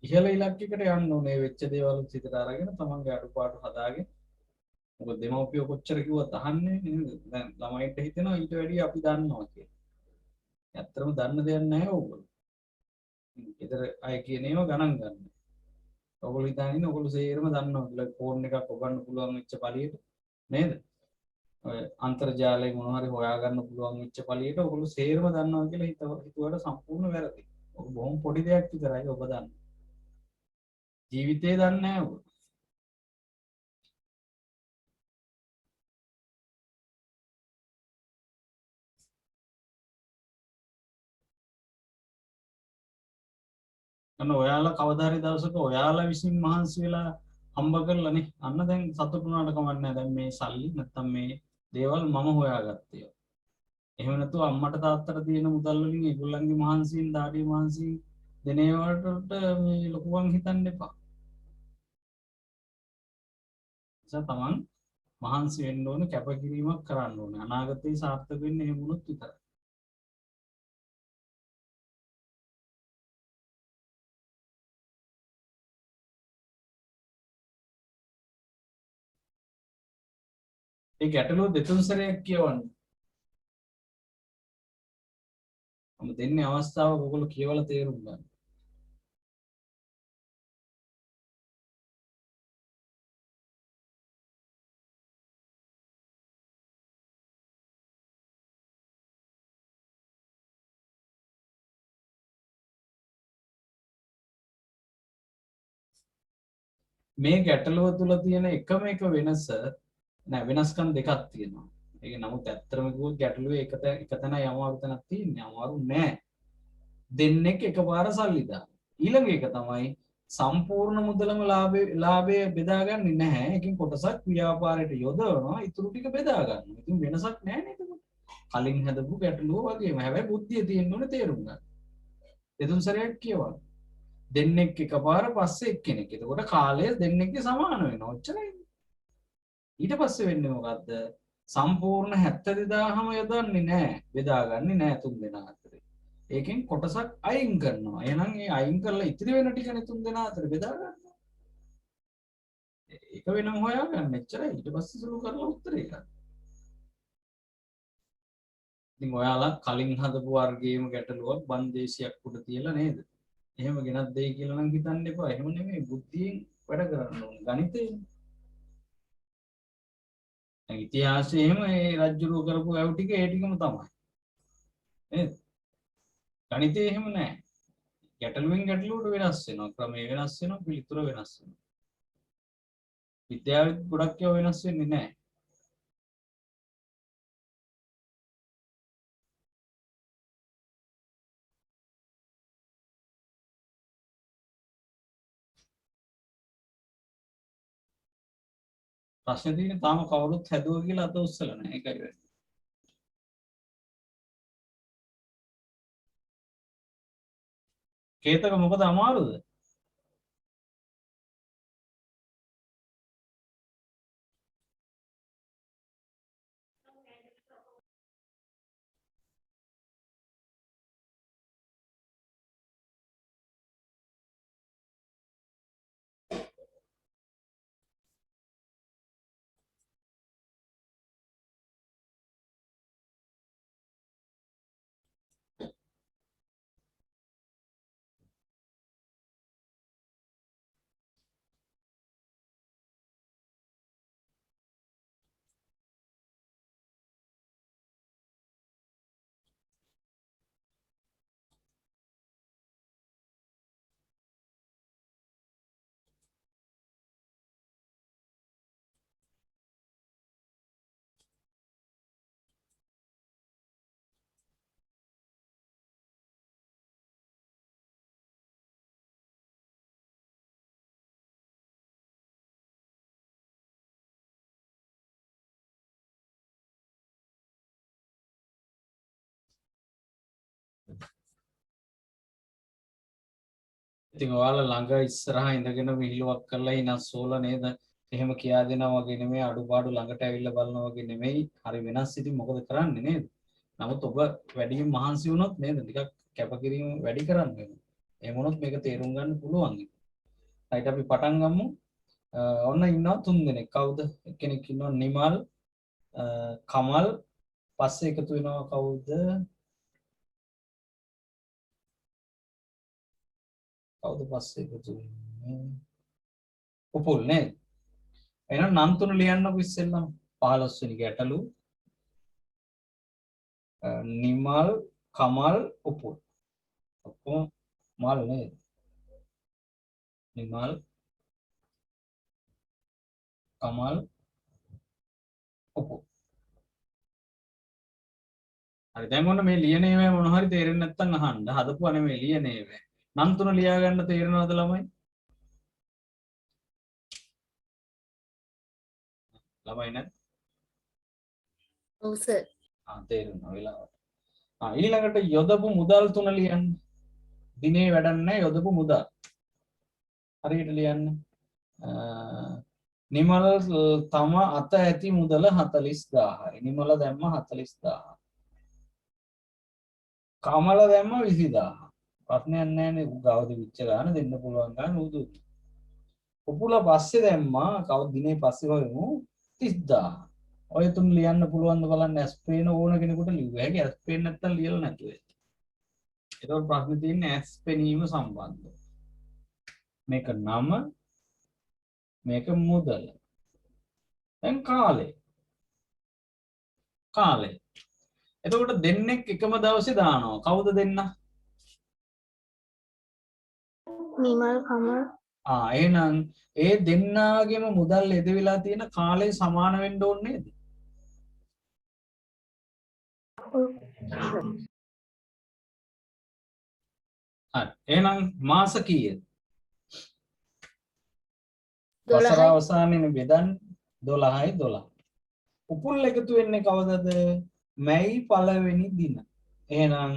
ඉහළ ඉලක්කයකට යන්න ඕනේ වෙච්ච දේවල් සිතට අරගෙන තමන්ගේ අඩුපාඩු හදාගෙන මොකද දෙමව්පියෝ කොච්චර කිව්වත් අහන්නේ නේද දැන් ළමයින්ට හිතෙනවා ඊට වැඩිය අපි දන්නවා කියලා. ඇත්තටම දන්න දෙයක් නැහැ ඕගොල්ලෝ. ඊතර අය කියන ඒවා ගණන් ගන්න. ඔයගොල්ලෝ හිතන්නේ ඔයගොල්ලෝ සේරම දන්නවා කියලා ෆෝන් එකක් ඔබන්න පුළුවන් වෙච්ච පළියට නේද? ඔය අන්තර්ජාලයෙන් මොනවා හරි හොයාගන්න පුළුවන් වෙච්ච පළියට ඔයගොල්ලෝ සේරම දන්නවා කියලා හිතුවට සම්පූර්ණ වැරදි. ඔක බොහොම පොඩි දෙයක් විතරයි ඔබ දන්නේ. ජීවිතේ දන්නේ නැහැ ඔබ. අන්න ඔයාලා කවදා හරි දවසක ඔයාලා විසින් මහන්සි වෙලා හම්බ කරලානේ අන්න දැන් සතුටු වුණාට කමක් නැහැ. දැන් මේ සල්ලි නැත්තම් මේ දේවල් මම හොයාගත්තේ. එහෙම නැතුව අම්මට තාත්තට තියෙන මුදල් වලින් ඒගොල්ලන්ගේ මහන්සියෙන් දාඩිය මහන්සියෙන් දෙන ඒවාට මේ ලොකුවන් හිතන්න එපා. තමන් මහන්සි වෙන්න ඕන කැපකිරීමක් කරන්න ඕනේ. අනාගතේ සාර්ථක වෙන්න එහෙම වුණොත් විතරයි. ඒ ගැටලුව දෙතුන් සැරයක් කියවන්න. මම දෙන්නේ අවස්ථාවක් ඔයගොල්ලෝ කියවලා තේරුම් ගන්න. මේ ගැටලුව තුල තියෙන එකම එක වෙනස නෑ වෙනස්කම් දෙකක් තියෙනවා. ඒක නමුත් ඇත්තටම කිව්වොත් ගැටලුවේ එක තැන යමාරු තැනක් තියෙන්නේ. අමාරු නෑ. දෙන්නෙක් එකපාර සල්ලි දාන. ඊළඟ එක තමයි සම්පූර්ණ මුදලම ලාභය බෙදාගන්නේ නැහැ. ඒකෙන් කොටසක් ව්‍යාපාරයට යොදවනවා. ඊටු ටික බෙදා ගන්නවා. ඉතින් වෙනසක් නැහැ නේද? කලින් හදපු ගැටලුව වගේම. හැබැයි බුද්ධිය තියෙන්න ඕනේ තේරුම් ගන්න. දෙතුන් සැරයක් කියවන්න. දෙන්නෙක් එකපාර පස්සේ එක්කෙනෙක්. එතකොට කාලය දෙන්නෙක්ගේ සමාන වෙනවා. ඔච්චරයි. ඊට පස්සේ වෙන්නේ මොකද්ද? සම්පූර්ණ 72000ම යොදන්නේ නැහැ. බෙදාගන්නේ නැහැ තුන් දෙනා අතරේ. ඒකෙන් කොටසක් අයින් කරනවා. එහෙනම් ඒ අයින් කරලා ඉතිරි වෙන ටිකනේ තුන් දෙනා අතර බෙදා ගන්නවා. ඒක වෙනම හොයාගන්න එච්චරයි. ඊට පස්සේ සුළු කරලා උත්තරේ ගන්න. ඉතින් ඔයාලා කලින් හදපු වර්ගයේම ගැටලුවක් බන්දේසියක් උඩ තියලා නේද? එහෙම ගෙනත් දෙයි කියලා නම් හිතන්න එපා. එහෙම නෙමෙයි බුද්ධියෙන් වැඩ කරන්න ඕනේ. ගණිතේ. දැන් ඉතිහාසයේ එහෙම ඒ රජ්ජුරුව කරපු ඇව් ටික ඒ ටිකම තමයි. නේද? ගණිතේ එහෙම නෑ. ගැටලුවෙන් ගැටලුවට වෙනස් වෙනවා. ක්‍රමය වෙනස් වෙනවා. පිළිතුර වෙනස් වෙනවා. විද්‍යාවෙත් ගොඩක් ඒවා වෙනස් වෙන්නේ නෑ. ප්‍රශ්නේ තියෙන්නේ තාම කවුරුත් හැදුවා කියලා අත උස්සලා නැහැ. ඒකයි වෙන්නේ. කේතක මොකද අමාරුද? ඉතින් ඔයාලා ළඟ ඉස්සරහා ඉඳගෙන විහිළුවක් කරලා ඉනස්සෝල නේද? එහෙම කියා දෙනවා වගේ නෙමෙයි අඩුපාඩු ළඟට ඇවිල්ලා බලනවා වගේ නෙමෙයි. හරි වෙනස්. ඉතින් මොකද කරන්නේ නේද? නමුත් ඔබ වැඩිම මහන්සි වුණොත් නේද ටිකක් කැපකිරීම වැඩි කරන්න වෙනවා. එහෙම වුණොත් මේක තේරුම් ගන්න පුළුවන්. ඊට අපි පටන් ගමු. ඔන්න ඉන්නවා 3 දෙනෙක්. කවුද? එක්කෙනෙක් ඉන්නවා නිමල්, කමල්, පස්සේ එකතු වෙනවා කවුද? කවුද පස්සේ එකතු වෙන්නේ? උපුල් නේද? එහෙනම් නම් තුන ලියන්නකො ඉස්සෙල්ලම. 15 වෙනි ගැටලු. නිමල්, කමල්, උපුල්. ඔක්කොම මල් නේද? නිමල්, කමල්, උපුල්. හරි දැන් ඔන්න මේ ලියන ඒවා මොන හරි තේරෙන්නේ නැත්නම් අහන්න. හදපුවා නෙමෙයි ලියන ඒවා. නම් තුන ලියා ගන්න තේරෙනවද ළමයි? ළමයි නැත්? ඔව් සර්. තේරෙනවා වෙලාවට. ඊළඟට යොදපු මුදල් තුන ලියන්න. දිනේ වැඩක් නැහැ යොදපු මුදල්. හරියට ලියන්න. නිමල තම අත ඇති මුදල 40000යි. නිමල දැම්ම 40000. කමල දැම්ම 20000. ප්‍රශ්නයක් නැහැ නේ. ගාවද විච්ච ගන්න දෙන්න පුළුවන් ගන්න උදු. උපුල පස්සේ දැම්මා කවුද දිනේ පස්සේ හොයමු 30000. ඔය තුන් ලියන්න පුළුවන් ද බලන්න ඇස්පේන ඕන කෙනෙකුට ලියුව හැකි ඇස්පේන නැත්තම් ලියලා නැතුව ඒක. ඒතකොට ප්‍රශ්නේ තියෙන්නේ ඇස්පෙනීම සම්බන්ධව. මේක නම මේක මුදල. දැන් කාලය. එතකොට දෙන්නෙක් එකම දවසේ දානවා. කවුද දෙන්න? නිමල් කමල් එහෙනම් ඒ දෙන්නාගේම මුදල් එදවිලා තියෙන කාලය සමාන වෙන්න ඕනේ නේද? හරි. එහෙනම් මාස කීයද? 12යි. වසර අවසානයේ බෙදන්න 12යි 12. උපුල් එකතු වෙන්නේ කවදද? මැයි පළවෙනි දින. එහෙනම්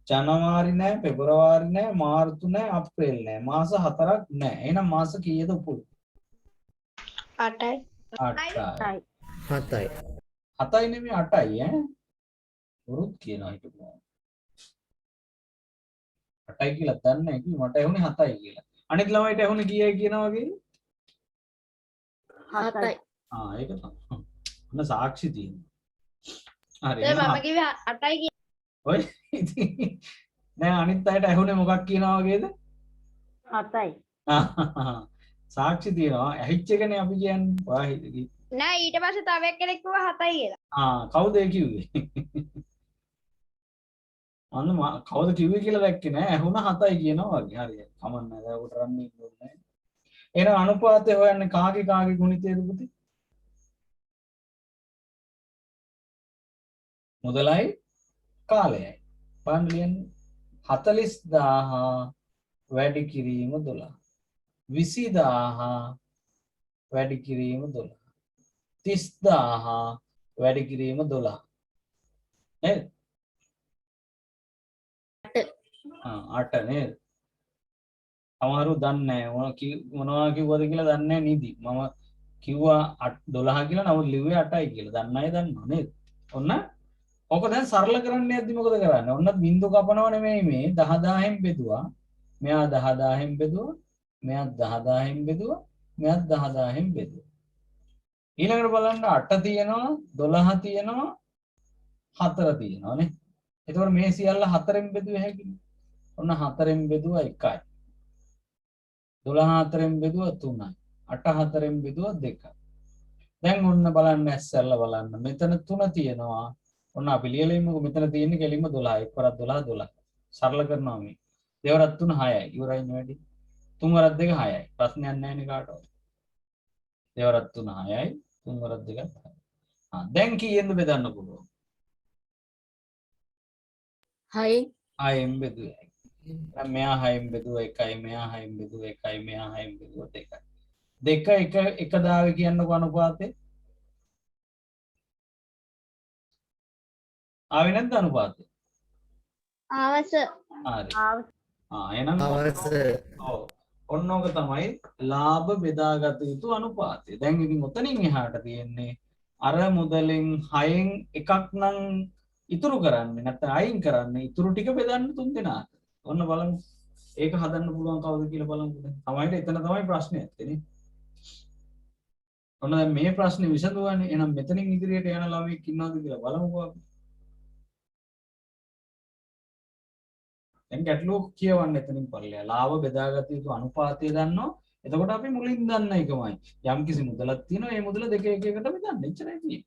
ජනවාරි නැහැ, පෙබරවාරි නැහැ, මාර්තු නැහැ, අප්‍රේල් නැහැ. මාස 4ක් නැහැ. එහෙනම් මාස කීයද උපුල්? 8යි 8යි. 7යි. 7යි නෙමෙයි 8යි ඈ. වරුත් කියනවා හිටපුවා. 8යි කියලා දන්නේ නැහැ කිව්ව මට ඇහුනේ 7යි කියලා. අනිත් ළමයිට ඇහුනේ කීයයි කියනවා වගේ? 7යි. ඒක තමයි. ඔන්න සාක්ෂි තියෙනවා. හරි. මම කිව්වේ 8යි කියලා. ඔය ඉතින් දැන් අනිත් අයට ඇහුනේ මොකක් කියනවා වගේද? 7යි. සාක්ෂි තියෙනවා. ඇහිච්ච එකනේ අපි කියන්නේ. ඔයා හිතේ. නෑ ඊට පස්සේ තව එක්කෙනෙක් කිව්වා 7යි කියලා. කවුද ඒ කිව්වේ? අන්න කවුද කිව්වේ කියලා දැක්කේ නෑ. ඇහුණා 7යි කියනවා වගේ. හරි. කමන්න නෑ. දැන් උට රන් ඉන්න ඕනේ නෑ. එහෙනම් අනුපාතය හොයන්නේ කාගේ ගුණිතයද පුතේ? මුදලයි කාලයයි. බලන්න ලියන්නේ 40000 වැඩි කිරීම 12. 20000 වැඩි කිරීම 12. 30000 වැඩි කිරීම 12. නේද? 8 නේද? අමාරු දන්නේ නැහැ මොනවා කිව්වද කියලා දන්නේ නැහැ නිදි. මම කිව්වා 12 කියලා නමුත් ලිව්වේ 8යි කියලා. දන්න අය දන්නවා නේද? ඔන්න ඔක දැන් සරල කරන්න යද්දි මොකද කරන්නේ? ඔන්න බිංදු කපනව නෙමෙයි මේ 10000න් බෙදුවා. මෙයා 10000න් බෙදුවා. මෙයා 10000න් බෙදුවා. මෙයා 10000න් බෙදුවා. ඊළඟට බලන්න 8 තියෙනවා 12 තියෙනවා 4 තියෙනවා නේ. එතකොට මේ සියල්ල 4න් බෙදුවේ හැකියි. ඔන්න 4න් බෙදුවා 1යි. 12 4න් බෙදුවා 3යි. 8 4න් බෙදුවා 2යි. දැන් ඔන්න බලන්න ඇස්සල්ල බලන්න. මෙතන 3 තියෙනවා. ඔන්න අපි ලියලා ඉමුකෝ මෙතන තියෙන්නේ කෙලින්ම 12. 1 වරක් 12 12. සරල කරනවා මේ. දෙවරක් 3 6යි. ඉවරයි නේ වැඩි. 3 වරක් 2 6යි. ප්‍රශ්නයක් නැහැ නේ කාටවත්. දෙවරක් 3 6යි. 3 වරක් 2 6යි. දැන් කීයෙන්ද බෙදන්න පුළුවන්? 6යි. 6න් බෙදුවා. දැන් මෙයා 6න් බෙදුවා 1යි. මෙයා 6න් බෙදුවා 1යි. මෙයා 6න් බෙදුවා 2යි. 2 1 දාවේ කියන්නකො අනුපාතේ. ආවේ නැද්ද අනුපාතේ? ආවස හරි. එහෙනම් අවසර ඔව් ඔන්න ඕක තමයි ලාභ බෙදාගත යුතු අනුපාතය. දැන් ඉතින් ඔතනින් එහාට තියෙන්නේ අර මුදලින් 6න් එකක් නම් ඉතුරු කරන්නේ නැත්නම් අයින් කරන්නේ ඉතුරු ටික බෙදන්න තුන් දෙනාට. ඔන්න බලමු. ඒක හදන්න පුළුවන් කවුද කියලා බලමු. තමයි එතන තමයි ප්‍රශ්නේ ඇත්තේ. ඔන්න දැන් මේ ප්‍රශ්නේ විසඳුවානේ. එහෙනම් මෙතනින් ඉදිරියට යන ළමෙක් ඉන්නවද කියලා බලමුකෝ අපි. දැන් ගැටලුව කියවන්න එතනින් පල්ලෙහා. ලාභ බෙදාගත යුතු අනුපාතය දන්නවා. එතකොට අපි මුලින් දන්න එකමයි. යම් කිසි මුදලක් තියෙනවා. ඒ මුදල දෙක එක එකට බෙදන්න. එච්චරයි තියෙන්නේ.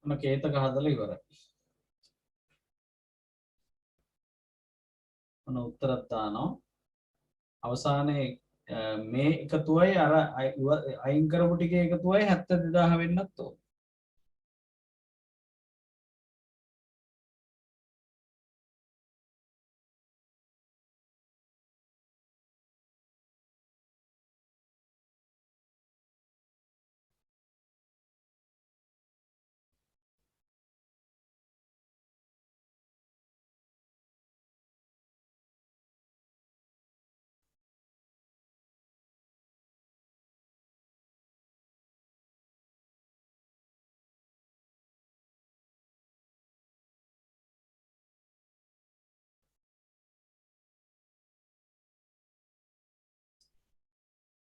ඔන්න කේතක හදලා ඉවරයි. ඔන්න උත්තරත් දානවා. අවසානයේ මේ එකතුවයි අර අයින් කරපු ටිකේ එකතුවයි 72000 වෙන්නත් ඕන.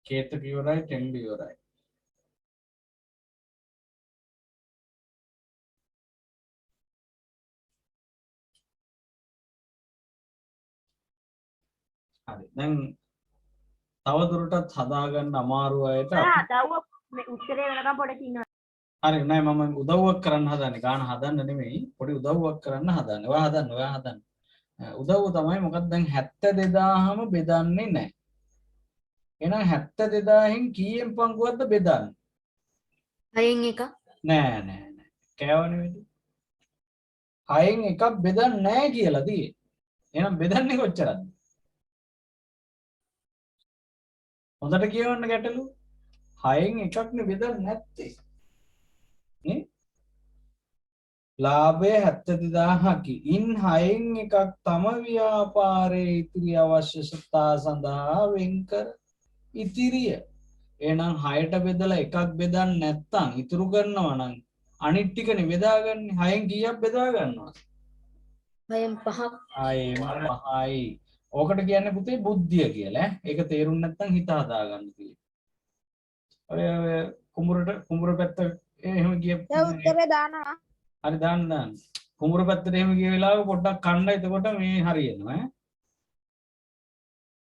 කේතක ඉවරයි ටෙන්ඩ් ඉවරයි. හරි. දැන් තව දුරටත් හදාගන්න අමාරු අයට හදාව මේ උත්තරේ වෙනකම් පොඩ්ඩක් ඉන්නවා. හරි නෑ මම උදව්වක් කරන්න හදන්නේ. ගාන හදන්න නෙමෙයි. පොඩි උදව්වක් කරන්න හදන්නේ. ඔයා හදන්න. උදව්ව තමයි මොකක්ද දැන් 72000ම බෙදන්නේ නැහැ. එහෙනම් 72000න් කීයෙන් පංගුවක්ද බෙදන්නේ? 6න් එක නෑ. කෑවනේ වෙන්නේ. 6න් එකක් බෙදන්නේ නැහැ කියලා තියෙන්නේ. එහෙනම් බෙදන්නේ කොච්චරද? හොඳට කියවන්න ගැටලු. 6න් එකක්නේ බෙදන්නේ නැත්තේ. නේ? ලාභය 72000කි. ඉන් 6න් එකක් තම ව්‍යාපාරයේ ඉතිරි අවශ්‍යතා සඳහා වෙන් කර ඉතිරිය. එහෙනම් 6ට බෙදලා එකක් බෙදන්නේ නැත්තම් ඉතුරු කරනවා නම් අනිත් ටිකනේ බෙදාගන්නේ. 6න් කීයක් බෙදා ගන්නවද? 6න් 5ක් ආයේ 5යි. ඕකට කියන්නේ පුතේ බුද්ධිය කියලා. ඒක තේරුම් නැත්තම් හිත හදාගන්න තියෙනවා. ඔය කුඹුර පැත්ත එහෙම ගිය දැන් උත්තරේ දානවා. හරි දාන්න. කුඹුර පැත්තට එහෙම ගිය වෙලාවක පොඩ්ඩක් කන්න. එතකොට මේ හරියනවා ඈ.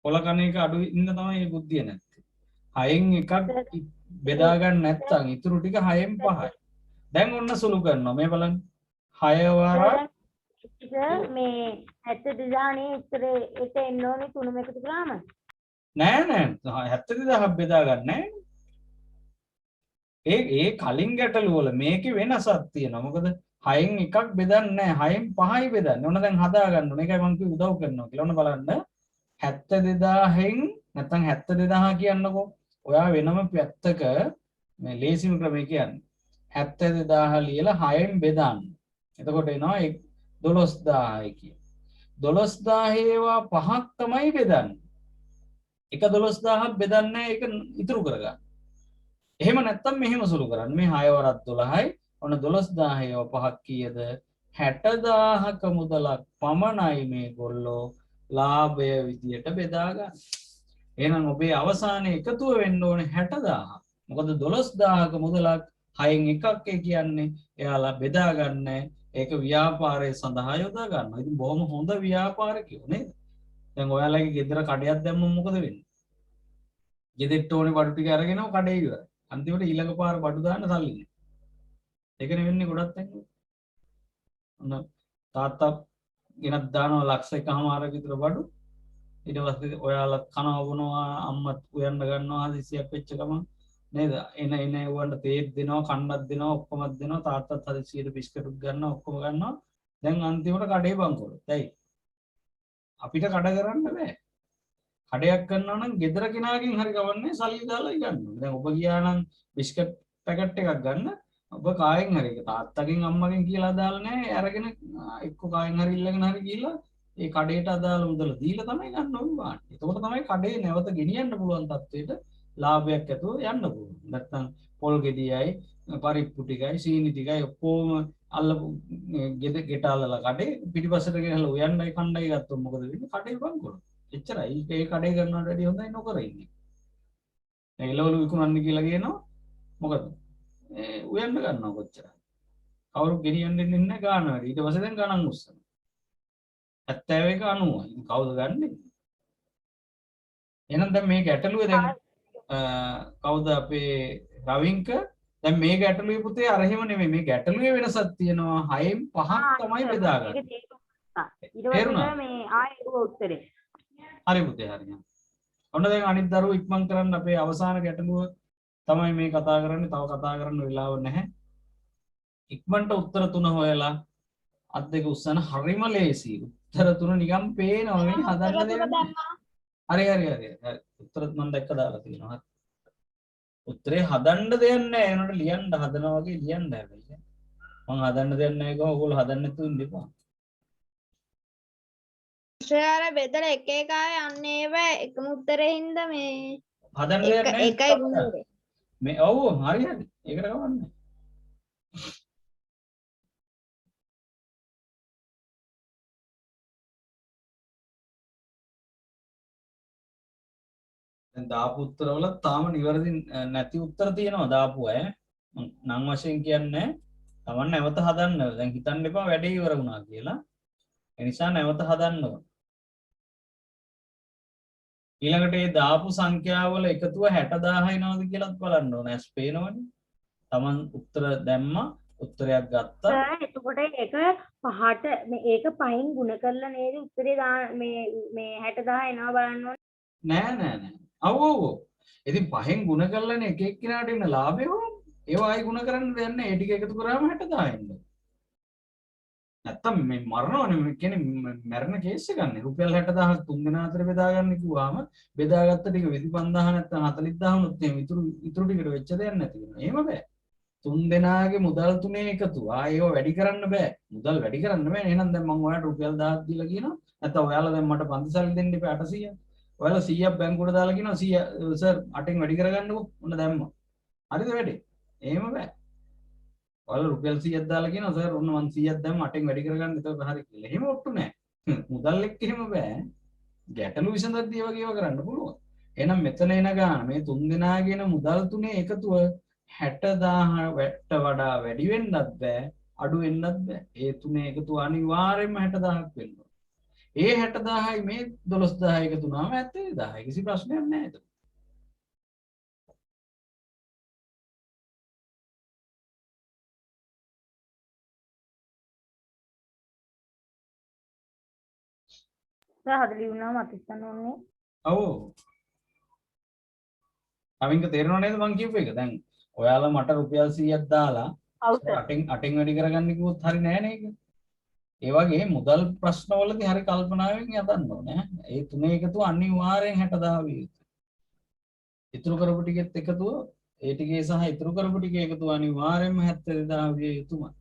කොල කන එක අඩු ඉන්න තමයි මේ බුද්ධිය නැත්තේ. 6න් එකක් බෙදා ගන්න නැත්තම් ඉතුරු ටික 6න් 5යි. දැන් ඔන්න සුළු කරනවා. මේ බලන්න. 6 වරක් මේ 72000 නේ උත්තරේ ඒක එන්න ඕනේ තුනම එකතු කරාම. නෑ 72000ක් බෙදා ගන්න නෑ. ඒ කලින් ගැටලු වල මේකේ වෙනසක් තියෙනවා. මොකද 6න් එකක් බෙදන්නේ නැහැ. 6න් 5යි බෙදන්නේ. ඔන්න දැන් හදා ගන්න ඕනේ. ඒකයි මම කිව්ව උදව් කරනවා කියලා. ඔන්න බලන්න. 72000න් නැත්නම් 72000 කියන්නකෝ. ඔයා වෙනම පැත්තක මේ ලේසිම ක්‍රමය කියන්නේ. 72000 ලියලා 6න් බෙදන්න. එතකොට එනවා 12000යි කිය. 12000 ඒවා පහක් තමයි බෙදන්නේ. එක 12000ක් බෙදන්නේ ඒක ඉතුරු කරගන්න. එහෙම නැත්තම් මෙහෙම සුළු කරන්න. මේ 6 වරක් 12යි ඔන්න 12000 පහක් කීයද 60000ක මුදලක් පමණයි මේගොල්ලෝ ලාභය විදියට බෙදා ගන්න. එහෙනම් ඔබේ අවසානයේ එකතුව වෙන්න ඕනේ 60000. මොකද 12000ක මුදලක් 6න් එකක් කියන්නේ එයාලා බෙදා ගන්න ඒක ව්‍යාපාරය සඳහා යොදා ගන්නවා. ඉතින් බොහොම හොඳ ව්‍යාපාරිකයෝ නේද? දැන් ඔයාලගේ ගෙදර කඩයක් දැම්මම මොකද වෙන්නේ? ගෙදෙට්ට ඕනේ බඩු ටික අරගෙනව කඩේ ඉවරයි. අන්තිමට ඊළඟ පාර බඩු දාන්න සල්ලි නෑ. ඒකනේ වෙන්නේ ගොඩක් තැන්වල. ඔන්න තාත්තා ගෙනත් දානවා ලක්ෂ එකමාරක විතර බඩු. ඊට පස්සේ ඔයාලා කනවා බොනවා අම්මත් උයන්න ගන්නවා හදිසියක් වෙච්ච ගමන් නේද? එන උවන්ට තේත් දෙනවා කන්නත් දෙනවා ඔක්කොමත් දෙනවා තාත්තත් හදිසියට බිස්කටුත් ගන්නවා ඔක්කොම ගන්නවා. දැන් අන්තිමට කඩේ බංකොලොත්. ඇයි? අපිට කඩ කරන්න බෑ. කඩයක් කරනවා නම් ගෙදර කෙනාගෙන් හරි කවන්නේ සල්ලි දාලා ගන්න. දැන් ඔබ ගියා නම් බිස්කට් පැකට් එකක් ගන්න ඔබ කායෙන් හරි තාත්තගෙන් අම්මගෙන් කියලා දාලා නැහැ අරගෙන එක්ක කායෙන් හරි ඉල්ලගෙන හරි ගිහලා ඒ කඩේට අදාළ මුදල දීලා තමයි ගන්න ඕනේ බාන්න. එතකොට තමයි කඩේ නැවත ගෙනියන්න පුළුවන් තත්ත්වයට ලාභයක් ඇතුව යන්න පුළුවන්. නැත්තම් පොල් ගෙඩියයි පරිප්පු ටිකයි සීනි ටිකයි ඔක්කොම අල්ලපු ගෙටාලලා කඩේ පිටිපස්සට ගෙනලා උයන්නයි කණ්ඩායි ගත්තොත් මොකද වෙන්නේ? කඩේ බංකොලොත්. එච්චරයි. ඒ කඩේ කරනවට වැඩිය හොඳයි නොකර ඉන්නේ. එළවලු විකුණන්න කියලා කියනවා. මොකද? උයන්න ගන්නවා කොච්චර. කවුරු ගෙනියන්න දෙන්නේ නැහැ ගාන වැඩි. ඊට පස්සේ දැන් ගණන් උස්සන. 71 90. ඉතින් කවුද ගන්නෙ? එහෙනම් දැන් මේ ගැටලුවේ දැන් කවුද අපේ රවින්ක දැන් මේ ගැටලුවේ පුතේ අර එහෙම නෙමෙයි මේ ගැටලුවේ වෙනසක් තියෙනවා 6න් 5ක් තමයි බෙදාගන්නේ. ඊට පස්සේ මේ ආයෙ උත්තරේ. හරි පුතේ හරි. ඔන්න දැන් අනිත් දරුවෝ ඉක්මන් කරන්න අපේ අවසාන ගැටලුව තමයි මේ කතා කරන්නේ. තව කතා කරන්න වෙලාව නැහැ. ඉක්මනට උත්තර තුන හොයලා අත් දෙක උස්සන හරිම ලේසි. උත්තර තුන නිකන් පේනවා මේ හදන්න දෙයක්. හරි. උත්තර මම දැක්ක දාලා තියෙනවා. උත්තරේ හදන්න දෙයක් නැහැ. ඒනට ලියන්න හදනවා වගේ ලියන්න හැබැයි. මම හදන්න දෙයක් නැහැ කිව්වම ඔයගොල්ලෝ හදන්න නැතුව ඉන්න එපා. ශ්‍රේයාර බෙදලා එක එක යන්නේ ඒවා එකම උත්තරේ හින්දා මේ හදන්න දෙයක් නැහැ. එකයි ගුණේ. මේ ඔව් හරි. ඒකට කවන්නේ. දැන් දාපු උත්තරවල තාම නිවැරදි නැති උත්තර තියෙනවා දාපු අය. නම් වශයෙන් කියන්නේ තමන් නැවත හදන්න. දැන් හිතන්න එපා වැඩේ ඉවර වුණා කියලා. ඒ නිසා නැවත හදන්න ඕන. ඊළඟට මේ දාපු සංඛ්‍යාවල එකතුව 60000 එනවද කියලාත් බලන්න ඕන. ඇස් පේනවනේ. තමන් උත්තර දැම්මා උත්තරයක් ගත්තා. එතකොට ඒක පහට මේක පහින් ගුණ කරලා නේද උත්තරේ මේ 60000 එනවා බලන්න ඕනේ. නෑ. ඔව්. ඉතින් පහෙන් ගුණ කරලානේ එක එක්කිනාට එන ලාභය හොයන්නේ. ඒවා ආයි ගුණ කරන්න දෙයක් නෑ. ඒ ටික එකතු කරාම 60000 එන්නේ. නැත්තම් මේ මරණවනේ මේ කියන්නේ මරණ කේස් එකක් නේ. රුපියල් 60000ක් තුන් දෙනා අතර බෙදා ගන්න කිව්වම බෙදාගත්ත ටික 25000 නැත්තම් 40000 උත් එහෙම ඉතුරු ටිකට වෙච්ච දෙයක් නැති වෙනවා. එහෙම බෑ. තුන් දෙනාගේ මුදල් තුනේ එකතු. ආයෙව වැඩි කරන්න බෑ. මුදල් වැඩි කරන්න බෑ. එහෙනම් දැන් මම ඔයාලට රුපියල් 1000ක් දීලා කියනවා. නැත්තම් ඔයාලා දැන් මට පන්ති සල්ලි දෙන්න එපා 800ක්. ඔයාලා 100ක් බැංකුවට දාලා කියනවා 100 සර් 8න් වැඩි කරගන්නකෝ. ඔන්න දැම්මා. හරිද වැඩේ? එහෙම බෑ. ඔයාලා රුපියල් 100ක් දාලා කියනවා සර් ඔන්න මම 100ක් දැම්ම 8න් වැඩි කරගන්න එතකොට හරි කියලා. එහෙම ඔට්ටු නෑ. මුදල් එක්ක එහෙම බෑ. ගැටලු විසඳද්දී වගේ ඒවා කරන්න පුළුවන්. එහෙනම් මෙතන එන ගාන මේ තුන් දෙනාගෙන මුදල් තුනේ එකතුව 60000ට වඩා වැඩි වෙන්නත් බෑ අඩු වෙන්නත් බෑ. ඒ තුනේ එකතුව අනිවාර්යයෙන්ම 60000ක් වෙන්න ඕන. ඒ 60000යි මේ 12000 එකතු වුණාම 70000. කිසි ප්‍රශ්නයක් නැහැ ඒක. හදලි වුණාම අතිස්සන්න ඕනේ. ඔව්. අවින්ක තේරෙනව නේද මං කියපු එක? දැන් ඔයාලා මට රුපියල් 100ක් දාලා 8න් වැඩි කරගන්න කිව්වොත් හරි නෑ නේද? ඒ වගේ මුදල් ප්‍රශ්නවලදී හරි කල්පනාවෙන් යදන්න ඕනේ. ඒ තුනේ එකතුව අනිවාර්යෙන් 60000 විය යුතුයි. ඉතුරු කරපු ටිකෙත් එකතුව ඒ ටිකේ සහ ඉතුරු කරපු ටිකේ එකතුව අනිවාර්යෙන්ම 70000 විය යුතුමයි.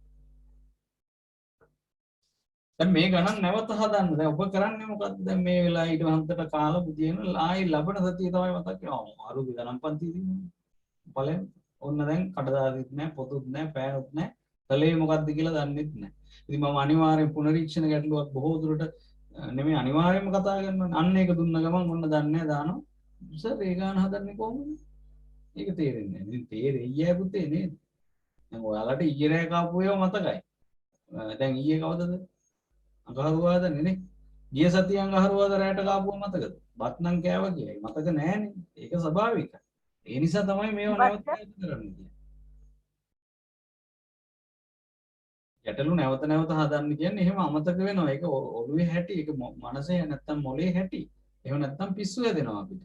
දැන් මේ ගණන් නැවත හදන්න. දැන් ඔබ කරන්නේ මොකද්ද? දැන් මේ වෙලාවේ ඊට හන්දට කාලා බුදියන ආයි ලබන සතිය තමයි මතක් වෙනවා. අරුගේ ගණන් පන්ති තියෙනවා. බලන්න. ඔන්න දැන් කඩදාසිත් නැහැ, පොතුත් නැහැ, පෑනුත් නැහැ. කලේ මොකක්ද කියලා දන්නෙත් නැහැ. ඉතින් මම අනිවාර්යෙන් පුනරීක්ෂණ ගැටලුවක් බොහෝ දුරට නෙමෙයි අනිවාර්යෙන්ම කතා කරනවා. අන්න ඒක දුන්න ගමන් ඔන්න දන්නේ දානවා. සර් ඒ ගාන හදන්නේ කොහොමද? ඒක තේරෙන්නේ නැහැ. ඉතින් තේරෙයි පුතේ නේද? දැන් ඔයාලට ඊයේ රෑ කාපු ඒවා මතකයි. දැන් ඊයේ කවදද? අඟහරුවාදනේ නේ. ගිය සතිය අඟහරුවාද රෑට කාපුව මතකද? බත් නම් කෑවා කියයි. මතක නැහැනේ. ඒක ස්වභාවිකයි. ඒ නිසා තමයි මේව නැවත නැවත කරන්නේ කියන්නේ. ගැටලු නැවත නැවත හදන්න කියන්නේ එහෙම අමතක වෙනවා. ඒක ඔළුවේ හැටි, ඒක මනසේ නැත්තම් මොලේ හැටි. එහෙම නැත්තම් පිස්සු හැදෙනවා අපිට.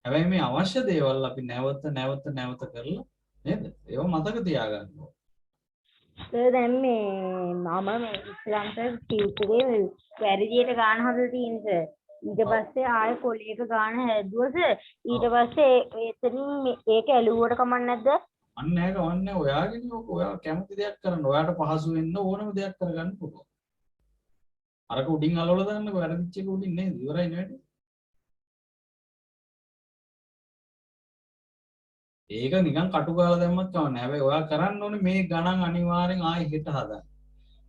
හැබැයි මේ අවශ්‍ය දේවල් අපි නැවත නැවත නැවත කරලා නේද? ඒව මතක තියාගන්න ඕනේ. සර් දැන් මේ මම මේ ඉස්ලාම්ට ටියුටරේ වැරදියට ගාන හදලා තියෙන සර්. ඊට පස්සේ ආයෙ කොලේක ගාන හැදුවා සර්. ඊට පස්සේ එතනින් ඒක ඇලුවට කමක් නැද්ද? අන්න ඒක වන්නේ ඔයාගෙන ඔයා කැමති දෙයක් කරන්න. ඔයාට පහසු වෙන්න ඕනම දෙයක් කරගන්න පුළුවන්. අරක උඩින් අලවලා දාන්නකො වැරදිච්ච එක උඩින් නේද? ඉවරයි නේද? ඒක නිකන් කටු ගාලා දැම්මත් කවන්නේ. හැබැයි ඔයා කරන්න ඕනේ මේ ගණන් අනිවාර්යෙන් ආයෙ හෙට හදන්න.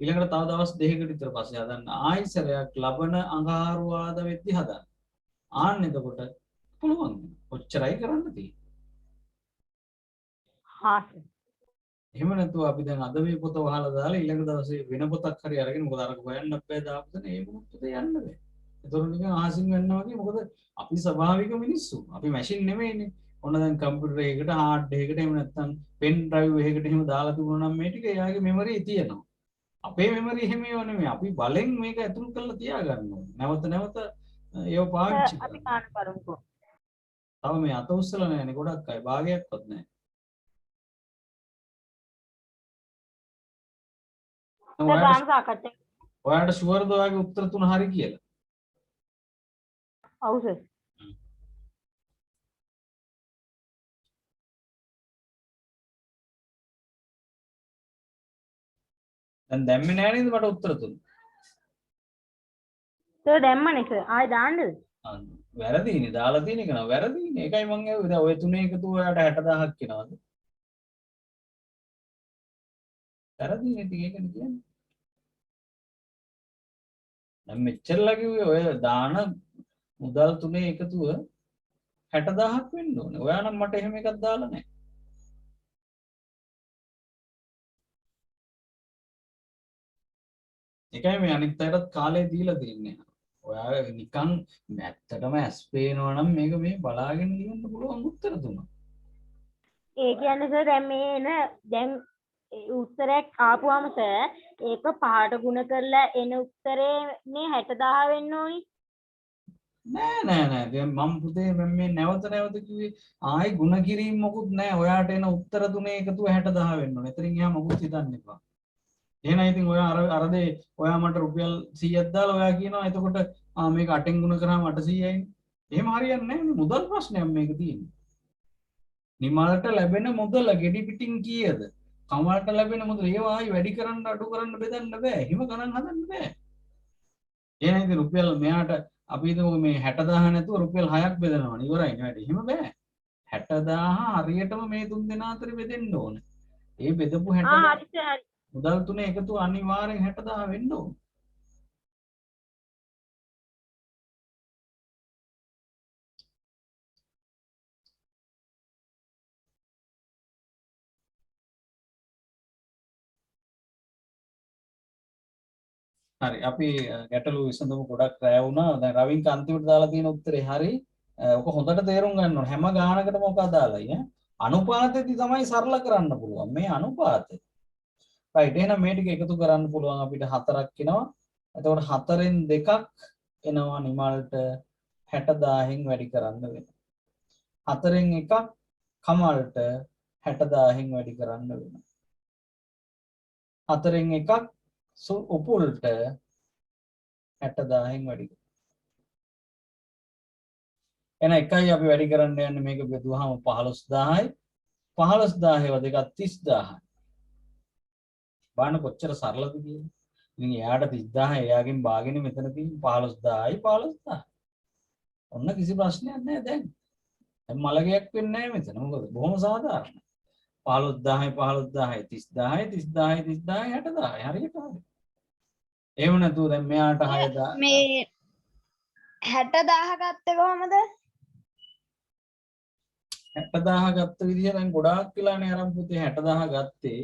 ඊළඟට තව දවස් දෙකකට විතර පස්සේ හදන්න. ආයෙ සැරයක් ලබන අඟහරුවාද වෙද්දි හදන්න. ආන්න එතකොට පුළුවන්. ඔච්චරයි කරන්න තියෙන්නේ. හා සර්. එහෙම නැතුව අපි දැන් අද මේ පොත වහලා දාලා ඊළඟ දවසේ වෙන පොතක් හරි අරගෙන මොකද අරක හොයන්න බෑ දාපුවද ඒ මොකටද යන්න බෑ. ඒතකොට නිකන් ආසින් වෙනවා වගේ මොකද අපි ස්වභාවික මිනිස්සු. අපි මැෂින් නෙමෙයිනේ. ඔන්න දැන් කම්පියුටර් එකකට හાર્ඩ් එකකට එහෙම නැත්නම් පෙන් ඩ්‍රයිව් එකකට එහෙම දාලා තිබුණා නම් මේ ටික එයාගේ මෙමරි තියෙනවා. අපේ මෙමරි එහෙම ඒවා නෙමෙයි. අපි බලෙන් මේක ඇතුල් කරලා තියාගන්න ඕනේ. නැවත නැවත ඒව පාවිච්චි අපි කරන්න. ගාන කරමුකෝ. තව මේ අත උස්සලා නැහැනේ ගොඩක් අය භාගයක්වත් නැහැ. සර් ගාන සාකච්ඡා. ඔයාලට ෂුවර්ද ඔයාගේ උත්තර තුන හරි කියලා? ඔව් සර්. දැන් දැම්මේ නැහැ නේද මට උත්තර තුන? සර් දැම්මනේ සර්. ආයෙ දාන්නද? වැරදිනේ දාලා තියෙන එක නෝ වැරදිනේ. ඒකයි මම ඇහුවේ. දැන් ඔය තුනේ එකතු ඔයාට 60000ක් එනවද? වැරදිනේ ඉතින් ඒකනේ කියන්නේ. දැන් මෙච්චරලා කිව්වේ ඔය දාන මුදල් තුනේ එකතුව 60000ක් වෙන්න ඕනේ. ඔයා නම් මට එහෙම එකක් දාලා නැහැ. ඒකයි මේ අනිත් අයටත් කාලේ දීලා තින්නේ. ඔයා නිකන් ඇත්තටම ඇස් පේනවා නම් මේක මේ බලාගෙන ලියන්න පුළුවන් උත්තර තුනක්. ඒ කියන්නේ සර් දැන් මේ එන දැන් උත්තරයක් ආපුවාම සර් ඒක පහට ගුණ කරලා එන උත්තරේ 60000 වෙන්න ඕනි. නෑ දැන් මම පුතේ මම මේ නැවත නැවත කිව්වේ ආයි ಗುಣ කිරීම මොකුත් නෑ. ඔයාට එන උත්තර තුනේ එකතුව 60000 වෙන්න ඕනේ. එතනින් එහා මොකුත් හිතන්න එපා. එහෙනම් ඉතින් ඔයා අර දේ ඔයා මට රුපියල් 100ක් දාලා ඔයා කියනවා එතකොට මේක 8න් ගුණ කරාම 800යි. එහෙම හරියන්නේ නැහැ. මුදල් ප්‍රශ්නයක් මේක තියෙන්නේ. නිමලට ලැබෙන මුදල ගෙඩි පිටින් කීයද? කමලට ලැබෙන මුදල ඒවා ආයි වැඩි කරන්න අඩු කරන්න බෙදන්න බෑ. එහෙම ගණන් හදන්න බෑ. එහෙනම් ඉතින් රුපියල් මෙයාට අපි හිතමු මේ 60000 නැතුව රුපියල් 6ක් බෙදනවා. ඉවරයි නේද? එහෙම බෑ. 60000 හරියටම මේ තුන් දෙනා අතර බෙදෙන්න ඕනේ. ඒ බෙදපු 60000 හරි සර්. මුදල් තුනේ එකතු අනිවාර්යෙන් 60000 වෙන්න ඕන. හරි අපි ගැටලු විසඳමු ගොඩක් රැ වුණා. දැන් රවින්ක අන්තිමට දාලා තියෙන උත්තරේ හරි. ඔක හොඳට තේරුම් ගන්න ඕනේ. හැම ගානකටම ඔක අදාළයි ඈ. අනුපාතෙදි තමයි සරල කරන්න පුළුවන්. මේ අනුපාතේ. රයිට් එහෙනම් මේ ටික එකතු කරන්න පුළුවන් අපිට 4ක් එනවා. එතකොට 4න් 2ක් එනවා නිමල්ට 60000න් වැඩි කරන්න වෙනවා. 4න් 1ක් කමල්ට 60000න් වැඩි කරන්න වෙනවා. 4න් 1ක් උපුල්ට 60000න් වැඩි. එන එකයි අපි වැඩි කරන්න යන්නේ මේක බෙදුවාම 15000යි. 15000 ඒවා දෙකක් 30000යි. බලන්න කොච්චර සරලද කියලා. ඉතින් එයාට 30000 එයාගෙන් බාගෙන මෙතන තියෙන 15000යි 15000. ඔන්න කිසි ප්‍රශ්නයක් නැහැ දැන්. දැන් මලගයක් වෙන්නේ නැහැ මෙතන. මොකද බොහොම සාධාරණයි. 15000 15000 30000 30000 30000 60000 හරියට හරි. එහෙම නැතුව දැන් මෙයාට 6000 මේ 60000 ගත්තේ කොහමද? 60000 ගත්ත විදිහ දැන් ගොඩාක් වෙලානේ අරන් පුතේ 60000 ගත්තේ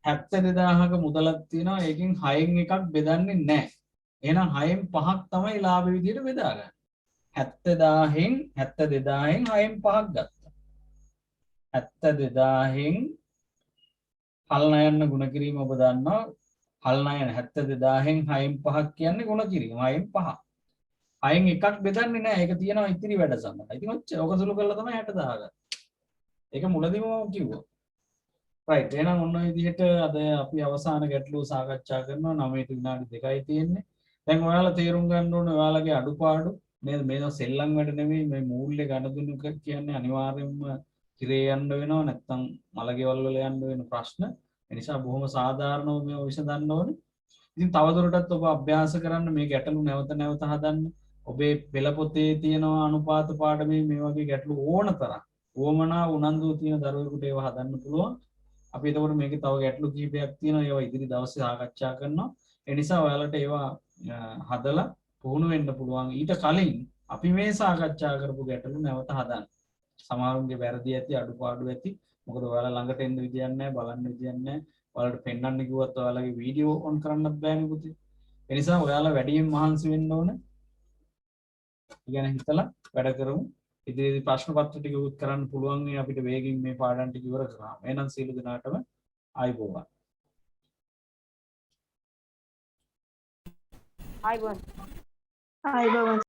72000ක මුදලක් තියෙනවා ඒකෙන් 6න් එකක් බෙදන්නේ නැහැ. එහෙනම් 6න් 5ක් තමයි ලාභ විදිහට බෙදාගන්නේ. 70000න් 72000න් 6න් 5ක් ගත්තා. 72000න් හල් ණයන්න ගුණ කිරීම ඔබ දන්නවා. හල් ණයන 72000න් 6න් 5ක් කියන්නේ ගුණ කිරීම 6න් 5. 6න් එකක් බෙදන්නේ නැහැ. ඒක තියෙනවා ඉතිරි වැඩ සඳහා. ඉතින් ඔච්චර ඔක සුළු කරලා තමයි 60000 ගත්තේ. ඒක මුලදීම මම කිව්වා. රයිට් එහෙනම් ඔන්න ඔය විදිහට අද අපි අවසාන ගැටලුව සාකච්ඡා කරනවා 9ට විනාඩි 2යි තියෙන්නේ. දැන් ඔයාලා තේරුම් ගන්න ඕනේ ඔයාලගේ අඩුපාඩු නේද මේක සෙල්ලම් වැඩ නෙමෙයි මේ මූල්‍ය ගණදුණු කියන්නේ අනිවාර්යයෙන්ම ඉරේ යන්න වෙනවා නැත්නම් මලගෙවල් වල යන්න වෙන ප්‍රශ්න. ඒ නිසා බොහොම සාධාරණව මේව විසඳන්න ඕනේ. ඉතින් තවදුරටත් ඔබ අභ්‍යාස කරන්න මේ ගැටලු නැවත නැවත හදන්න. ඔබේ පෙළ පොතේ තියෙන අනුපාත පාඩමේ මේ වගේ ගැටලු ඕන තරම් වොමනා උනන්දුව තියෙන දරුවෙකුට ඒවා හදන්න පුළුවන්. අපි එතකොට මේකේ තව ගැටලු කිහිපයක් තියෙනවා ඒවා ඉදිරි දවසේ සාකච්ඡා කරනවා. ඒ නිසා ඔයාලට ඒවා හදලා පුහුණු වෙන්න පුළුවන්. ඊට කලින් අපි මේ සාකච්ඡා කරපු ගැටලු නැවත හදන්න. සමහරුන්ගේ වැරදි ඇති අඩුපාඩු ඇති. මොකද ඔයාලා ළඟට එන්න විදියක් නැහැ, බලන්න විදියක් නැහැ. ඔයාලට පෙන්වන්න කිව්වත් ඔයාලගේ වීඩියෝ ඔන් කරන්නත් බෑනේ පුතේ. ඒ නිසා ඔයාලා වැඩියෙන් මහන්සි වෙන්න ඕන. ඉගෙන හිතලා වැඩ කරමු. ඉදිරියේදී ප්‍රශ්න පත්‍ර ටික උත් කරන්න පුළුවන් නේ අපිට වේගින් මේ පාඩම් ටික ඉවර කරාම. එහෙනම් සියලු දෙනාටම ආයිබෝවන්. ආයිබෝන්. ආයිබෝවන්.